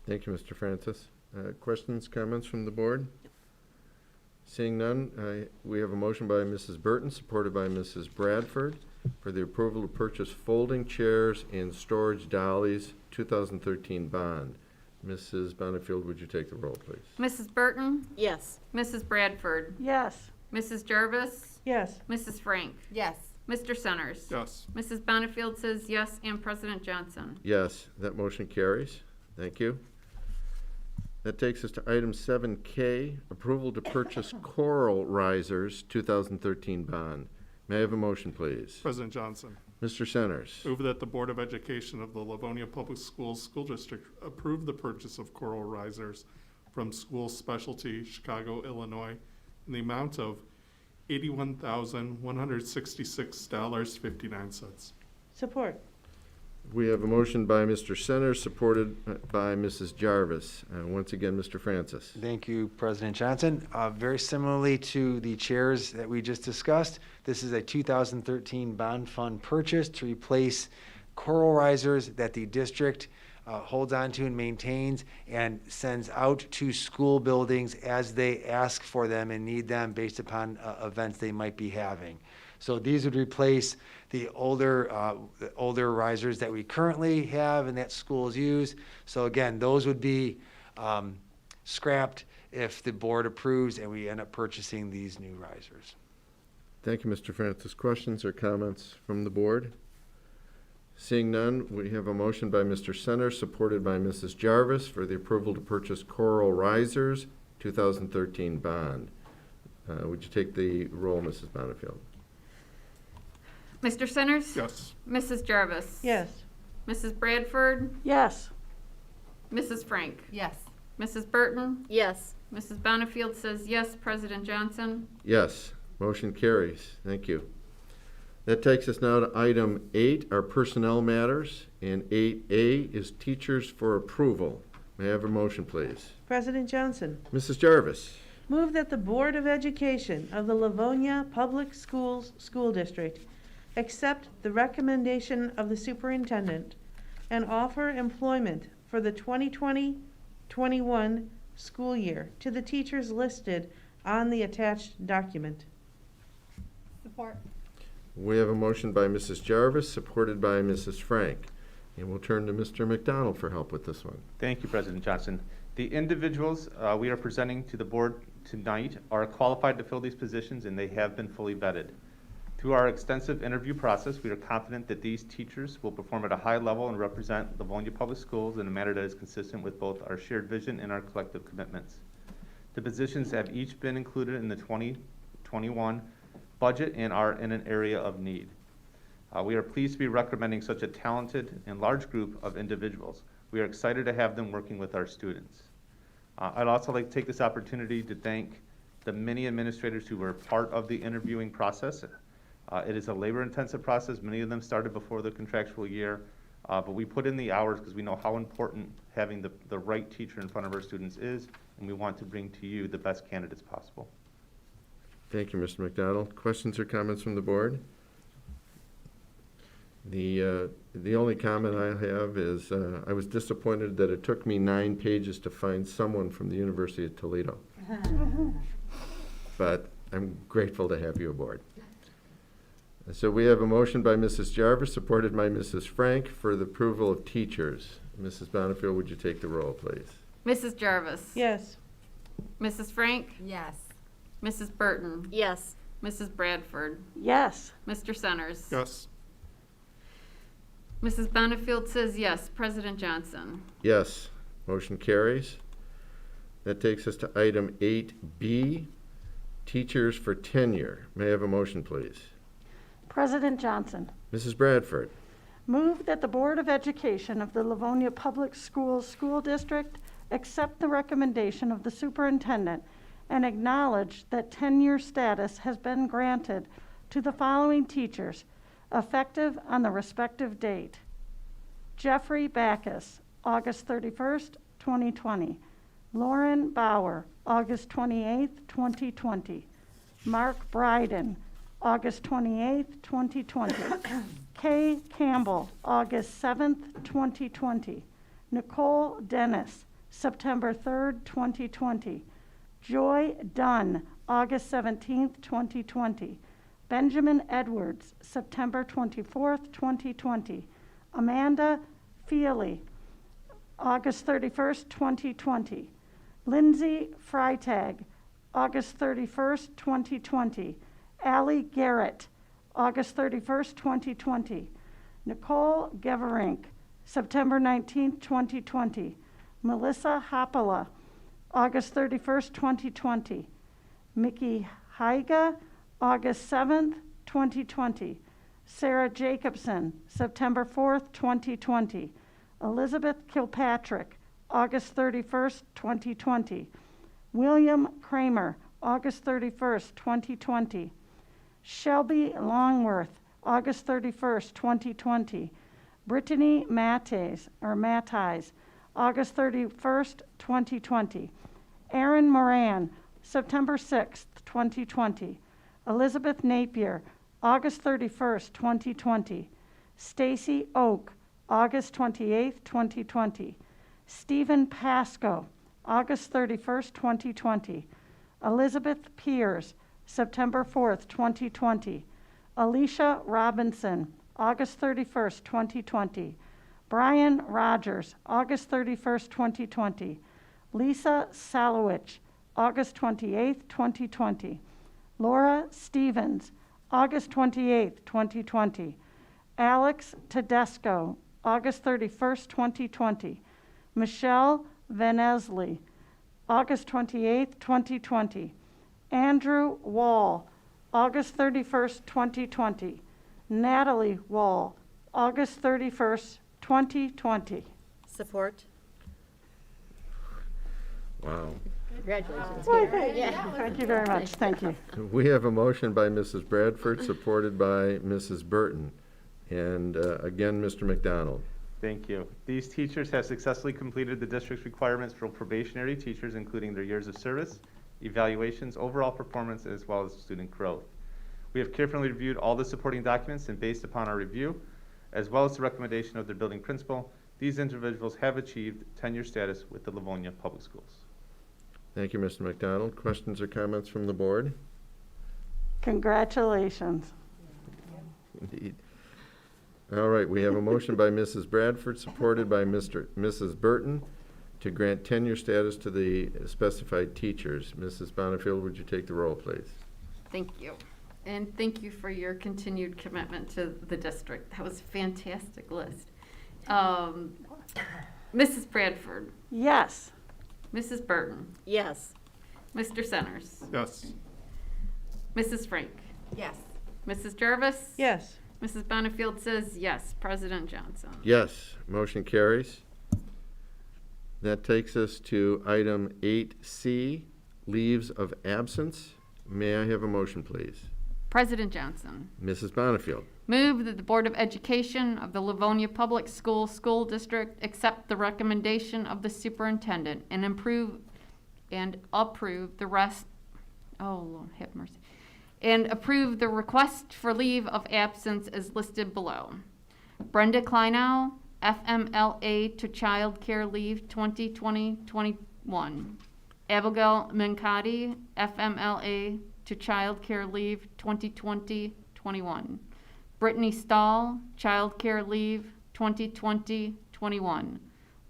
Thank you, Mr. Francis. Questions, comments from the board? Seeing none, we have a motion by Mrs. Burton, supported by Mrs. Bradford, for the approval to purchase folding chairs and storage dollies, 2013 bond. Mrs. Bonnefield, would you take the roll, please? Mrs. Burton, Yes. Mrs. Bradford, Yes. Mrs. Jarvis, Yes. Mrs. Frank, Yes. Mr. Centers. Yes. Mrs. Bonnefield says yes, and President Johnson. Yes, that motion carries. Thank you. That takes us to item 7K, approval to purchase coral risers, 2013 bond. May I have a motion, please? President Johnson. Mr. Centers. Move that the Board of Education of the Livonia Public Schools School District approve the purchase of coral risers from School Specialty, Chicago, Illinois, in the amount of $81,166.59. Support. We have a motion by Mr. Centers, supported by Mrs. Jarvis. Once again, Mr. Francis. Thank you, President Johnson. Very similarly to the chairs that we just discussed, this is a 2013 bond fund purchase to replace coral risers that the district holds on to and maintains and sends out to school buildings as they ask for them and need them based upon events they might be having. So these would replace the older risers that we currently have and that schools use. So again, those would be scrapped if the board approves and we end up purchasing these new risers. Thank you, Mr. Francis. Questions or comments from the board? Seeing none, we have a motion by Mr. Center, supported by Mrs. Jarvis, for the approval to purchase Coral Risers 2013 bond. Would you take the roll, Mrs. Bonnefield? Mr. Centers? Yes. Mrs. Jarvis? Yes. Mrs. Bradford? Yes. Mrs. Frank? Yes. Mrs. Burton? Yes. Mrs. Bonnefield says yes. President Johnson? Yes. Motion carries. Thank you. That takes us now to item 8, our personnel matters, and 8A is teachers for approval. May I have a motion, please? President Johnson, Mrs. Jarvis? move that the Board of Education of the Livonia Public Schools School District accept the recommendation of the superintendent and offer employment for the 2020-21 school year to the teachers listed on the attached document. Support. We have a motion by Mrs. Jarvis, supported by Mrs. Frank. And we'll turn to Mr. McDonald for help with this one. Thank you, President Johnson. The individuals we are presenting to the board tonight are qualified to fill these positions, and they have been fully vetted. Through our extensive interview process, we are confident that these teachers will perform at a high level and represent Livonia Public Schools in a manner that is consistent with both our shared vision and our collective commitments. The positions have each been included in the 2021 budget and are in an area of need. We are pleased to be recommending such a talented and large group of individuals. We are excited to have them working with our students. I'd also like to take this opportunity to thank the many administrators who were part of the interviewing process. It is a labor-intensive process. Many of them started before the contractual year, but we put in the hours because we know how important having the right teacher in front of our students is, and we want to bring to you the best candidates possible. Thank you, Mr. McDonald. Questions or comments from the board? The only comment I have is I was disappointed that it took me 9 pages to find someone from the University of Toledo. But I'm grateful to have you aboard. So we have a motion by Mrs. Jarvis, supported by Mrs. Frank, for the approval of teachers. Mrs. Bonnefield, would you take the roll, please? Mrs. Jarvis? Yes. Mrs. Frank? Yes. Mrs. Burton? Yes. Mrs. Bradford? Yes. Mr. Centers? Yes. Mrs. Bonnefield says yes. President Johnson? Yes. Motion carries. That takes us to item 8B, teachers for tenure. May I have a motion, please? President Johnson, Mrs. Bradford? move that the Board of Education of the Livonia Public Schools School District accept the recommendation of the superintendent and acknowledge that tenure status has been granted to the following teachers, effective on the respective date. Jeffrey Backus, August 31st, 2020. Lauren Bauer, August 28th, 2020. Mark Bryden, August 28th, 2020. Kay Campbell, August 7th, 2020. Nicole Dennis, September 3rd, 2020. Joy Dunn, August 17th, 2020. Benjamin Edwards, September 24th, 2020. Amanda Feely, August 31st, 2020. Lindsay Freitag, August 31st, 2020. Allie Garrett, August 31st, 2020. Nicole Geverink, September 19th, 2020. Melissa Hopala, August 31st, 2020. Mickey Haiga, August 7th, 2020. Sarah Jacobson, September 4th, 2020. Elizabeth Kilpatrick, August 31st, 2020. William Kramer, August 31st, 2020. Shelby Longworth, August 31st, 2020. Brittany Mattis, August 31st, 2020. Aaron Moran, September 6th, 2020. Elizabeth Napier, August 31st, 2020. Stacy Oak, August 28, 2020. Stephen Pasco, August 31st, 2020. Elizabeth Piers, September 4th, 2020. Alicia Robinson, August 31st, 2020. Brian Rogers, August 31st, 2020. Lisa Salowich, August 28th, 2020. Laura Stevens, August 28th, 2020. Alex Tedesco, August 31st, 2020. Michelle Venesley, August 28th, 2020. Andrew Wall, August 31st, 2020. Natalie Wall, August 31st, 2020. Support. Wow. Congratulations. Why, Karen. thank you very much. Thank you. We have a motion by Mrs. Bradford, supported by Mrs. Burton. And again, Mr. McDonald. Thank you. These teachers have successfully completed the district's requirements for probationary teachers, including their years of service, evaluations, overall performance, as well as student growth. We have carefully reviewed all the supporting documents, and based upon our review, as well as the recommendation of their building principal, these individuals have achieved tenure status with the Livonia Public Schools. Thank you, Mr. McDonald. Questions or comments from the board? Congratulations. Indeed. All right, we have a motion by Mrs. Bradford, supported by Mrs. Burton, to grant tenure status to the specified teachers. Mrs. Bonifield, would you take the roll, please? Thank you. And thank you for your continued commitment to the district. That was a fantastic list. Mrs. Bradford, Yes. Mrs. Burton, Yes. Mr. Centers, Yes. Mrs. Frank, Yes. Mrs. Jarvis. Yes. Mrs. Bonifield says yes. President Johnson. Yes, motion carries. That takes us to item 8C, leaves of absence. May I have a motion, please? President Johnson. Mrs. Bonifield. Move that the Board of Education of the Livonia Public Schools School District accept the recommendation of the superintendent and approve the rest, oh, Lord have mercy, and approve the request for leave of absence as listed below. Brenda Kleinow, FMLA to Child Care Leave 2020-21. Abigail Mincati, FMLA to Child Care Leave 2020-21. Brittany Stahl, Child Care Leave 2020-21.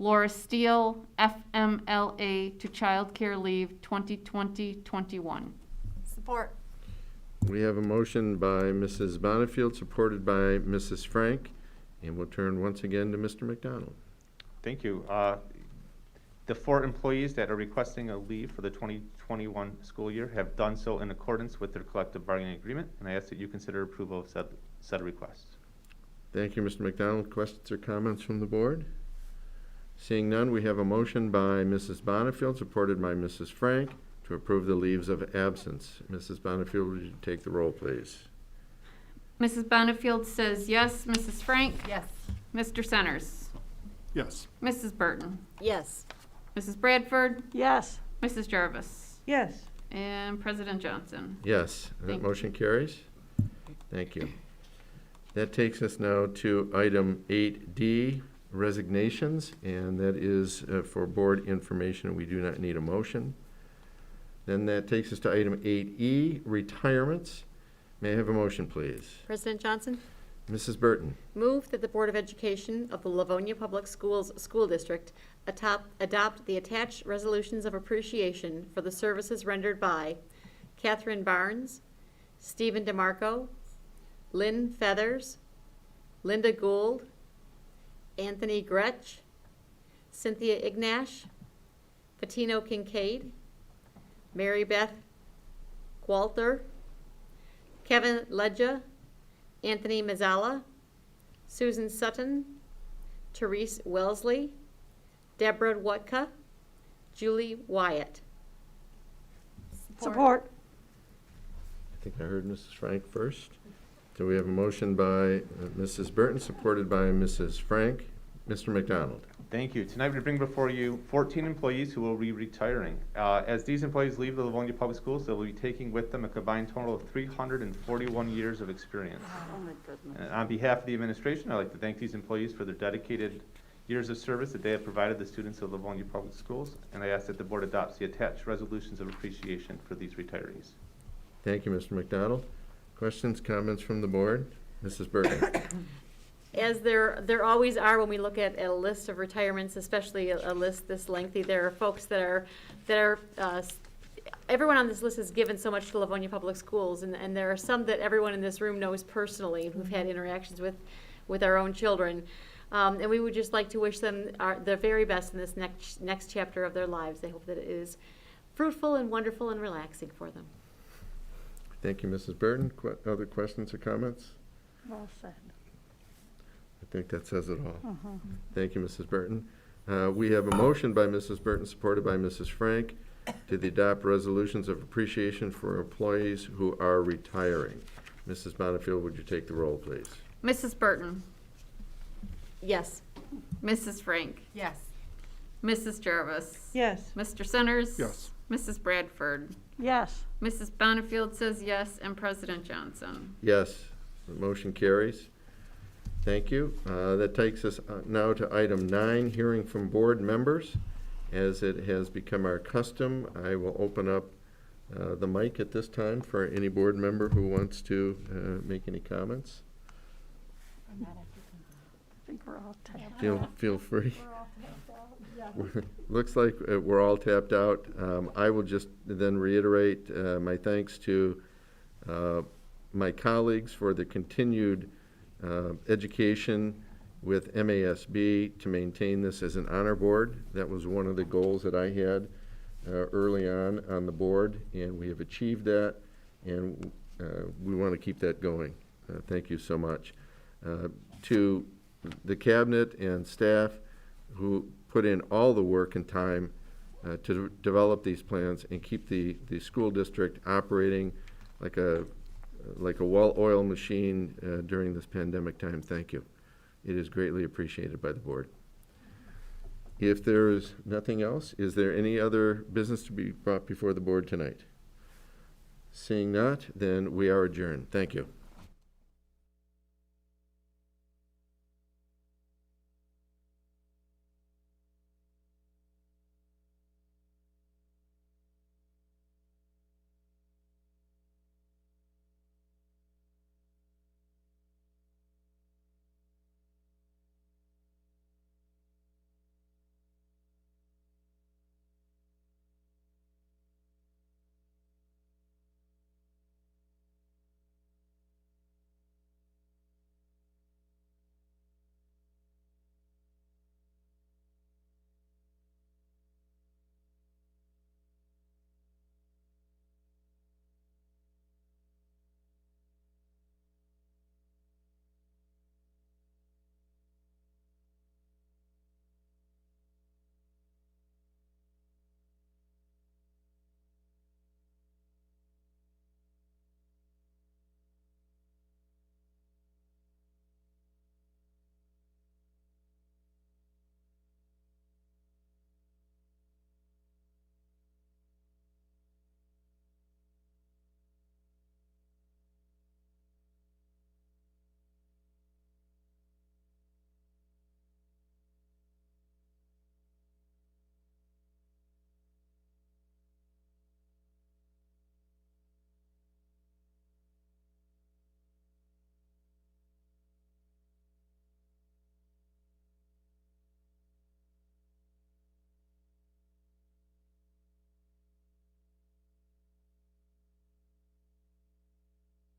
Laura Steele, FMLA to Child Care Leave 2020-21. Support. We have a motion by Mrs. Bonifield, supported by Mrs. Frank, and we'll turn once again to Mr. McDonald. Thank you. The 4 employees that are requesting a leave for the 2021 school year have done so in accordance with their collective bargaining agreement, and I ask that you consider approval of said requests. Thank you, Mr. McDonald. Questions or comments from the board? Seeing none, we have a motion by Mrs. Bonifield, supported by Mrs. Frank, to approve the leaves of absence. Mrs. Bonifield, would you take the roll, please? Mrs. Bonifield says yes. Mrs. Frank? Yes. Mr. Centers? Yes. Mrs. Burton? Yes. Mrs. Bradford? Yes. Mrs. Jarvis? Yes. And President Johnson. Yes, Thank that you. motion carries. Thank you. That takes us now to item 8D, resignations, and that is for board information. We do not need a motion. Then that takes us to item 8E, retirements. May I have a motion, please? President Johnson, Mrs. Burton. move that the Board of Education of the Livonia Public Schools School District adopt the attached resolutions of appreciation for the services rendered by Catherine Barnes, Stephen DeMarco, Lynn Feathers, Linda Gould, Anthony Gretsch, Cynthia Ignash, Fatino Kincaid, Mary Beth Walter, Kevin Ledja, Anthony Mazzala, Susan Sutton, Therese Wellesley, Deborah Wutka, Julie Wyatt. Support. I think I heard Mrs. Frank first. So we have a motion by Mrs. Burton, supported by Mrs. Frank. Mr. McDonald. Thank you. Tonight we bring before you 14 employees who will be retiring. As these employees leave the Livonia Public Schools, they will be taking with them a combined total of 341 years of experience. Oh, my goodness. And on behalf of the administration, I'd like to thank these employees for their dedicated years of service that they have provided the students of Livonia Public Schools, and I ask that the board adopts the attached resolutions of appreciation for these retirees. Thank you, Mr. McDonald. Questions, comments from the board? Mrs. Burton. As there always are when we look at a list of retirements, especially a list this lengthy, there are folks that are everyone on this list has given so much to Livonia Public Schools, and there are some that everyone in this room knows personally, who've had interactions with our own children. And we would just like to wish them their very best in this next chapter of their lives. I hope that it is fruitful and wonderful and relaxing for them. Thank you, Mrs. Burton. Other questions or comments? Well said. I think that says it all. Uh-huh. Thank you, Mrs. Burton. We have a motion by Mrs. Burton, supported by Mrs. Frank, to adopt resolutions of appreciation for employees who are retiring. Mrs. Bonnefield, would you take the roll, please? Mrs. Burton. Yes. Mrs. Frank. Yes. Mrs. Jarvis. Yes. Mr. Centers. Yes. Mrs. Bradford. Yes. Mrs. Bonnefield says yes, and President Johnson. Yes, the motion carries. Thank you. That takes us now to item 9, hearing from board members. As it has become our custom, I will open up the mic at this time for any board member who wants to make any comments. I think we're all tapped Feel free. We're all tapped out. Yeah. Looks like we're all tapped out. I will just then reiterate my thanks to my colleagues for the continued education with MASB to maintain this as an honor board. That was one of the goals that I had early on the board, and we have achieved that, and we want to keep that going. Thank you so much. To the cabinet and staff who put in all the work and time to develop these plans and keep the school district operating like a well-oiled machine during this pandemic time. Thank you. It is greatly appreciated by the board. If there is nothing else, is there any other business to be brought before the board tonight? Seeing not, then we are adjourned. Thank you.